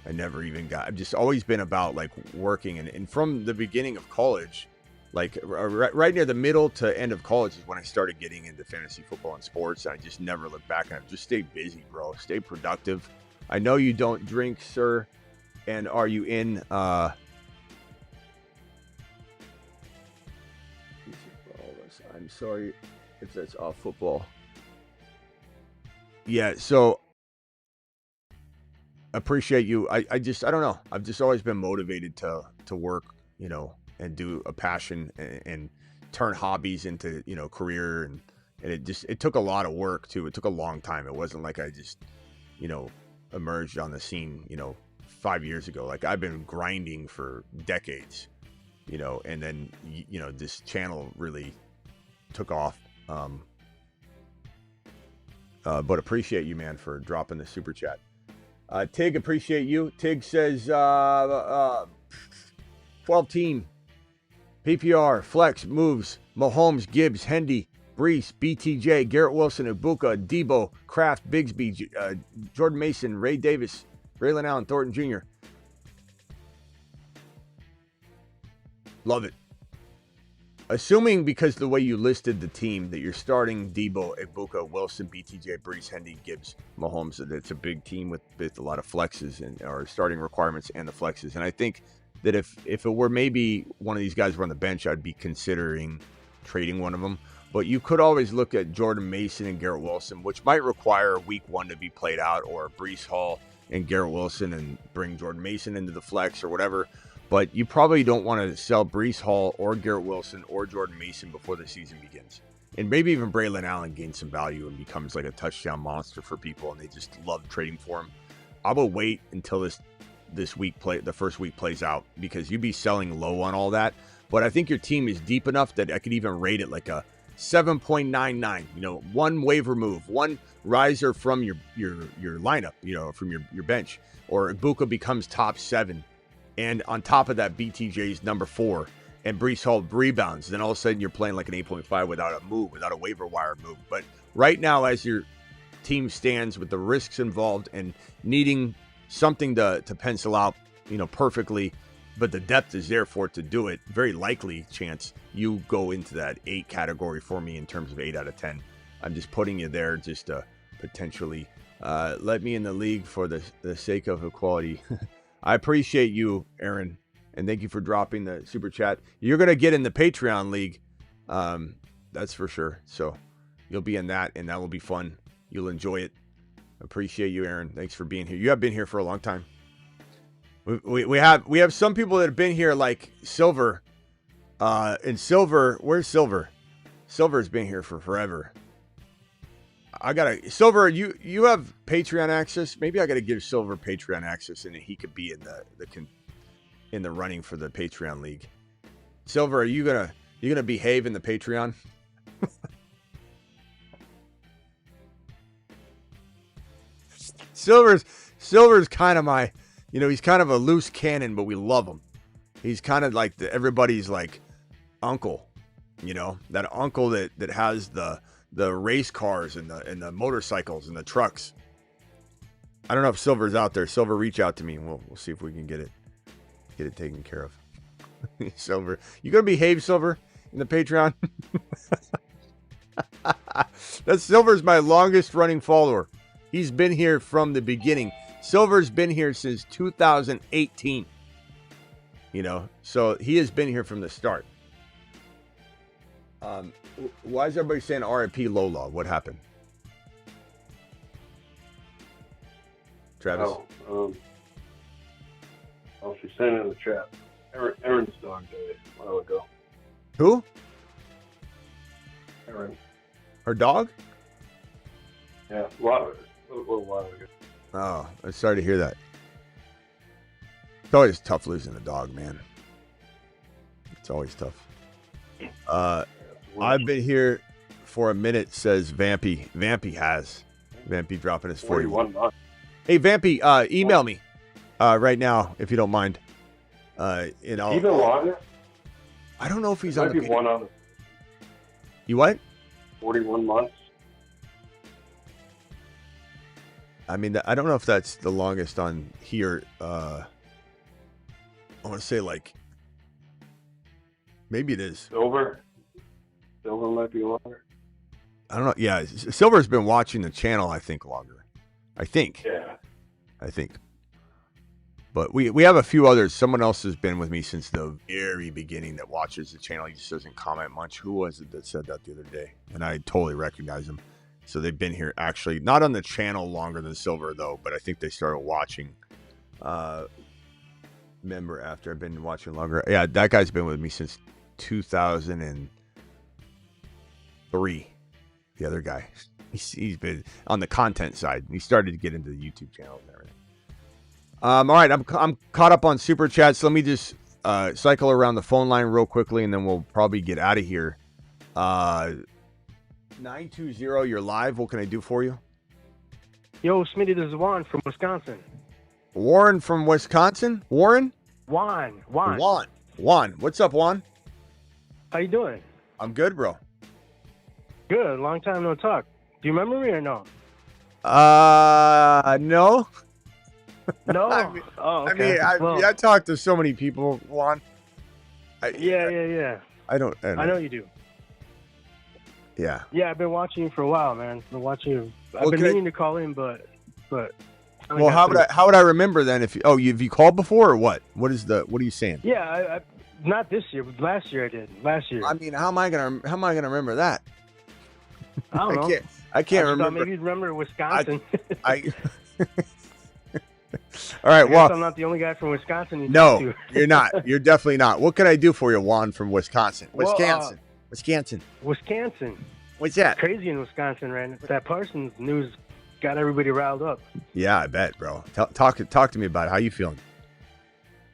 even got. I've just always been about like working, and from the beginning of college. Like right near the middle to end of college is when I started getting into fantasy football and sports. And I just never looked back. And I've just stayed busy, bro. Stay productive. I know you don't drink, sir. And are you in? I'm sorry if that's off football. Yeah. So appreciate you. I don't know. I've just always been motivated to work, and do a passion and turn hobbies into, career. And it took a lot of work too. It took a long time. It wasn't like I just, emerged on the scene, 5 years ago. Like, I've been grinding for decades, and then, this channel really took off. But appreciate you, man, for dropping the super chat. Tig, appreciate you. Tig says 12 team, PPR, flex, moves, Mahomes, Gibbs, Hendy, Brees, BTJ, Garrett Wilson, Egbuka, Debo, Kraft, Bigsby, Jordan Mason, Ray Davis, Braylon Allen, Thornton Jr. Love it. Assuming, because the way you listed the team, that you're starting Debo, Egbuka, Wilson, BTJ, Brees, Hendy, Gibbs, Mahomes, that it's a big team with a lot of flexes or starting requirements and the flexes. And I think that if it were maybe one of these guys were on the bench, I'd be considering trading one of them. But you could always look at Jordan Mason and Garrett Wilson, which might require week 1 to be played out, or Brees Hall and Garrett Wilson and bring Jordan Mason into the flex or whatever. But you probably don't want to sell Brees Hall or Garrett Wilson or Jordan Mason before the season begins. And maybe even Braylon Allen gains some value and becomes like a touchdown monster for people, and they just love trading for him. I will wait until the first week plays out, because you'd be selling low on all that. But I think your team is deep enough that I could even rate it like a 7.99. One waiver move, one riser from your lineup, from your bench, or Egbuka becomes top 7. And on top of that, BTJ's number 4, and Brees Hall rebounds. Then all of a sudden, you're playing like an 8.5 without a move, without a waiver wire move. But right now, as your team stands with the risks involved and needing something to pencil out, perfectly, but the depth is there for it to do it, very likely chance you go into that 8 category for me in terms of 8 out of 10. I'm just putting you there just to potentially let me in the league for the sake of equality. I appreciate you, Aaron, and thank you for dropping the super chat. You're going to get in the Patreon league. That's for sure. So you'll be in that, and that will be fun. You'll enjoy it. Appreciate you, Aaron. Thanks for being here. You have been here for a long time. We have some people that have been here, like Silver. And Silver, where's Silver? Silver's been here for forever. Silver, you have Patreon access. Maybe I gotta give Silver Patreon access, and he could be in the running for the Patreon league. Silver, are you gonna behave in the Patreon? Silver's kind of my, he's kind of a loose cannon, but we love him. He's kind of like everybody's like uncle, that uncle that has the race cars and the motorcycles and the trucks. I don't know if Silver's out there. Silver, reach out to me, and we'll see if we can get it taken care of. Silver, you gonna behave, Silver, in the Patreon? That Silver's my longest running follower. He's been here from the beginning. Silver's been here since 2018. So he has been here from the start. Why is everybody saying RIP Lola? What happened? Travis? She's saying in the chat. Aaron's dog died a while ago. Who? Aaron. Her dog? Yeah, a little while ago. Oh, I'm sorry to hear that. It's always tough losing a dog, man. It's always tough. I've been here for a minute, says Vampy. Vampy dropping his 41 months. Hey, Vampy, email me right now if you don't mind. Even longer? I don't know if he's on the... one on. You what? 41 months. I mean, I don't know if that's the longest on here. I want to say like, maybe it is. Silver might be longer. I don't know. Yeah, Silver's been watching the channel, I think, longer. I think. But we have a few others. Someone else has been with me since the very beginning that watches the channel. He just doesn't comment much. Who was it that said that the other day? And I totally recognize him. So they've been here, actually, not on the channel longer than Silver, though, but I think they started watching. Member after I've been watching longer. Yeah, that guy's been with me since 2003. The other guy. He's been on the content side. He started to get into the YouTube channel and everything. All right, I'm caught up on super chats. So let me just cycle around the phone line real quickly, and then we'll probably get out of here. 920, you're live. What can I do for you? Yo, Smitty, this is Juan from Wisconsin. Warren from Wisconsin? Warren? Juan. What's up, Juan? How you doing? I'm good, bro. Good. Long time no talk. Do you remember me or no? No. No? Okay. I talked to so many people, Juan. Yeah. I don't. I know you do. Yeah. Yeah, I've been watching you for a while, man. I've been meaning to call in, but. Well, how would I remember then? Have you called before or what? What are you saying? Yeah, I not this year, but last year I did. Last year. I mean, how am I gonna remember that? I don't know. I can't remember. Maybe you'd remember Wisconsin. All right, well, I'm not the only guy from Wisconsin. No, you're not. You're definitely not. What can I do for you, Juan from Wisconsin? Wisconsin. What's that? Crazy in Wisconsin, right? That Parsons news got everybody riled up. Yeah, I bet, bro. Talk to me about it. How you feeling?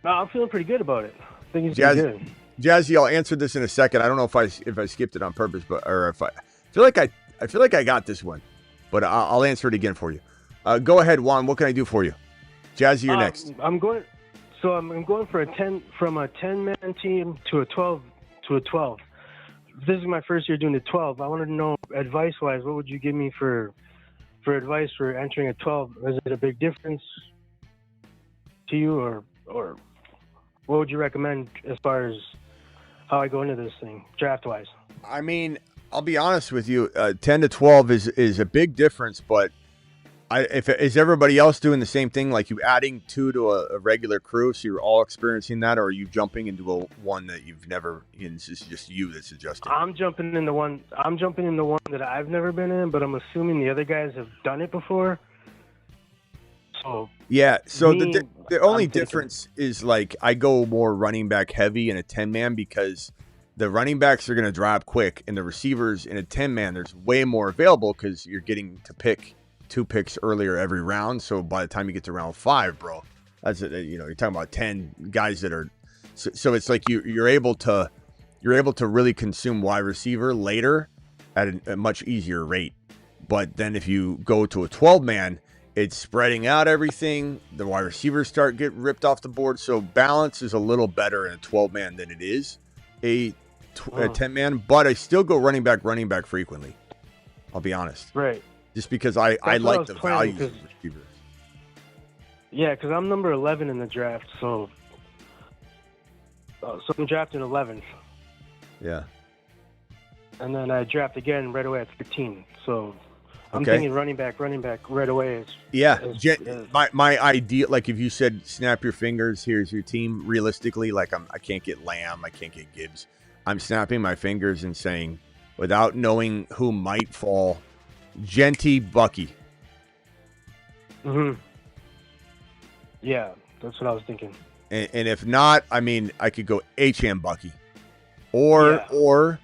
No, I'm feeling pretty good about it. I think it's good. Jazzy, I'll answer this in a second. I don't know if I skipped it on purpose, or if I feel like I got this one, but I'll answer it again for you. Go ahead, Juan. What can I do for you? Jazzy, you're next. I'm going for a 10-man team to a 12. This is my first year doing the 12. I wanted to know, advice-wise, what would you give me for advice for entering a 12? Is it a big difference to you, or what would you recommend as far as how I go into this thing draft-wise? I mean, I'll be honest with you. 10 to 12 is a big difference, but is everybody else doing the same thing? Like you adding 2 to a regular crew, so you're all experiencing that, or are you jumping into one that you've never? It's just you that's adjusting. I'm jumping in the one that I've never been in, but I'm assuming the other guys have done it before. So yeah. So the only difference is like I go more running back heavy in a 10-man because the running backs are going to drop quick, and the receivers in a 10-man there's way more available because you're getting to pick 2 picks earlier every round. So by the time you get to round 5, bro, that's you're talking about 10 guys that are. So it's like you're able to really consume wide receiver later at a much easier rate. But then if you go to a 12-man, it's spreading out everything. The wide receivers start getting ripped off the board. So balance is a little better in a 12-man than it is a 10-man. But I still go running back frequently. I'll be honest. Right. Just because I like the values of receivers. Yeah, because I'm number 11 in the draft, so I'm drafting 11th. Yeah. And then I draft again right away at 15. So I'm thinking running back right away. My idea, like if you said snap your fingers, here's your team. Realistically, like I can't get Lamb, I can't get Gibbs. I'm snapping my fingers and saying, without knowing who might fall, Genty, Bucky. Yeah, that's what I was thinking. And if not, I mean, I could go HM Bucky, or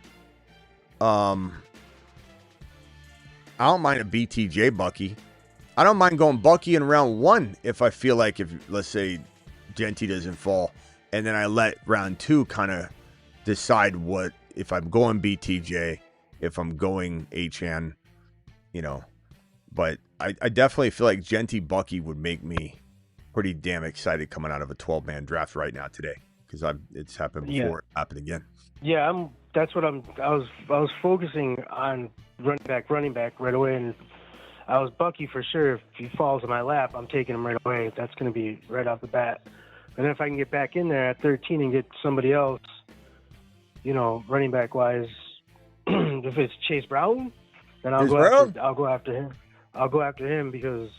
I don't mind a BTJ Bucky. I don't mind going Bucky in round 1 if I feel like let's say Genty doesn't fall, and then I let round 2 kind of decide what if I'm going BTJ, if I'm going HN. But I definitely feel like Genty Bucky would make me pretty damn excited coming out of a 12-man draft right now today because it's happened before. It happened again. Yeah, I was focusing on running back right away, and I was Bucky for sure. If he falls in my lap, I'm taking him right away. That's going to be right off the bat. And then if I can get back in there at 13 and get somebody else, running back wise, if it's Chase Brown, then I'll go after him. I'll go after him because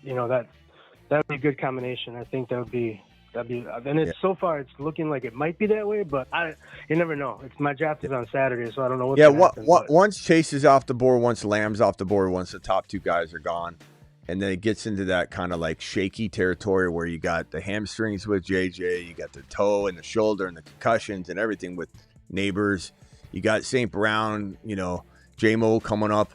that would be a good combination. I think that'd be. And it's so far it's looking like it might be that way, but you never know. My draft is on Saturday, so I don't know what. Once Chase is off the board, once Lamb's off the board, once the top 2 guys are gone, and then it gets into that kind of like shaky territory where you got the hamstrings with JJ, you got the toe and the shoulder and the concussions and everything with Neighbors. You got St. Brown, J-Mo coming up.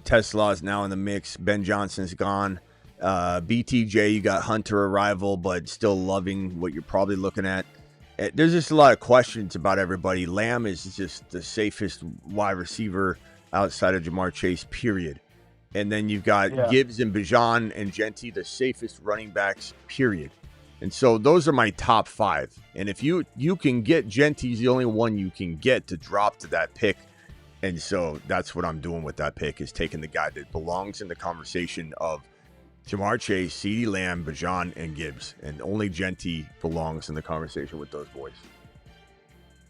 Tesla's now in the mix. Ben Johnson's gone. BTJ, you got Hunter arrival, but still loving what you're probably looking at. There's just a lot of questions about everybody. Lamb is just the safest wide receiver outside of Jamar Chase, period. And then you've got Gibbs and Bijan and Genty, the safest running backs, period. And so those are my top 5. And if you can get Genty's the only one you can get to drop to that pick. And so that's what I'm doing with that pick, is taking the guy that belongs in the conversation of Jamar Chase, CeeDee Lamb, Bijan, and Gibbs. And only Genty belongs in the conversation with those boys.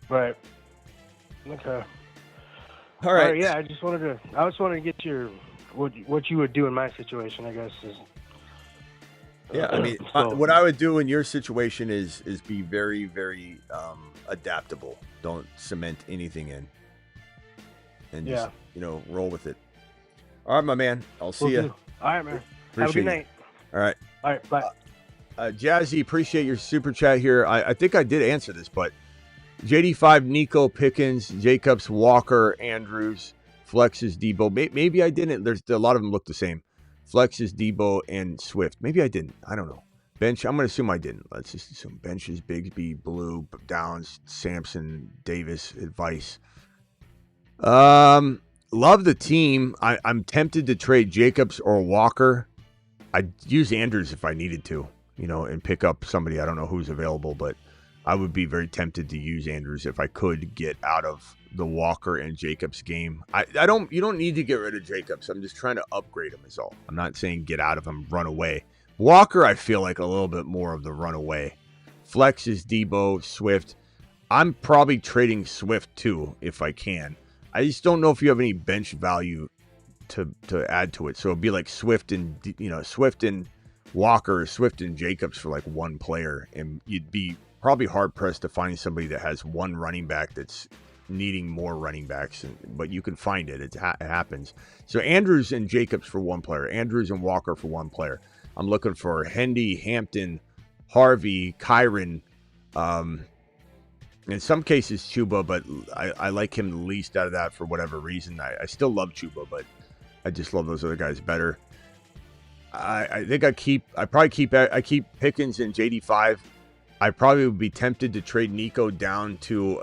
Right. Okay. All right. Yeah, I just wanted to get your what you would do in my situation, I guess. Yeah, I mean, what I would do in your situation is be very, very adaptable. Don't cement anything in. And just, roll with it. All right, my man. I'll see you. All right, man. Appreciate Have a good night. All right. All right, bye. Jazzy, appreciate your super chat here. I think I did answer this, but JD5, Nico, Pickens, Jacobs, Walker, Andrews, Flex is Debo. Maybe I didn't. There's a lot of them look the same. Flex is Debo and Swift. Maybe I didn't. I don't know. Bench, I'm going to assume I didn't. Let's just assume benches, Bigsby, Blue, Downs, Sampson, Davis, Advice. Love the team. I'm tempted to trade Jacobs or Walker. I'd use Andrews if I needed to, and pick up somebody. I don't know who's available, but I would be very tempted to use Andrews if I could get out of the Walker and Jacobs game. You don't need to get rid of Jacobs. I'm just trying to upgrade him is all. I'm not saying get out of him, run away. Walker, I feel like a little bit more of the runaway. Flex is Debo, Swift. I'm probably trading Swift too if I can. I just don't know if you have any bench value to add to it. So it'd be like Swift and Walker, or Swift and Jacobs for like one player, and you'd be probably hard pressed to find somebody that has one running back that's needing more running backs. But you can find it. It happens. So Andrews and Jacobs for one player, Andrews and Walker for one player. I'm looking for Hendy, Hampton, Harvey, Kyron. In some cases, Chuba, but I like him the least out of that for whatever reason. I still love Chuba, but I just love those other guys better. I think I keep Pickens and JD5. I probably would be tempted to trade Nico down to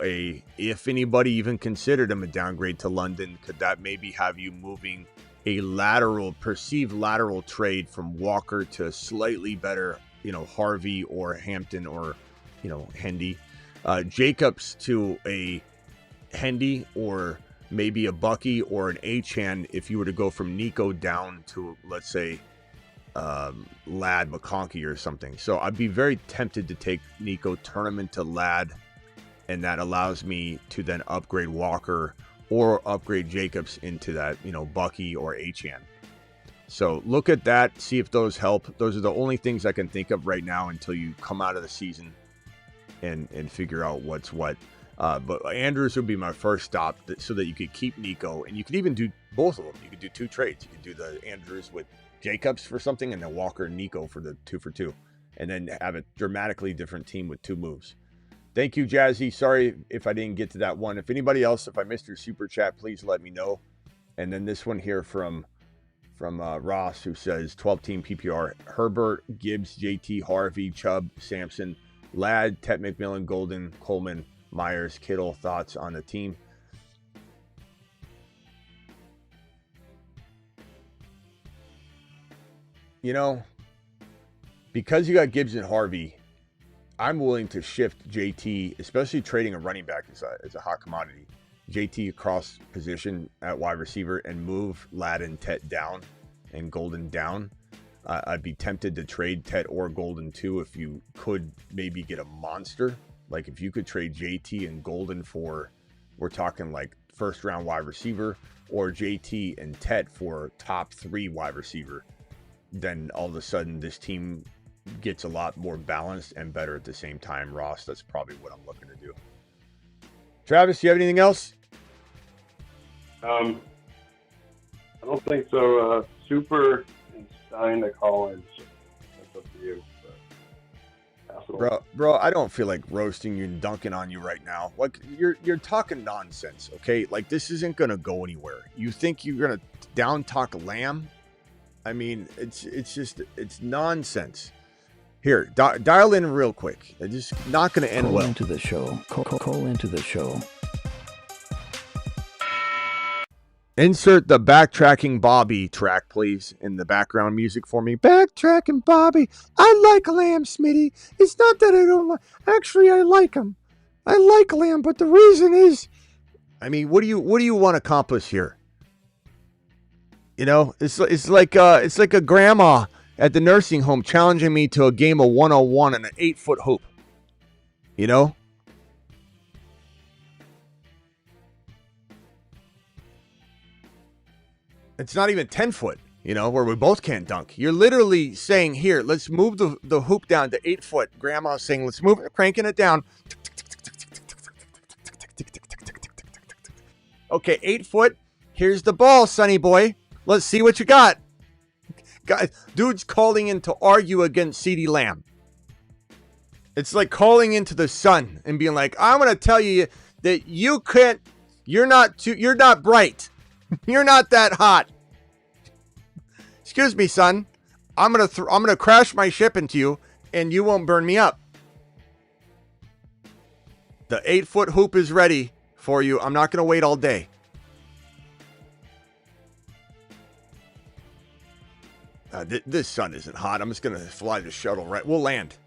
if anybody even considered him a downgrade to London, could that maybe have you moving a perceived lateral trade from Walker to slightly better, Harvey or Hampton or, Hendy. Jacobs to a Hendy or maybe a Bucky or an Achane if you were to go from Nico down to, let's say, Lad McConkey or something. So I'd be very tempted to take Nico, turn him into Lad, and that allows me to then upgrade Walker or upgrade Jacobs into that, Bucky or Achane. So look at that, see if those help. Those are the only things I can think of right now until you come out of the season and figure out what's what. But Andrews would be my first stop so that you could keep Nico, and you could even do both of them. You could do 2 trades. You could do the Andrews with Jacobs for something and then Walker and Nico for the 2 for 2, and then have a dramatically different team with 2 moves. Thank you, Jazzy. Sorry if I didn't get to that one. If anybody else, if I missed your super chat, please let me know. And then this one here from Ross, who says 12-team PPR: Herbert, Gibbs, JT, Harvey, Chubb, Sampson, Ladd, Tet McMillan, Golden, Coleman, Myers, Kittle. Thoughts on the team? Because you got Gibbs and Harvey, I'm willing to shift JT, especially trading a running back as a hot commodity. JT across position at wide receiver and move Ladd and Tet down and Golden down. I'd be tempted to trade Tet or Golden too if you could maybe get a monster. Like if you could trade JT and Golden for, we're talking like first round wide receiver, or JT and Tet for top 3 wide receiver, then all of a sudden this team gets a lot more balanced and better at the same time. Ross, that's probably what I'm looking to do. Travis, you have anything else? I don't think so. Super and Stein to Collins. That's up to you. But possible. Bro, I don't feel like roasting you and dunking on you right now. Like you're talking nonsense, okay? Like this isn't gonna go anywhere. You think you're gonna down talk Lamb? I mean, it's nonsense. Here, dial in real quick. It's just not gonna end well. Into the show. Call into the show. Insert the Backtracking Bobby track, please, in the background music for me. Backtracking Bobby. I like Lamb, Smitty. It's not that I don't like. Actually, I like him. I like Lamb, but the reason is, I mean, what do you want to accomplish here? You know, it's like a grandma at the nursing home challenging me to a game of 101 and an 8-foot hoop. You know. It's not even 10 foot, you know, where we both can't dunk. You're literally saying, here, let's move the hoop down to 8 foot. Grandma's saying, let's move it, cranking it down. Okay, 8 foot. Here's the ball, sonny boy. Let's see what you got. Guys, dude's calling in to argue against CeeDee Lamb. It's like calling into the sun and being like, I'm going to tell you that you can't, you're not bright. You're not that hot. Excuse me, son. I'm gonna crash my ship into you, and you won't burn me up. The 8-foot hoop is ready for you. I'm not gonna wait all day. This sun isn't hot. I'm just gonna fly the shuttle right. We'll land.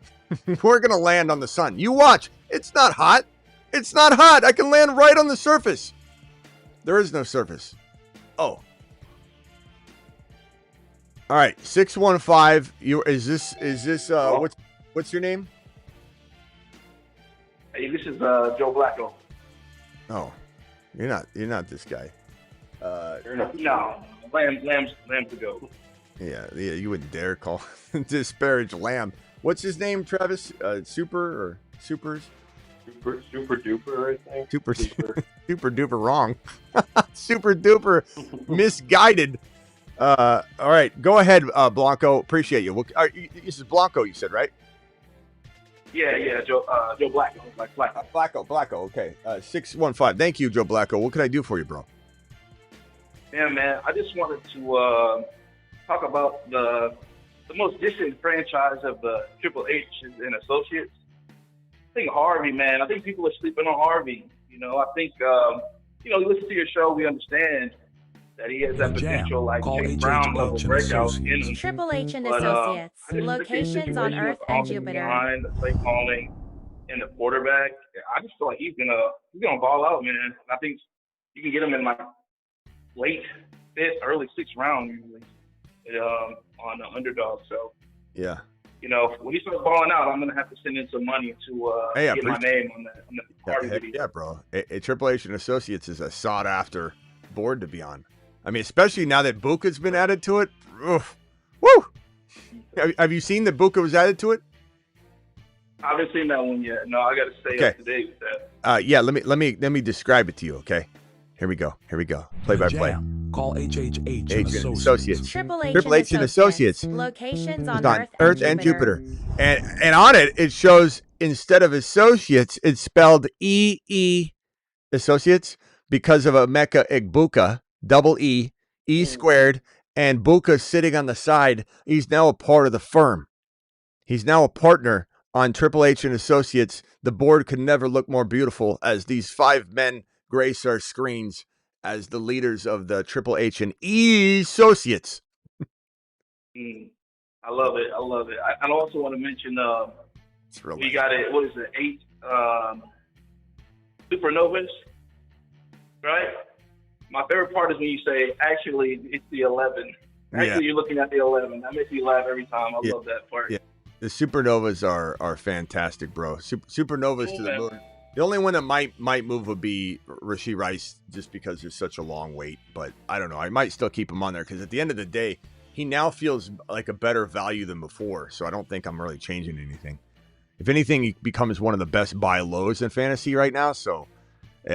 We're gonna land on the sun. You watch. It's not hot. It's not hot. I can land right on the surface. There is no surface. Oh. All right, 615. Is this what's your name? Hey, this is Joe Blacko. Oh. You're not this guy. No. Lamb's to go. Yeah, you wouldn't dare call disparage Lamb. What's his name, Travis? Super or Supers? Super duper, I think. Super duper wrong. Super duper misguided. All right, go ahead, Blanco. Appreciate you. This is Blanco, you said, right? Yeah, Joe Blacko. Like Blacko. Blacko. Okay. 615. Thank you, Joe Blacko. What can I do for you, bro? Yeah, man. I just wanted to talk about the most distant franchise of the Triple H and Associates. I think Harvey, man. I think people are sleeping on Harvey. You know, I think, you listen to your show, we understand that he has that potential, like James Brown level breakout in him. Triple H and Associates, locations on Earth and Jupiter. Behind the play calling and the quarterback, I just feel like he's gonna ball out, man. I think you can get him in like late 5th, early 6th round usually on the underdog. So yeah. You know, when he starts balling out, I'm going to have to send in some money to get my name on the party video. Yeah, bro. Triple H and Associates is a sought-after board to be on. I mean, especially now that Buka's been added to it. Oof. Woo! Have you seen that Buka was added to it? I haven't seen that one yet. No, I got to stay up to date with that. Yeah, let me describe it to you, okay? Here we go. Play by play. Call HHH and Associates. Triple H and Associates. Locations on Earth and Jupiter. And on it, it shows instead of Associates, it's spelled EE Associates because of a Mecha Egbuka, double E squared, and Buka sitting on the side. He's now a part of the firm. He's now a partner on Triple H and Associates. The board could never look more beautiful as these 5 men grace our screens as the leaders of the Triple H and Associates. I love it. I also want to mention we got it. What is it? 8 supernovas, right? My favorite part is when you say, actually, it's the 11. Actually, you're looking at the 11. That makes me laugh every time. I love that part. Yeah, the supernovas are fantastic, bro. Supernovas to the moon. The only one that might move would be Rashee Rice, just because there's such a long wait. But I don't know. I might still keep him on there because at the end of the day, he now feels like a better value than before. So I don't think I'm really changing anything. If anything, he becomes one of the best buy lows in fantasy right now. So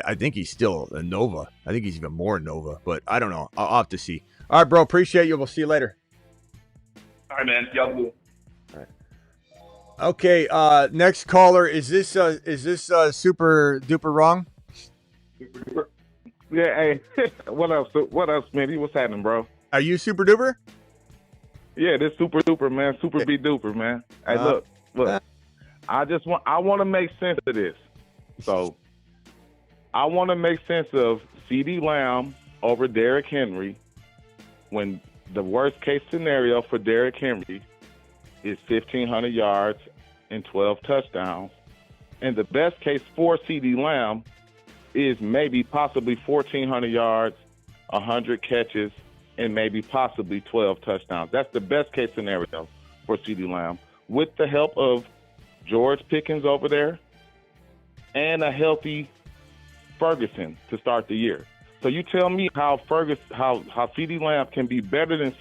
I think he's still a Nova. I think he's even more Nova. But I don't know. I'll have to see. All right, bro. Appreciate you. We'll see you later. All right, man. Y'all do. All right. Okay, next caller. Is this super duper wrong? Yeah, hey, what up, Smitty? What's happening, bro? Are you super duper? Yeah, this super duper, man. Super be duper, man. Hey, look. I want to make sense of this. So, I want to make sense of CeeDee Lamb over Derrick Henry when the worst case scenario for Derrick Henry is 1,500 yards and 12 touchdowns. And the best case for CeeDee Lamb is maybe possibly 1,400 yards, 100 catches, and maybe possibly 12 touchdowns. That's the best case scenario for CeeDee Lamb with the help of George Pickens over there and a healthy Ferguson to start the year. So you tell me how CeeDee Lamb can be better than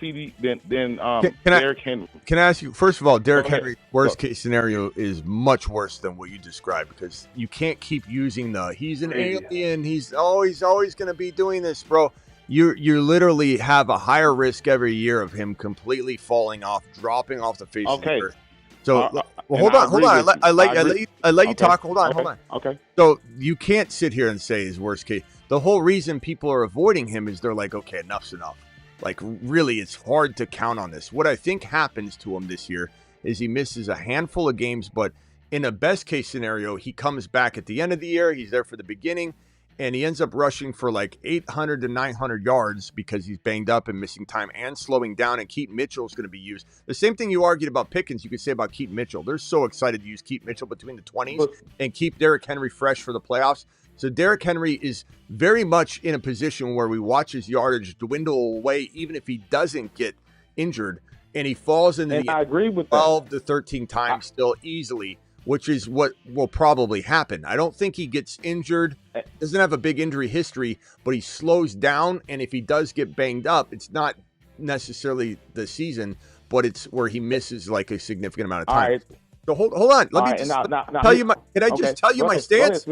Derrick Henry. Can I ask you, first of all, Derrick Henry's worst case scenario is much worse than what you described, because you can't keep using he's an alien, he's always going to be doing this, bro. You literally have a higher risk every year of him completely falling off, dropping off the face of the earth. So, hold on. I let you talk. Hold on. Okay. So you can't sit here and say his worst case. The whole reason people are avoiding him is they're like, okay, enough's enough. Like, really, it's hard to count on this. What I think happens to him this year is he misses a handful of games, but in a best case scenario, he comes back at the end of the year. He's there for the beginning, and he ends up rushing for like 800 to 900 yards because he's banged up and missing time and slowing down, and Keaton Mitchell is going to be used. The same thing you argued about Pickens, you could say about Keaton Mitchell. They're so excited to use Keaton Mitchell between the 20s and keep Derrick Henry fresh for the playoffs. So Derrick Henry is very much in a position where we watch his yardage dwindle away, even if he doesn't get injured, and he falls into I agree with 12 to 13 times still easily, which is what will probably happen. I don't think he gets injured, doesn't have a big injury history, but he slows down, and if he does get banged up, it's not necessarily the season, but it's where he misses like a significant amount of time. All right. So hold on. Let me just tell you my. Can I just tell you my stance?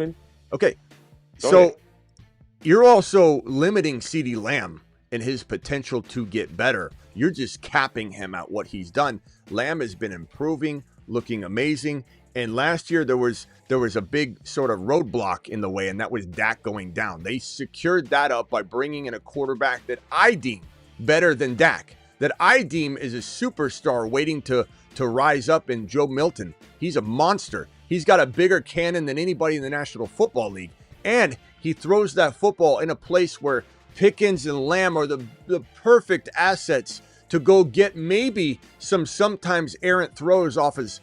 Okay. So you're also limiting CeeDee Lamb and his potential to get better. You're just capping him at what he's done. Lamb has been improving, looking amazing. And last year there was a big sort of roadblock in the way, and that was Dak going down. They secured that up by bringing in a quarterback that I deem better than Dak, that I deem is a superstar waiting to rise up in Joe Milton. He's a monster. He's got a bigger cannon than anybody in the National Football League. And he throws that football in a place where Pickens and Lamb are the perfect assets to go get maybe sometimes errant throws off his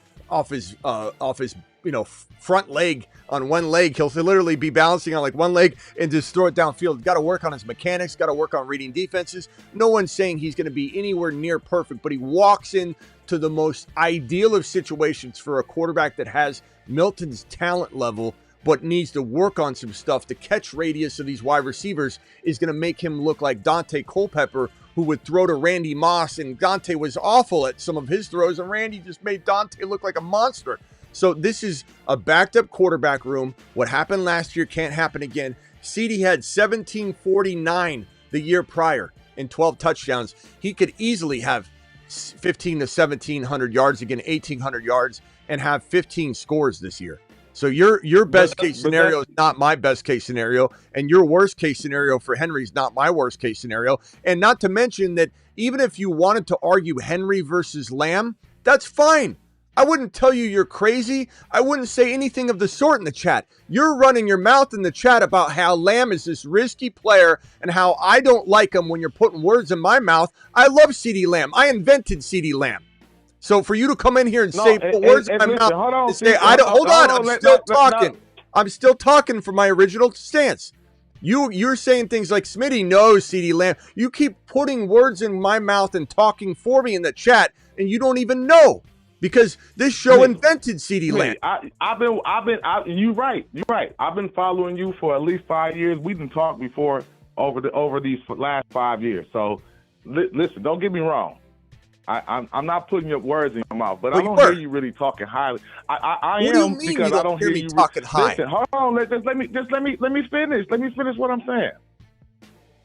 front leg on one leg. He'll literally be balancing on like one leg and just throw it downfield. Got to work on his mechanics, got to work on reading defenses. No one's saying he's going to be anywhere near perfect, but he walks in to the most ideal of situations for a quarterback that has Milton's talent level, but needs to work on some stuff. The catch radius of these wide receivers is going to make him look like Dante Culpepper, who would throw to Randy Moss, and Dante was awful at some of his throws, and Randy just made Dante look like a monster. So this is a backed-up quarterback room. What happened last year can't happen again. CeeDee had 1,749 the year prior and 12 touchdowns. He could easily have 1,500 to 1,700 yards again, 1,800 yards, and have 15 scores this year. So your best case scenario is not my best case scenario, and your worst case scenario for Henry is not my worst case scenario. And not to mention that even if you wanted to argue Henry versus Lamb, that's fine. I wouldn't tell you you're crazy. I wouldn't say anything of the sort in the chat. You're running your mouth in the chat about how Lamb is this risky player and how I don't like him when you're putting words in my mouth. I love CeeDee Lamb. I invented CeeDee Lamb. So for you to come in here and say put words in my mouth and say I'm still talking for my original stance. You're saying things like Smitty knows CeeDee Lamb. You keep putting words in my mouth and talking for me in the chat, and you don't even know because this show invented CeeDee Lamb. You're right. I've been following you for at least 5 years. We didn't talk before over these last 5 years. So listen, don't get me wrong. I'm not putting your words in your mouth, but I don't hear you really talking highly. I am because I don't hear you talking high. Listen, hold on. Let me finish. Let me finish what I'm saying.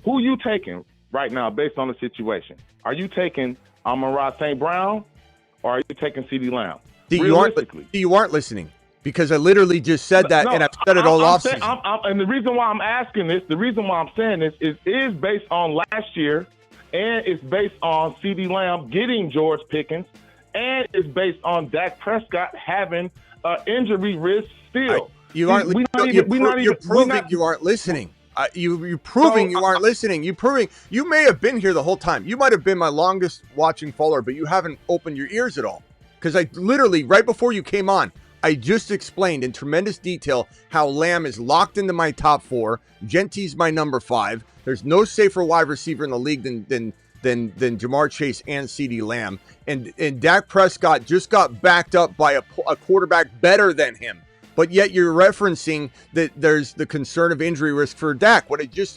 Who you taking right now based on the situation? Are you taking Amon-Ra St. Brown or are you taking CeeDee Lamb? You aren't listening because I literally just said that, and I've said it all offseason. And the reason why I'm asking this, the reason why I'm saying this is based on last year, and it's based on CeeDee Lamb getting George Pickens, and it's based on Dak Prescott having injury risk still. You're proving you aren't listening. You're proving you aren't listening. You may have been here the whole time. You might have been my longest watching follower, but you haven't opened your ears at all. Because I literally, right before you came on, I just explained in tremendous detail how Lamb is locked into my top 4. Genty's my number 5. There's no safer wide receiver in the league than Jamar Chase and CeeDee Lamb. And Dak Prescott just got backed up by a quarterback better than him. But yet you're referencing that there's the concern of injury risk for Dak.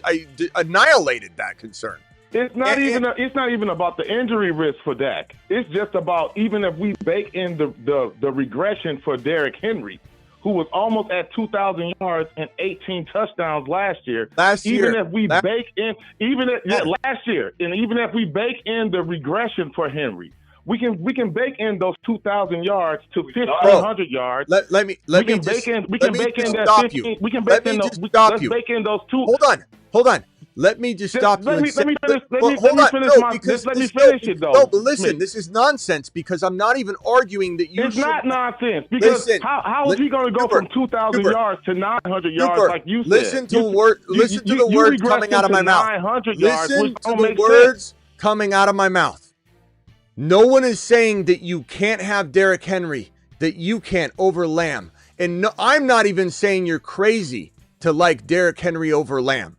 I annihilated that concern. It's not even about the injury risk for Dak. It's just about, even if we bake in the regression for Derrick Henry, who was almost at 2,000 yards and 18 touchdowns last year. Last year, and even if we bake in the regression for Henry, we can bake in those 2,000 yards to 1,500 yards. Let me bake in those two. Hold on. Let me just stop you. Let me finish it though. No, but listen, this is nonsense because I'm not even arguing that you. It's not nonsense because how is he going to go from 2,000 yards to 900 yards like you said? Listen to the words coming out of my mouth. Listen to the words coming out of my mouth. No one is saying that you can't have Derrick Henry, that you can't over Lamb. And no, I'm not even saying you're crazy to like Derrick Henry over Lamb.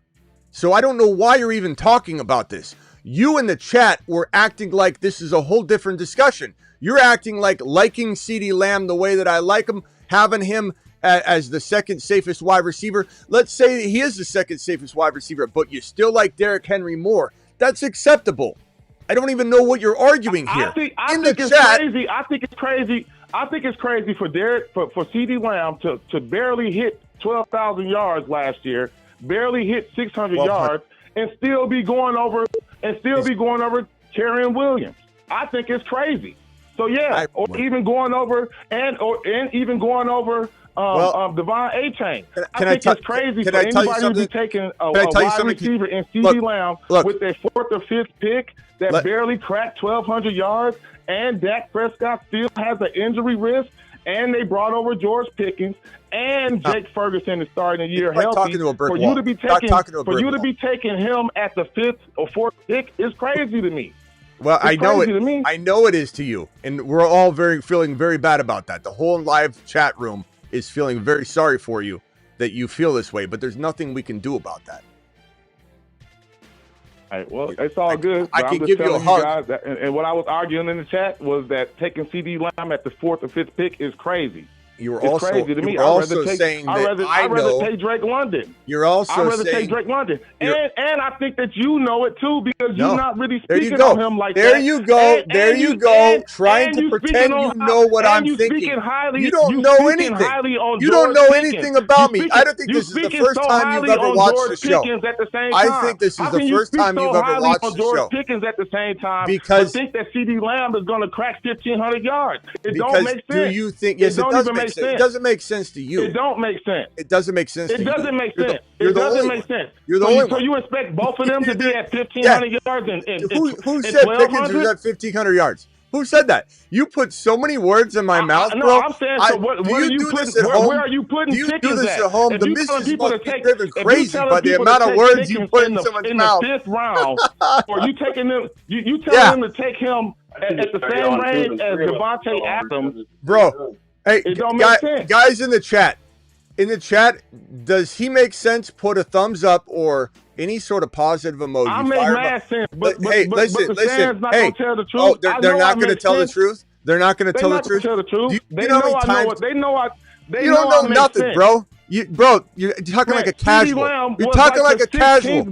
So I don't know why you're even talking about this. You in the chat were acting like this is a whole different discussion. You're acting like liking CeeDee Lamb the way that I like him, having him as the second safest wide receiver. Let's say he is the second safest wide receiver, but you still like Derrick Henry more. That's acceptable. I don't even know what you're arguing here. I think it's crazy for CeeDee Lamb to barely hit 12,000 yards last year, barely hit 600 yards, and still be going over Terry Williams. I think it's crazy. So even going over Devon A-Chain. I think it's crazy for anybody to be taking a wide receiver in CeeDee Lamb with their 4th or 5th pick that barely cracked 1,200 yards, and Dak Prescott still has an injury risk, and they brought over George Pickens, and Jake Ferguson is starting the year healthy. For you to be taking him at the 5th or 4th pick is crazy to me. Well, I know it is to you, and we're all feeling very bad about that. The whole live chat room is feeling very sorry for you that you feel this way, but there's nothing we can do about that. All right, well, it's all good. I can give you a hug. Guys and what I was arguing in the chat was that taking CeeDee Lamb at the 4th or 5th pick is crazy. It's crazy to me. I'd rather take Drake London. You're also take Drake London. And I think that you know it too because you're not really speaking on him like that. There you go. Trying to pretend you know what I'm thinking. You don't know anything. You don't know anything about me. I don't think this is the first time you've ever watched the show. I think this is the first time you've ever watched the show. George Pickens at the same time because think that CeeDee Lamb is going to crack 1,500 yards. It don't make sense. Do you think? Yes, it does make sense. It doesn't make sense to you. It don't make sense. It doesn't make sense to you. It doesn't make sense. It doesn't make sense. You're the only one. So you expect both of them to be at 1,500 yards and who said Pickens was at 1,500 yards? Who said that? You put so many words in my mouth, bro. No, I'm saying, so where are you putting do you Pickens do this at? at home? The missus must be driven crazy by the amount of words you put in someone's mouth. In the 5th round, or you taking them? You telling them to take him at the same range as Devontae Adams, bro? Hey, guys in the chat, does he make sense? Put a thumbs up or any sort of positive emoji. I make mad sense, but listen. Not gonna tell the truth. They're not going to tell the truth. They're not going to tell the truth. They know I know. They know you don't know nothing, bro. You're talking like a casual. You're talking like a casual.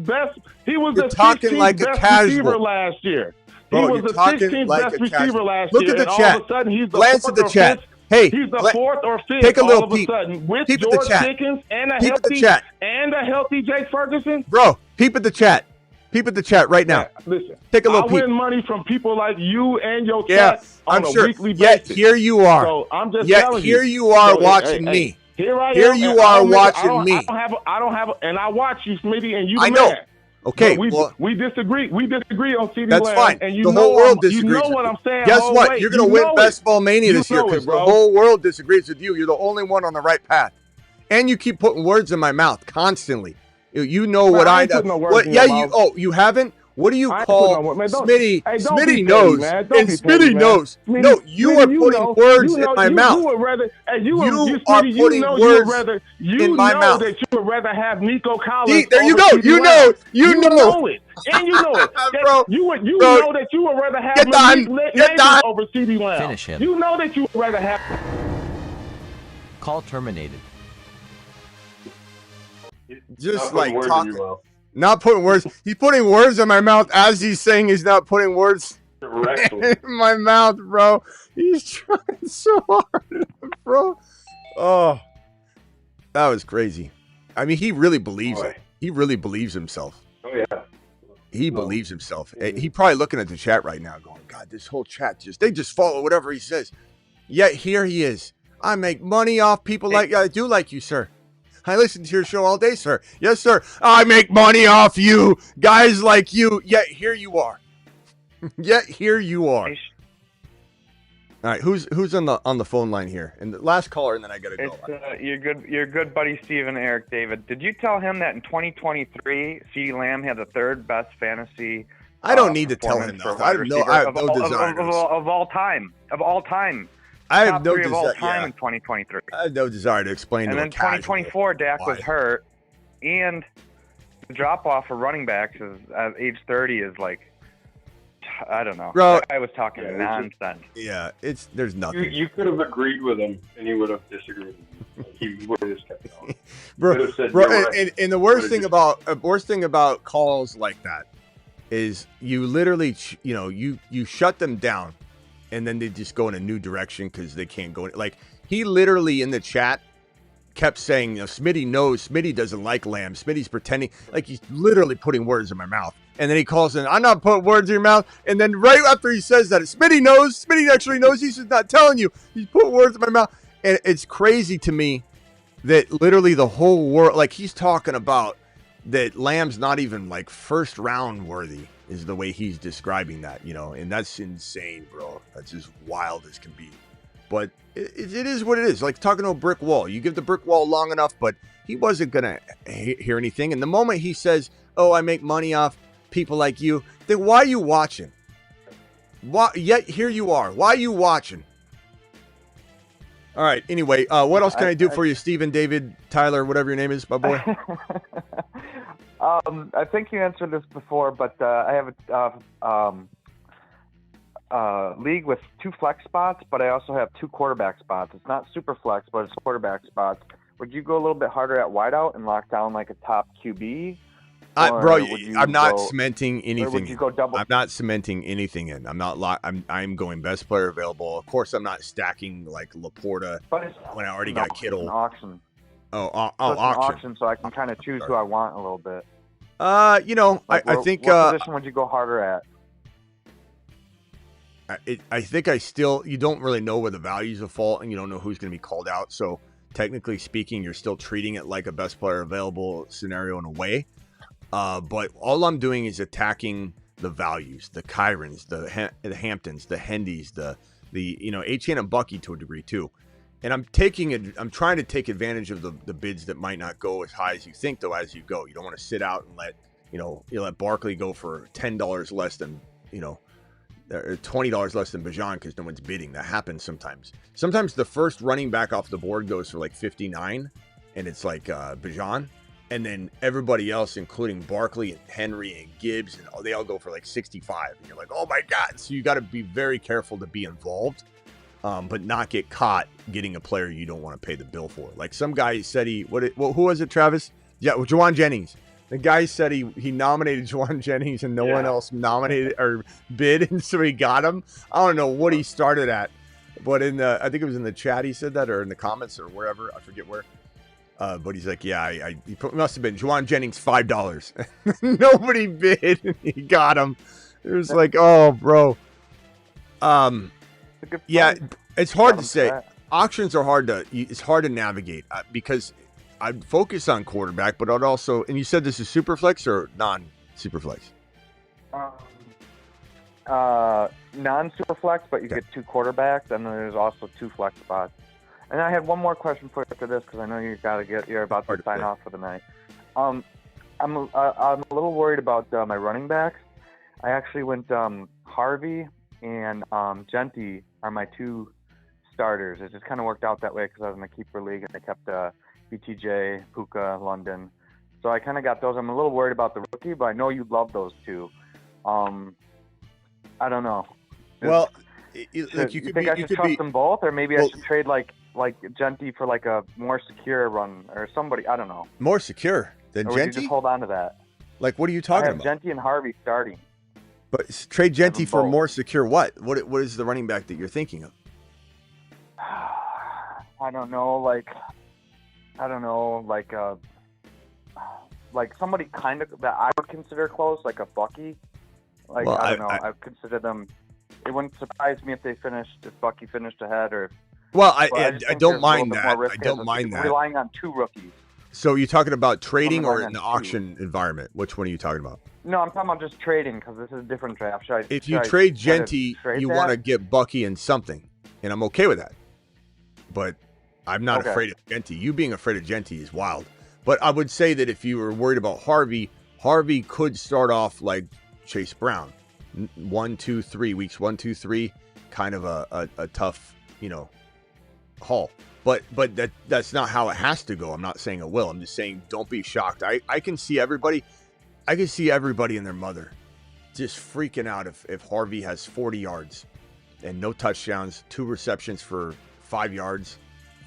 He was the 16th best receiver last year. He was the 16th best receiver last year. Look at the chat. Glance at the chat. Hey, he's the 4th or 5th. Take a little all of peep. A sudden with peep George at the chat. Pickens and a peep healthy at the chat. and a healthy Jake Ferguson. Bro, peep at the chat. Peep at the chat right now. Listen, Take a little I peep. win money from people like you and your Yeah, chat on I'm a sure. weekly Yet basis. here you are. So I'm just Yet telling here you. you are So, watching hey, me. Here I Here am. you and are I don't watching me. I don't have, and I watch you, Smitty, and you the I know. man. Okay, But we disagree. We disagree on CeeDee that's Lamb, fine. and you The know whole world disagrees. You know with what you. I'm saying? Guess whole what? way. You're going to You win know Best it. Ball Mania You this year know it, because the bro. whole world disagrees with you. You're the only one on the right path, and you keep putting words in my mouth constantly. You know Man, what I I ain't know. putting no words What? in Yeah, your you. mouth. Oh, you haven't. What do you I ain't call putting no words. Man, Smitty? Hey, don't Smitty be petty, knows, man. Don't and be petty, Smitty man. knows. Smitty, No, you Smitty, are putting know, words in my mouth. You would rather, and You are Smitty, putting you words would rather, in my know mouth. that you would rather have Nico Collins See, there you over go. CeeDee You Lamb. know. You know. it, and you know it. That Bro, you bro, know that you would rather have get done. Get done. over CeeDee Lamb. Finish him. You know that you would rather have. Call terminated. Just Not like putting words in talking. your mouth. Not putting words. He's putting words in my mouth as he's saying he's not putting words Directly. in my mouth, bro. He's trying so hard, bro. Oh, that was crazy. I mean, he really believes it. He really believes himself. Oh yeah. He believes himself. He probably looking at the chat right now going, God, this whole chat they just follow whatever he says. Yet here he is. I make money off people like I do like you, sir. I listen to your show all day, sir. Yes, sir. I make money off you, guys like you. Yet here you are. Yet here you are. All right, who's on the phone line here? And the last caller, and then I gotta go. It's your good buddy Steven Eric David. Did you tell him that in 2023, CeeDee Lamb had the third best fantasy? I don't need to tell him that. I don't know. I have no desire of all time. Of all time. I have Top no three of all desire. time Yeah. in 2023. I have no desire to explain And to then a casual 2024, Dak was why. hurt, and the drop off for running backs is at age 30 is like, I don't know. Bro, I was talking nonsense. Yeah, there's nothing. You could have agreed with him, and he would have disagreed. He would have just kept going. Bro, said, bro, "You're right." and the worst thing about calls like that is you literally you shut them down, and then they just go in a new direction because they can't go in. Like he literally in the chat kept saying, Smitty knows, Smitty doesn't like Lamb. Smitty's pretending, like he's literally putting words in my mouth. And then he calls in, I'm not putting words in your mouth. And then right after he says that, Smitty knows, Smitty actually knows, he's just not telling you. He's put words in my mouth. And it's crazy to me that literally the whole world, like he's talking about that Lamb's not even like first round worthy is the way he's describing that, and that's insane, bro. That's as wild as can be. But it is what it is. Like talking to a brick wall. You give the brick wall long enough, but he wasn't going to hear anything. And the moment he says, oh, I make money off people like you, then why are you watching? Yet here you are. Why are you watching? All right. Anyway, what else can I do for you, Stephen, David, Tyler, whatever your name is, my boy? I think you answered this before, but I have a league with 2 flex spots, but I also have 2 quarterback spots. It's not super flex, but it's quarterback spots. Would you go a little bit harder at wideout and lock down like a top QB? Bro, I'm not cementing anything. Or would you go double? I'm not cementing anything in. I'm not. I'm going best player available. Of course, I'm not stacking like Laporta when I already got Kittle. It's an auction. Oh, so it's an auction, so I can kind of choose who I want a little bit. I think. What position would you go harder at? I think you don't really know where the values will fall, and you don't know who's going to be called out. So technically speaking, you're still treating it like a best player available scenario in a way. But all I'm doing is attacking the values, the Kyrans, the Hamptons, the Hendys, the Achane and Bucky to a degree too. And I'm trying to take advantage of the bids that might not go as high as you think though as you go. You don't want to sit out and let let Barkley go for $10 less than $20 less than Bijan because no one's bidding. That happens sometimes. Sometimes the first running back off the board goes for like 59, and it's like Bijan. And then everybody else, including Barkley and Henry and Gibbs, and they all go for like 65. And you're like, oh my God. So you got to be very careful to be involved, but not get caught getting a player you don't want to pay the bill for. Like some guy said who was it, Travis? Yeah, Juwan Jennings. The guy said he nominated Juwan Jennings and no one else nominated or bid, and so he got him. I don't know what he started at, but I think it was in the chat he said that, or in the comments or wherever, I forget where. But he's like, yeah, he must have been Juwan Jennings $5. Nobody bid. He got him. It was like, oh, bro. Yeah, it's hard to say. Auctions are it's hard to navigate because I'd focus on quarterback, but I'd also, and you said this is super flex or non-super flex? Non-super flex, but you get 2 quarterbacks, and then there's also 2 flex spots. And I had one more question for you after this, because I know you're about to sign off for the night. I'm a little worried about my running backs. I actually went Harvey and Genty are my 2 starters. It just kind of worked out that way because I was in a keeper league, and I kept BTJ, Puka, London. So I kind of got those. I'm a little worried about the rookie, but I know you love those 2. I don't know. Well, you think I should trust them both, or maybe I should trade like Genty for like a more secure run or somebody? I don't know. More secure than or Genty? Would you just hold on to that? Like, what are you talking about? I have Genty and Harvey starting. But trade Genty for more secure what? What is the running back that you're thinking of? I don't know. Like somebody kind of that I would consider close, like a Bucky. Like, well, I don't know. I consider them. It wouldn't surprise me if Bucky finished ahead, or. Well, I don't mind that. I don't mind that. Relying on 2 rookies. So you're talking about trading or in the auction environment? Which one are you talking about? No, I'm talking about just trading because this is a different draft. If you trade Genty, you want to get Bucky and something, and I'm okay with that. But I'm not afraid of Genty. You being afraid of Genty is wild. But I would say that if you were worried about Harvey could start off like Chase Brown, 1, 2, 3 weeks, 1, 2, 3, kind of a tough, haul. But that's not how it has to go. I'm not saying it will. I'm just saying don't be shocked. I can see everybody. I can see everybody and their mother just freaking out if Harvey has 40 yards and no touchdowns, 2 receptions for 5 yards,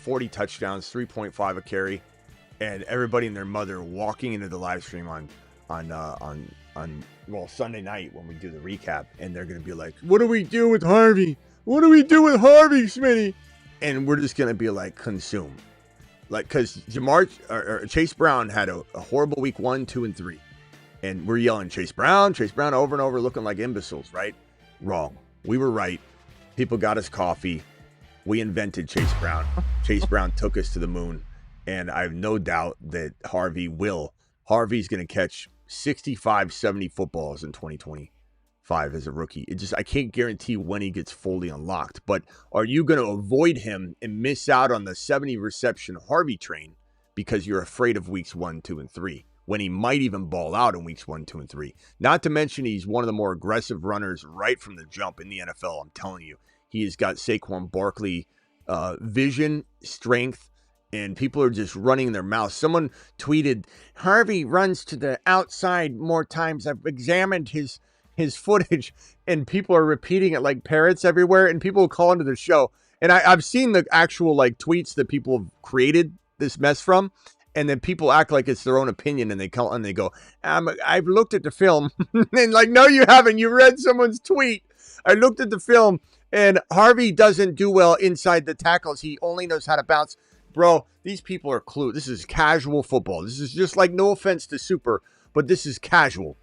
40 touchdowns, 3.5 a carry, and everybody and their mother walking into the live stream on Sunday night when we do the recap, and they're going to be like, what do we do with Harvey? What do we do with Harvey, Smitty? And we're just going to be like, consume. Like, because Chase Brown had a horrible week 1, 2, and 3. And we're yelling Chase Brown over and over, looking like imbeciles, right? Wrong. We were right. People got us coffee. We invented Chase Brown. Chase Brown took us to the moon. And I have no doubt that Harvey's going to catch 65, 70 footballs in 2025 as a rookie. I can't guarantee when he gets fully unlocked. But are you going to avoid him and miss out on the 70 reception Harvey train because you're afraid of weeks 1, 2, and 3? When he might even ball out in weeks 1, 2, and 3. Not to mention he's one of the more aggressive runners right from the jump in the NFL. I'm telling you, he has got Saquon Barkley vision, strength, and people are just running their mouths. Someone tweeted, Harvey runs to the outside more times. I've examined his footage, and people are repeating it like parrots everywhere, and people will call into the show. And I've seen the actual tweets that people have created this mess from. And then people act like it's their own opinion, and they call and they go, I've looked at the film. And no, you haven't. You read someone's tweet. I looked at the film, and Harvey doesn't do well inside the tackles. He only knows how to bounce. Bro, these people are clueless. This is casual football. This is just like, no offense to Super, but this is casual.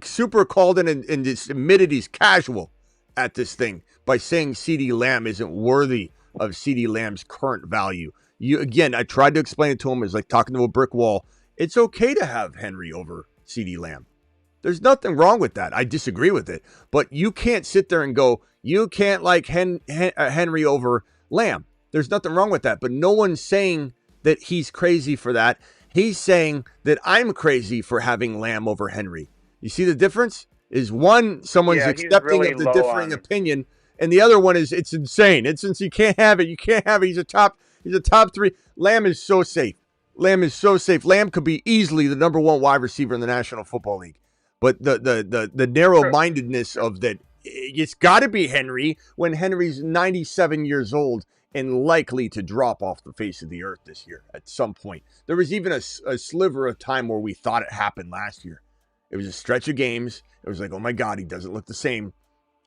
Super called in and just admitted he's casual at this thing by saying CeeDee Lamb isn't worthy of CeeDee Lamb's current value. I tried to explain it to him. It's like talking to a brick wall. It's okay to have Henry over CeeDee Lamb. There's nothing wrong with that. I disagree with it. But you can't sit there and go, you can't like Henry over Lamb. There's nothing wrong with that. But no one's saying that he's crazy for that. He's saying that I'm crazy for having Lamb over Henry. You see the difference? Is one, someone's accepting really of the differing opinion, and the other one is it's insane. You can't have it. You can't have it. He's a top 3. Lamb is so safe. Lamb could be easily the number 1 wide receiver in the National Football League. But the narrow-mindedness of that, it's got to be Henry when Henry's 97 years old and likely to drop off the face of the earth this year at some point. There was even a sliver of time where we thought it happened last year. It was a stretch of games. It was like, oh my God, he doesn't look the same.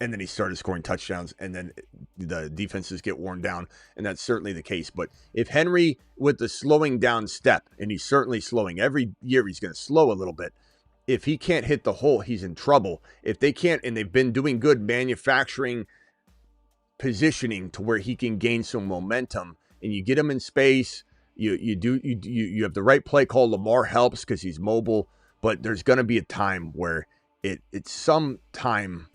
And then he started scoring touchdowns, and then the defenses get worn down, and that's certainly the case. But if Henry, with the slowing down step, and he's certainly slowing, every year he's going to slow a little bit. If he can't hit the hole, he's in trouble. If they can't, and they've been doing good manufacturing positioning to where he can gain some momentum, and you get him in space, you have the right play call. Lamar helps because he's mobile, but there's going to be a time where it's some time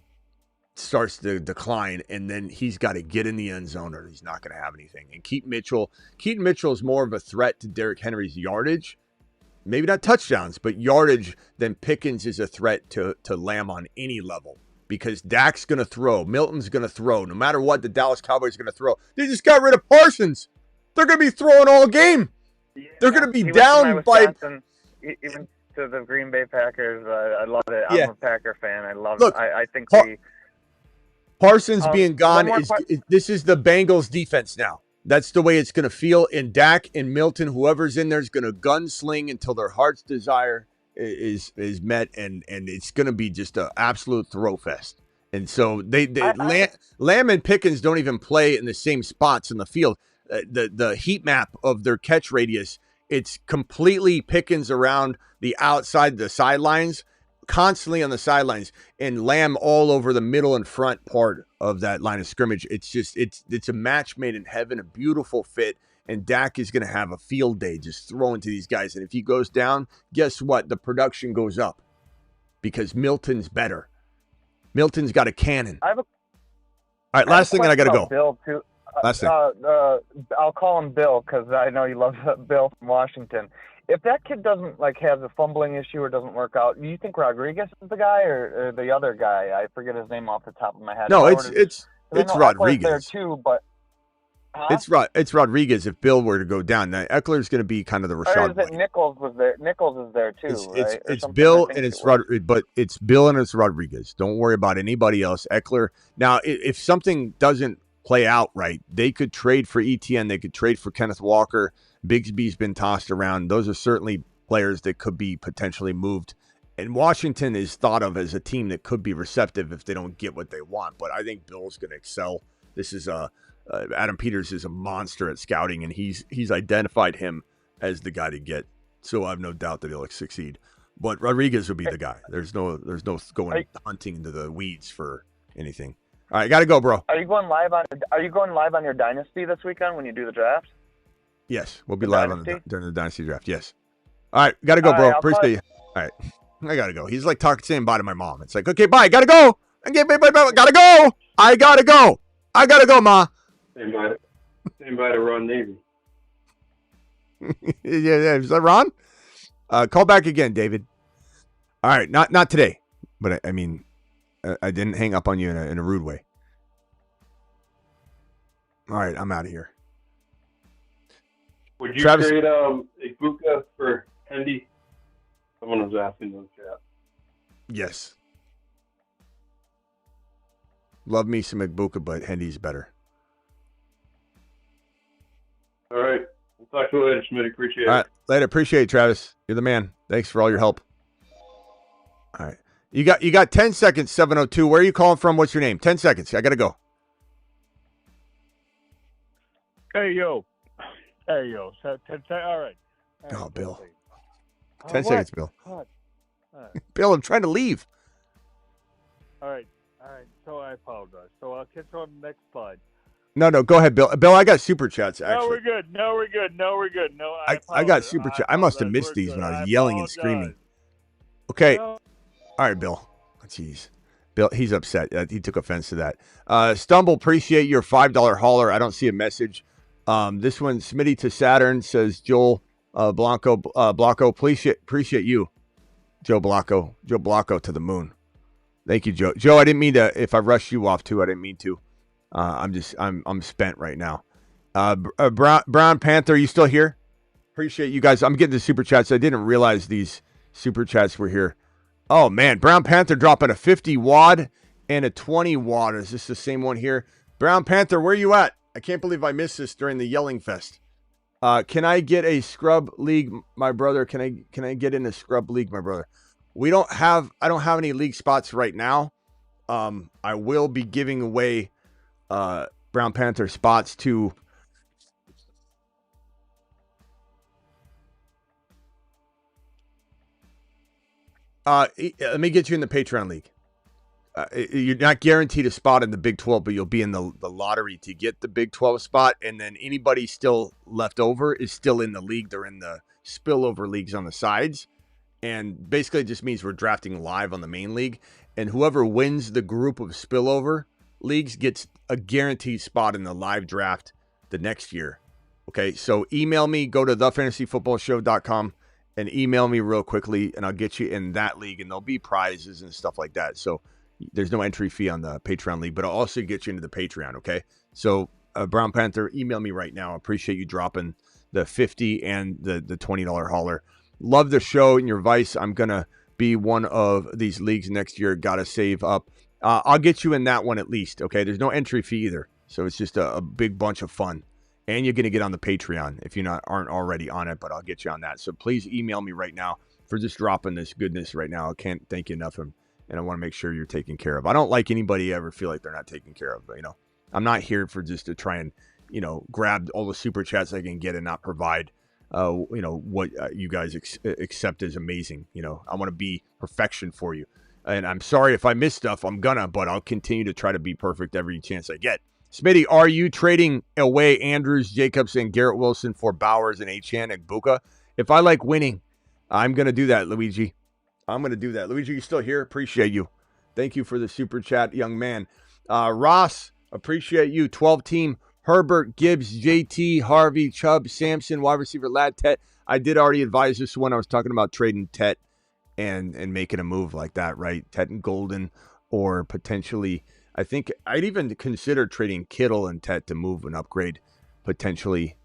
starts to decline, and then he's got to get in the end zone or he's not going to have anything. And Keaton Mitchell is more of a threat to Derrick Henry's yardage, maybe not touchdowns, but yardage, than Pickens is a threat to Lamb on any level, because Dak's going to throw, Milton's going to throw, no matter what the Dallas Cowboys are going to throw. They just got rid of Parsons. They're going to be throwing all game. They're going to be down by even to the Green Bay Packers. I love it. Yeah. I'm a Packer fan. I love Look, it. I think Parsons being gone this is the Bengals defense now. That's the way it's going to feel. And Dak and Milton, whoever's in there, is going to gunsling until their heart's desire is met, and it's going to be just an absolute throw fest. And so Lamb and Pickens don't even play in the same spots in the field. The heat map of their catch radius, it's completely Pickens around the outside, the sidelines, constantly on the sidelines, and Lamb all over the middle and front part of that line of scrimmage. It's just it's a match made in heaven, a beautiful fit, and Dak is going to have a field day just throwing to these guys. And if he goes down, guess what? The production goes up because Milton's better. Milton's got a cannon. All right, last thing, and I got to go. Bill too. Last thing. I'll call him Bill because I know you love Bill from Washington. If that kid doesn't have a fumbling issue or doesn't work out, do you think Rodriguez is the guy or the other guy? I forget his name off the top of my head. No, it's Rodriguez. There too, but it's Rodriguez. If Bill were to go down, now Eckler's going to be kind of the Rashad. Or is it Nichols was there? Nichols is there too, right? It's Bill and it's but it's Bill and it's Rodriguez. Don't worry about anybody else. Eckler. Now, if something doesn't play out right, they could trade for ETN. They could trade for Kenneth Walker. Bigsby's been tossed around. Those are certainly players that could be potentially moved. And Washington is thought of as a team that could be receptive if they don't get what they want. But I think Bill's going to excel. This is Adam Peters is a monster at scouting, and he's identified him as the guy to get. So I have no doubt that he'll succeed. But Rodriguez will be the guy. There's no going hunting into the weeds for anything. All right, got to go, bro. Are you going live on your Dynasty this weekend when you do the draft? Yes, we'll be live during the Dynasty draft. Yes. All right, got to go, bro. Appreciate you. All right, I got to go. He's like saying bye to my mom. It's like, okay, bye. Got to go. Got to go. I got to go. I got to go, Ma. Same by to Ron Navy. yeah. Is that Ron? Call back again, David. All right, not today, but I mean, I didn't hang up on you in a rude way. All right, I'm out of here. Would you trade Egbuka for Hendy? Someone was asking in the chat. Yes. Love me some Egbuka, but Hendy's better. All right. We'll talk to you later, Smitty. Appreciate it. All right. Later. Appreciate it, Travis. You're the man. Thanks for all your help. All right. You got 10 seconds, 702. Where are you calling from? What's your name? 10 seconds. I got to go. Hey, yo. All right. Oh, Bill. 10 seconds, Bill. All right. Bill, I'm trying to leave. All right. So I apologize. So I'll catch you on the next slide. No, go ahead, Bill. Bill, I got super chats, actually. No, we're good. No, I got super chat. I must have missed these when I was yelling and screaming. Okay. All right, Bill. Jeez. Bill, he's upset. He took offense to that. Stumble, appreciate your $5 hauler. I don't see a message. This one, Smitty to Saturn, says Joel Blanco, appreciate you, Joe Blanco to the moon. Thank you, Joe. Joe, I didn't mean to. If I rushed you off too, I didn't mean to. I'm spent right now. Brown Panther, you still here? Appreciate you guys. I'm getting the super chats. I didn't realize these super chats were here. Oh man, Brown Panther dropping a 50 wad and a 20 wad. Is this the same one here? Brown Panther, where you at? I can't believe I missed this during the yelling fest. Can I get a scrub league, my brother? Can I get in a scrub league, my brother? I don't have any league spots right now. I will be giving away Brown Panther spots to let me get you in the Patreon league. You're not guaranteed a spot in the Big 12, but you'll be in the lottery to get the Big 12 spot. And then anybody still left over is still in the league. They're in the spillover leagues on the sides. And basically it just means we're drafting live on the main league. And whoever wins the group of spillover leagues gets a guaranteed spot in the live draft the next year. Okay, so email me, go to thefantasyfootballshow.com and email me real quickly, and I'll get you in that league, and there'll be prizes and stuff like that. So there's no entry fee on the Patreon league, but I'll also get you into the Patreon, okay? So Brown Panther, email me right now. I appreciate you dropping the $50 and the $20 hauler. Love the show and your advice. I'm going to be one of these leagues next year. Got to save up. I'll get you in that one at least, okay? There's no entry fee either, so it's just a big bunch of fun. And you're going to get on the Patreon if you aren't already on it, but I'll get you on that. So please email me right now for just dropping this goodness right now. I can't thank you enough, and I want to make sure you're taken care of. I don't like anybody ever feel like they're not taken care of, but, I'm not here for just to try and, grab all the super chats I can get and not provide, what you guys accept as amazing. I want to be perfection for you. And I'm sorry if I miss stuff, but I'll continue to try to be perfect every chance I get. Smitty, are you trading away Andrews, Jacobs, and Garrett Wilson for Bowers and Achane and Egbuka? If I like winning, I'm going to do that, Luigi. I'm going to do that. Luigi, you still here? Appreciate you. Thank you for the super chat, young man. Ross, appreciate you. 12-team, Herbert, Gibbs, JT, Harvey, Chubb, Sampson, wide receiver, Ladd, Tet. I did already advise this when I was talking about trading Tet and making a move like that, right? Tet and Golden, or potentially, I think I'd even consider trading Kittle and Tet to move an upgrade, potentially,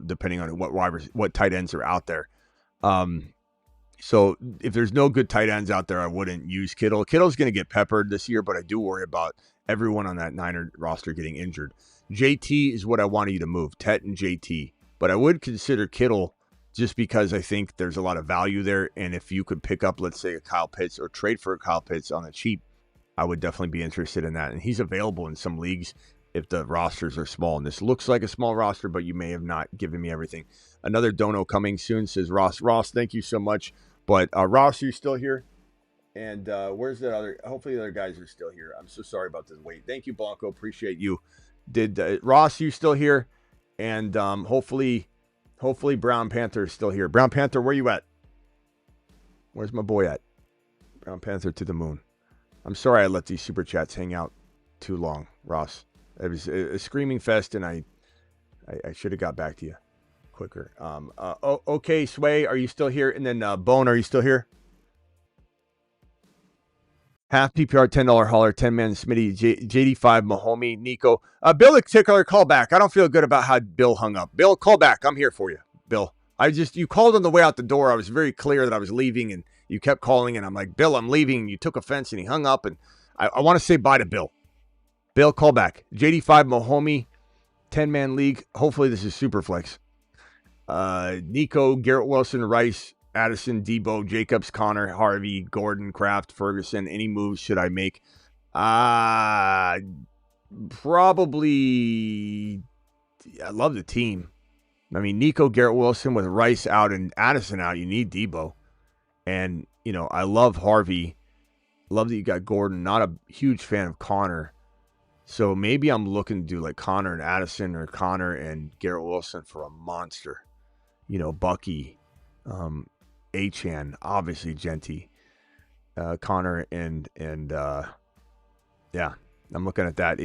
depending on what tight ends are out there. So if there's no good tight ends out there, I wouldn't use Kittle. Kittle's going to get peppered this year, but I do worry about everyone on that Niner roster getting injured. JT is what I wanted you to move, Tet and JT. But I would consider Kittle just because I think there's a lot of value there. And if you could pick up, let's say, a Kyle Pitts or trade for a Kyle Pitts on the cheap, I would definitely be interested in that. And he's available in some leagues if the rosters are small. And this looks like a small roster, but you may have not given me everything. Another dono coming soon, says Ross. Ross, thank you so much. But Ross, you still here? And where's the other? Hopefully the other guys are still here. I'm so sorry about the wait. Thank you, Blanco. Appreciate you. Did Ross, you still here? And hopefully Brown Panther is still here. Brown Panther, where you at? Where's my boy at? Brown Panther to the moon. I'm sorry I let these super chats hang out too long, Ross. It was a screaming fest, and I should have got back to you quicker. Okay, Sway, are you still here? And then Bone, are you still here? Half PPR, $10 hauler, 10-man Smitty, JD5, Mahomes, Nico. Bill, a particular call back. I don't feel good about how Bill hung up. Bill, call back. I'm here for you, Bill. You called on the way out the door. I was very clear that I was leaving, and you kept calling, and I'm like, Bill, I'm leaving. And you took offense, and he hung up, and I want to say bye to Bill. Bill, call back. JD5, Mahomes, 10-man league. Hopefully this is super flex. Nico, Garrett Wilson, Rice, Addison, Debo, Jacobs, Connor, Harvey, Gordon, Kraft, Ferguson. Any moves should I make? Probably. I love the team. I mean, Nico, Garrett Wilson with Rice out and Addison out. You need Debo. And, I love Harvey. Love that you got Gordon. Not a huge fan of Connor. So maybe I'm looking to do like Connor and Addison or Connor and Garrett Wilson for a monster. Bucky, Achane, obviously Genty, Connor and yeah, I'm looking at that.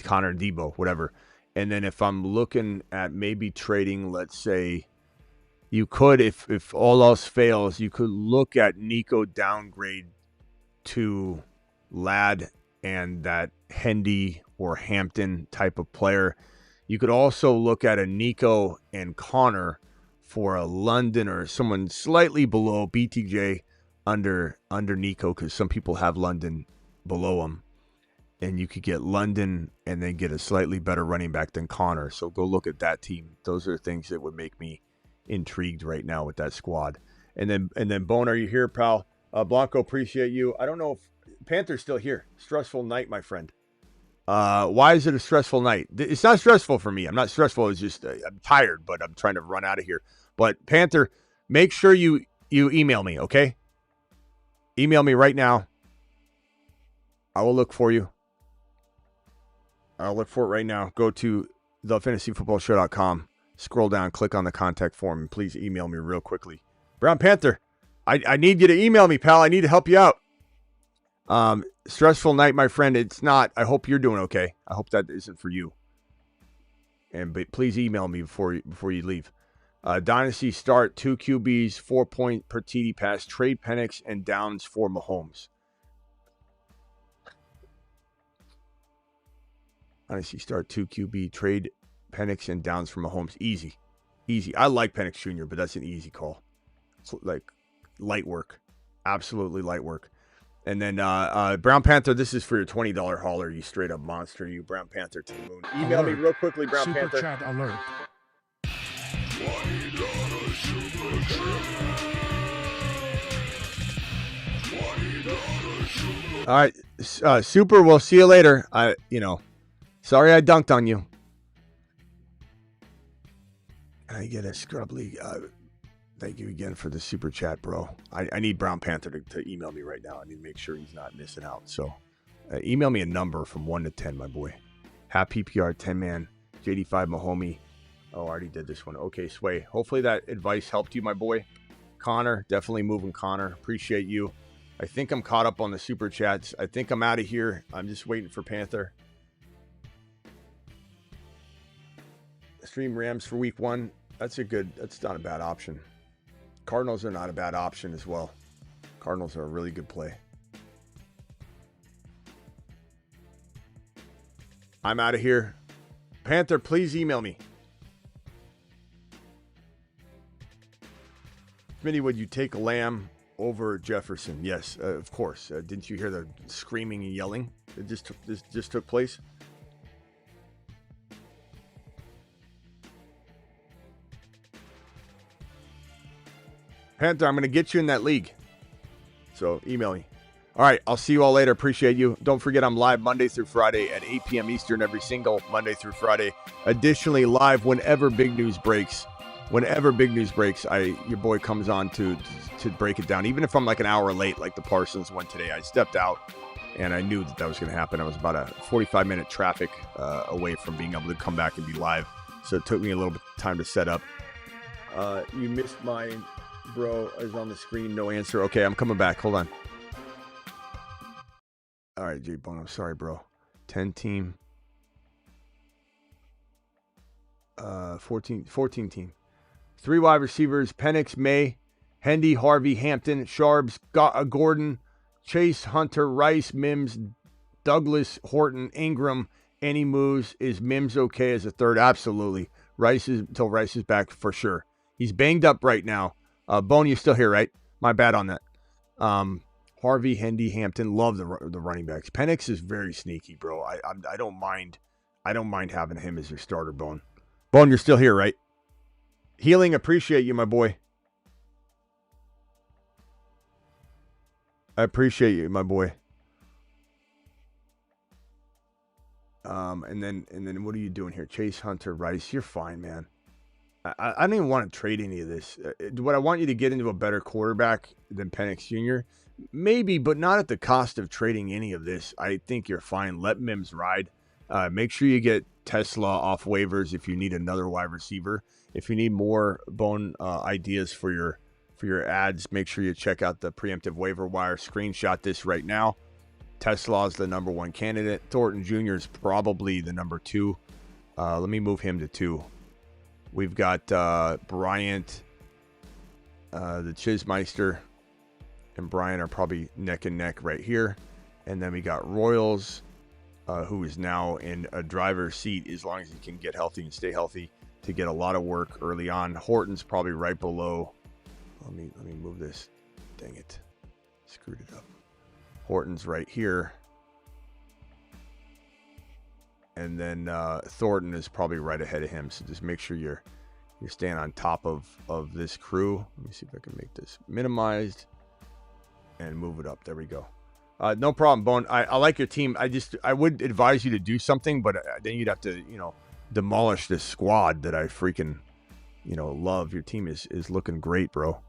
Connor and Debo, whatever. And then if I'm looking at maybe trading, let's say you could, if all else fails, you could look at Nico downgrade to Ladd and that Hendy or Hampton type of player. You could also look at a Nico and Connor for a London or someone slightly below BTJ under Nico, because some people have London below him. And you could get London and then get a slightly better running back than Connor. So go look at that team. Those are things that would make me intrigued right now with that squad. And then Bone, are you here, pal? Blanco, appreciate you. I don't know if Panther's still here. Stressful night, my friend. Why is it a stressful night? It's not stressful for me. I'm not stressful. It's just I'm tired, but I'm trying to run out of here. But Panther, make sure you email me, okay? Email me right now. I will look for you. I'll look for it right now. Go to thefantasyfootballshow.com. Scroll down, click on the contact form, and please email me real quickly. Brown Panther, I need you to email me, pal. I need to help you out. Stressful night, my friend. It's not. I hope you're doing okay. I hope that isn't for you. But please email me before you leave. Dynasty start 2 QBs, 4 point per TD pass, trade Penix and downs for Mahomes. Dynasty start 2 QB, trade Penix and downs for Mahomes. Easy. I like Penix Jr., but that's an easy call. It's like light work. Absolutely light work. And then Brown Panther, this is for your $20 hauler, you straight up monster, you Brown Panther to the moon. Email me real quickly, Brown Super Panther. Chat alert. All right, Super, we'll see you later. Sorry I dunked on you. I get a scrub league. Thank you again for the super chat, bro. I need Brown Panther to email me right now. I need to make sure he's not missing out. So email me a number from 1 to 10, my boy. Half PPR, 10-man, JD5 Mahomie. Oh, I already did this one. Okay, Sway. Hopefully that advice helped you, my boy. Connor, definitely moving Connor. Appreciate you. I think I'm caught up on the super chats. I think I'm out of here. I'm just waiting for Panther. Stream Rams for week 1. That's not a bad option. Cardinals are not a bad option as well. Cardinals are a really good play. I'm out of here. Panther, please email me. Smitty, would you take Lamb over Jefferson? Yes, of course. Didn't you hear the screaming and yelling that just took place? Panther, I'm going to get you in that league. So email me. All right, I'll see you all later. Appreciate you. Don't forget I'm live Monday through Friday at 8 p.m. Eastern every single Monday through Friday. Additionally, live whenever big news breaks. Your boy comes on to break it down. Even if I'm like an hour late, like the Parsons one today, I stepped out and I knew that was going to happen. I was about a 45-minute traffic away from being able to come back and be live. So it took me a little bit of time to set up. You missed mine. Bro is on the screen. No answer. Okay, I'm coming back. Hold on. All right, J-Bone. I'm sorry, bro. 10 team. 14 team. 3 wide receivers. Penix, May, Hendy, Harvey, Hampton, Sharbs, Gordon, Chase, Hunter, Rice, Mims, Douglas, Horton, Ingram. Any moves? Is Mims okay as a third? Absolutely. Until Rice is back for sure. He's banged up right now. Bone, you're still here, right? My bad on that. Harvey, Hendy, Hampton, love the running backs. Penix is very sneaky, bro. I don't mind having him as your starter, Bone. Bone, you're still here, right? Healing, appreciate you, my boy. I appreciate you, my boy. And then what are you doing here? Chase, Hunter, Rice, you're fine, man. I don't even want to trade any of this. What I want you to get into a better quarterback than Penix Jr. Maybe, but not at the cost of trading any of this. I think you're fine. Let Mims ride. Make sure you get Tesla off waivers if you need another wide receiver. If you need more Bone ideas for your ads, make sure you check out the preemptive waiver wire. Screenshot this right now. Tesla is the number 1 candidate. Thornton Jr. is probably the number 2. Let me move him to 2. We've got Bryant, the Chismeister, and Bryant are probably neck and neck right here. And then we got Royals, who is now in a driver's seat as long as he can get healthy and stay healthy to get a lot of work early on. Horton's probably right below. Let me move this. Dang it. Screwed it up. Horton's right here. And then Thornton is probably right ahead of him. So just make sure you're staying on top of this crew. Let me see if I can make this minimized and move it up. There we go. No problem, Bone. I like your team. I would advise you to do something, but then you'd have to, demolish this squad that I freaking, love. Your team is looking great, bro.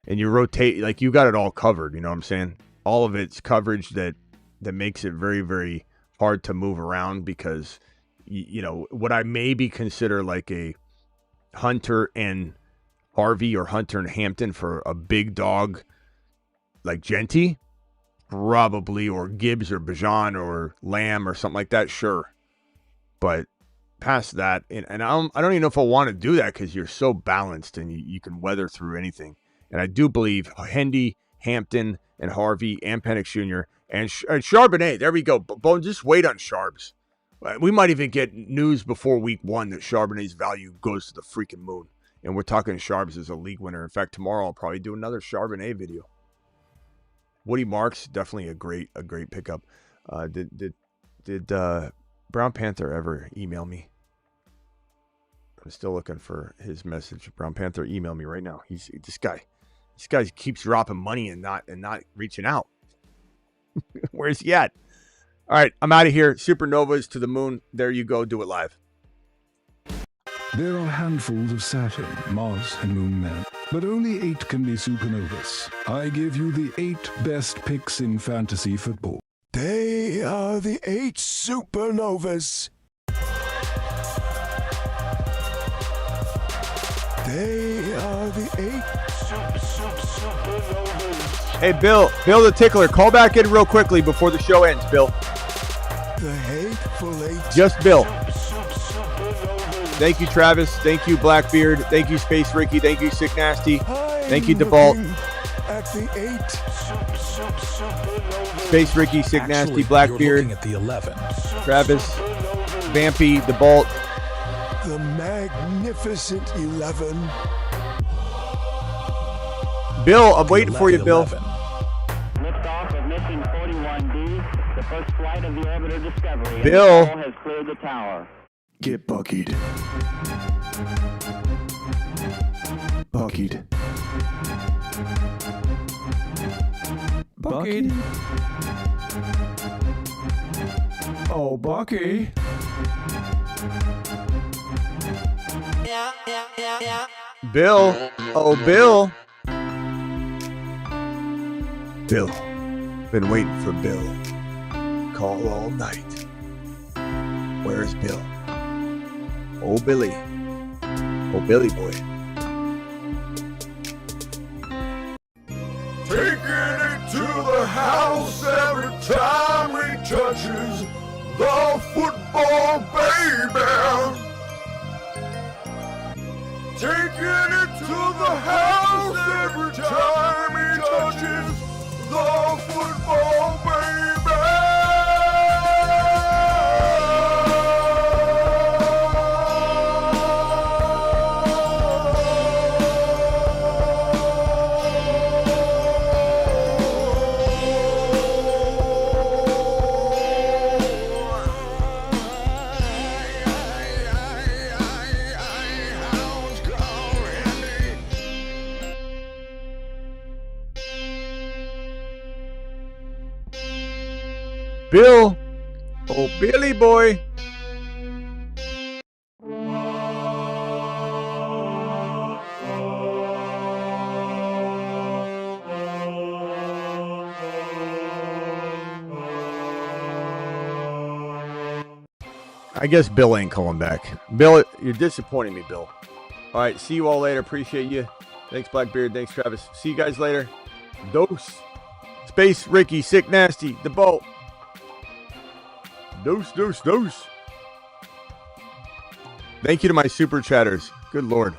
And you rotate, like, you got it all covered. You know what I'm saying? All of it's coverage that makes it very, very hard to move around because, what I maybe consider like a Hunter and Harvey or Hunter and Hampton for a big dog like Genty, probably, or Gibbs or Bijan or Lamb or something like that, sure. But past that, and I don't even know if I want to do that because you're so balanced and you can weather through anything. And I do believe Hendy, Hampton, and Harvey, and Penix Jr., and Charbonnet. There we go. Bone, just wait on Charbs. We might even get news before week 1 that Charbonnet's value goes to the freaking moon. And we're talking Charbs as a league winner. In fact, tomorrow I'll probably do another Charbonnet video. Woody Marks, definitely a great pickup. Did Brown Panther ever email me? I'm still looking for his message. Brown Panther, email me right now. This guy keeps dropping money and not reaching out. Where's he at? All right, I'm out of here. Supernovas to the moon. There you go. Do it live. There are handfuls of Saturn, Mars, and Moon men, but only 8 can be supernovas. I give you the 8 best picks in fantasy football. They are the 8 supernovas. They are the 8 supernovas. Hey, Bill the Tickler, call back in real quickly before the show ends, Bill. The hateful 8. Just Bill. Thank you, Travis. Thank you, Blackbeard. Thank you, Space Ricky. Thank you, Sick Nasty. Thank you, DeBalt. At the 8 Space Ricky, Sick Nasty, Blackbeard. At the 11. Travis, Vampy, DeBalt. The magnificent 11. Bill, I'm waiting for you, Bill. Liftoff of mission 41D, the first flight of the orbiter Discovery. Bill has cleared the tower. Get buckied. Buckied. Buckied. Oh, Bucky. Bill. Oh, Bill. Bill. Been waiting for Bill. Call all night. Where's Bill? Oh, Billy. Oh, Billy boy. Taking it to the house every time he touches the football, baby. Taking it to the house every time he touches the football, baby. Bill. Oh, Billy boy. I guess Bill ain't calling back. Bill, you're disappointing me, Bill. All right, see you all later. Appreciate you. Thanks, Blackbeard. Thanks, Travis. See you guys later. Dose. Space Ricky, Sick Nasty, the boat. Dose. Thank you to my super chatters. Good Lord.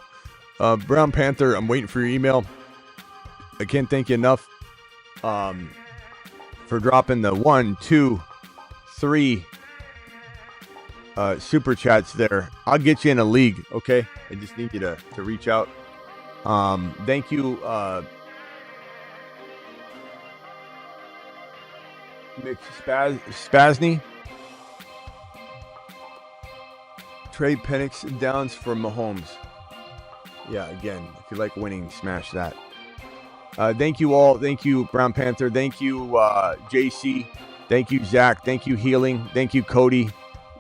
Brown Panther, I'm waiting for your email. I can't thank you enough for dropping the 1, 2, 3 super chats there. I'll get you in a league, okay? I just need you to reach out. Thank you, Mick Spasny. Trade Penix and Downs for Mahomes. Yeah, again, if you like winning, smash that. Thank you all. Thank you, Brown Panther. Thank you, JC. Thank you, Zach. Thank you, Healing. Thank you, Cody.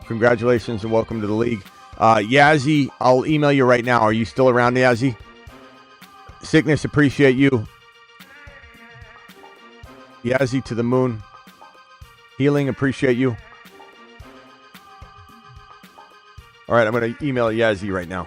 Congratulations and welcome to the league. Yazzie, I'll email you right now. Are you still around, Yazzie? Sickness, appreciate you. Yazzie to the moon. Healing, appreciate you. All right, I'm going to email Yazzie right now.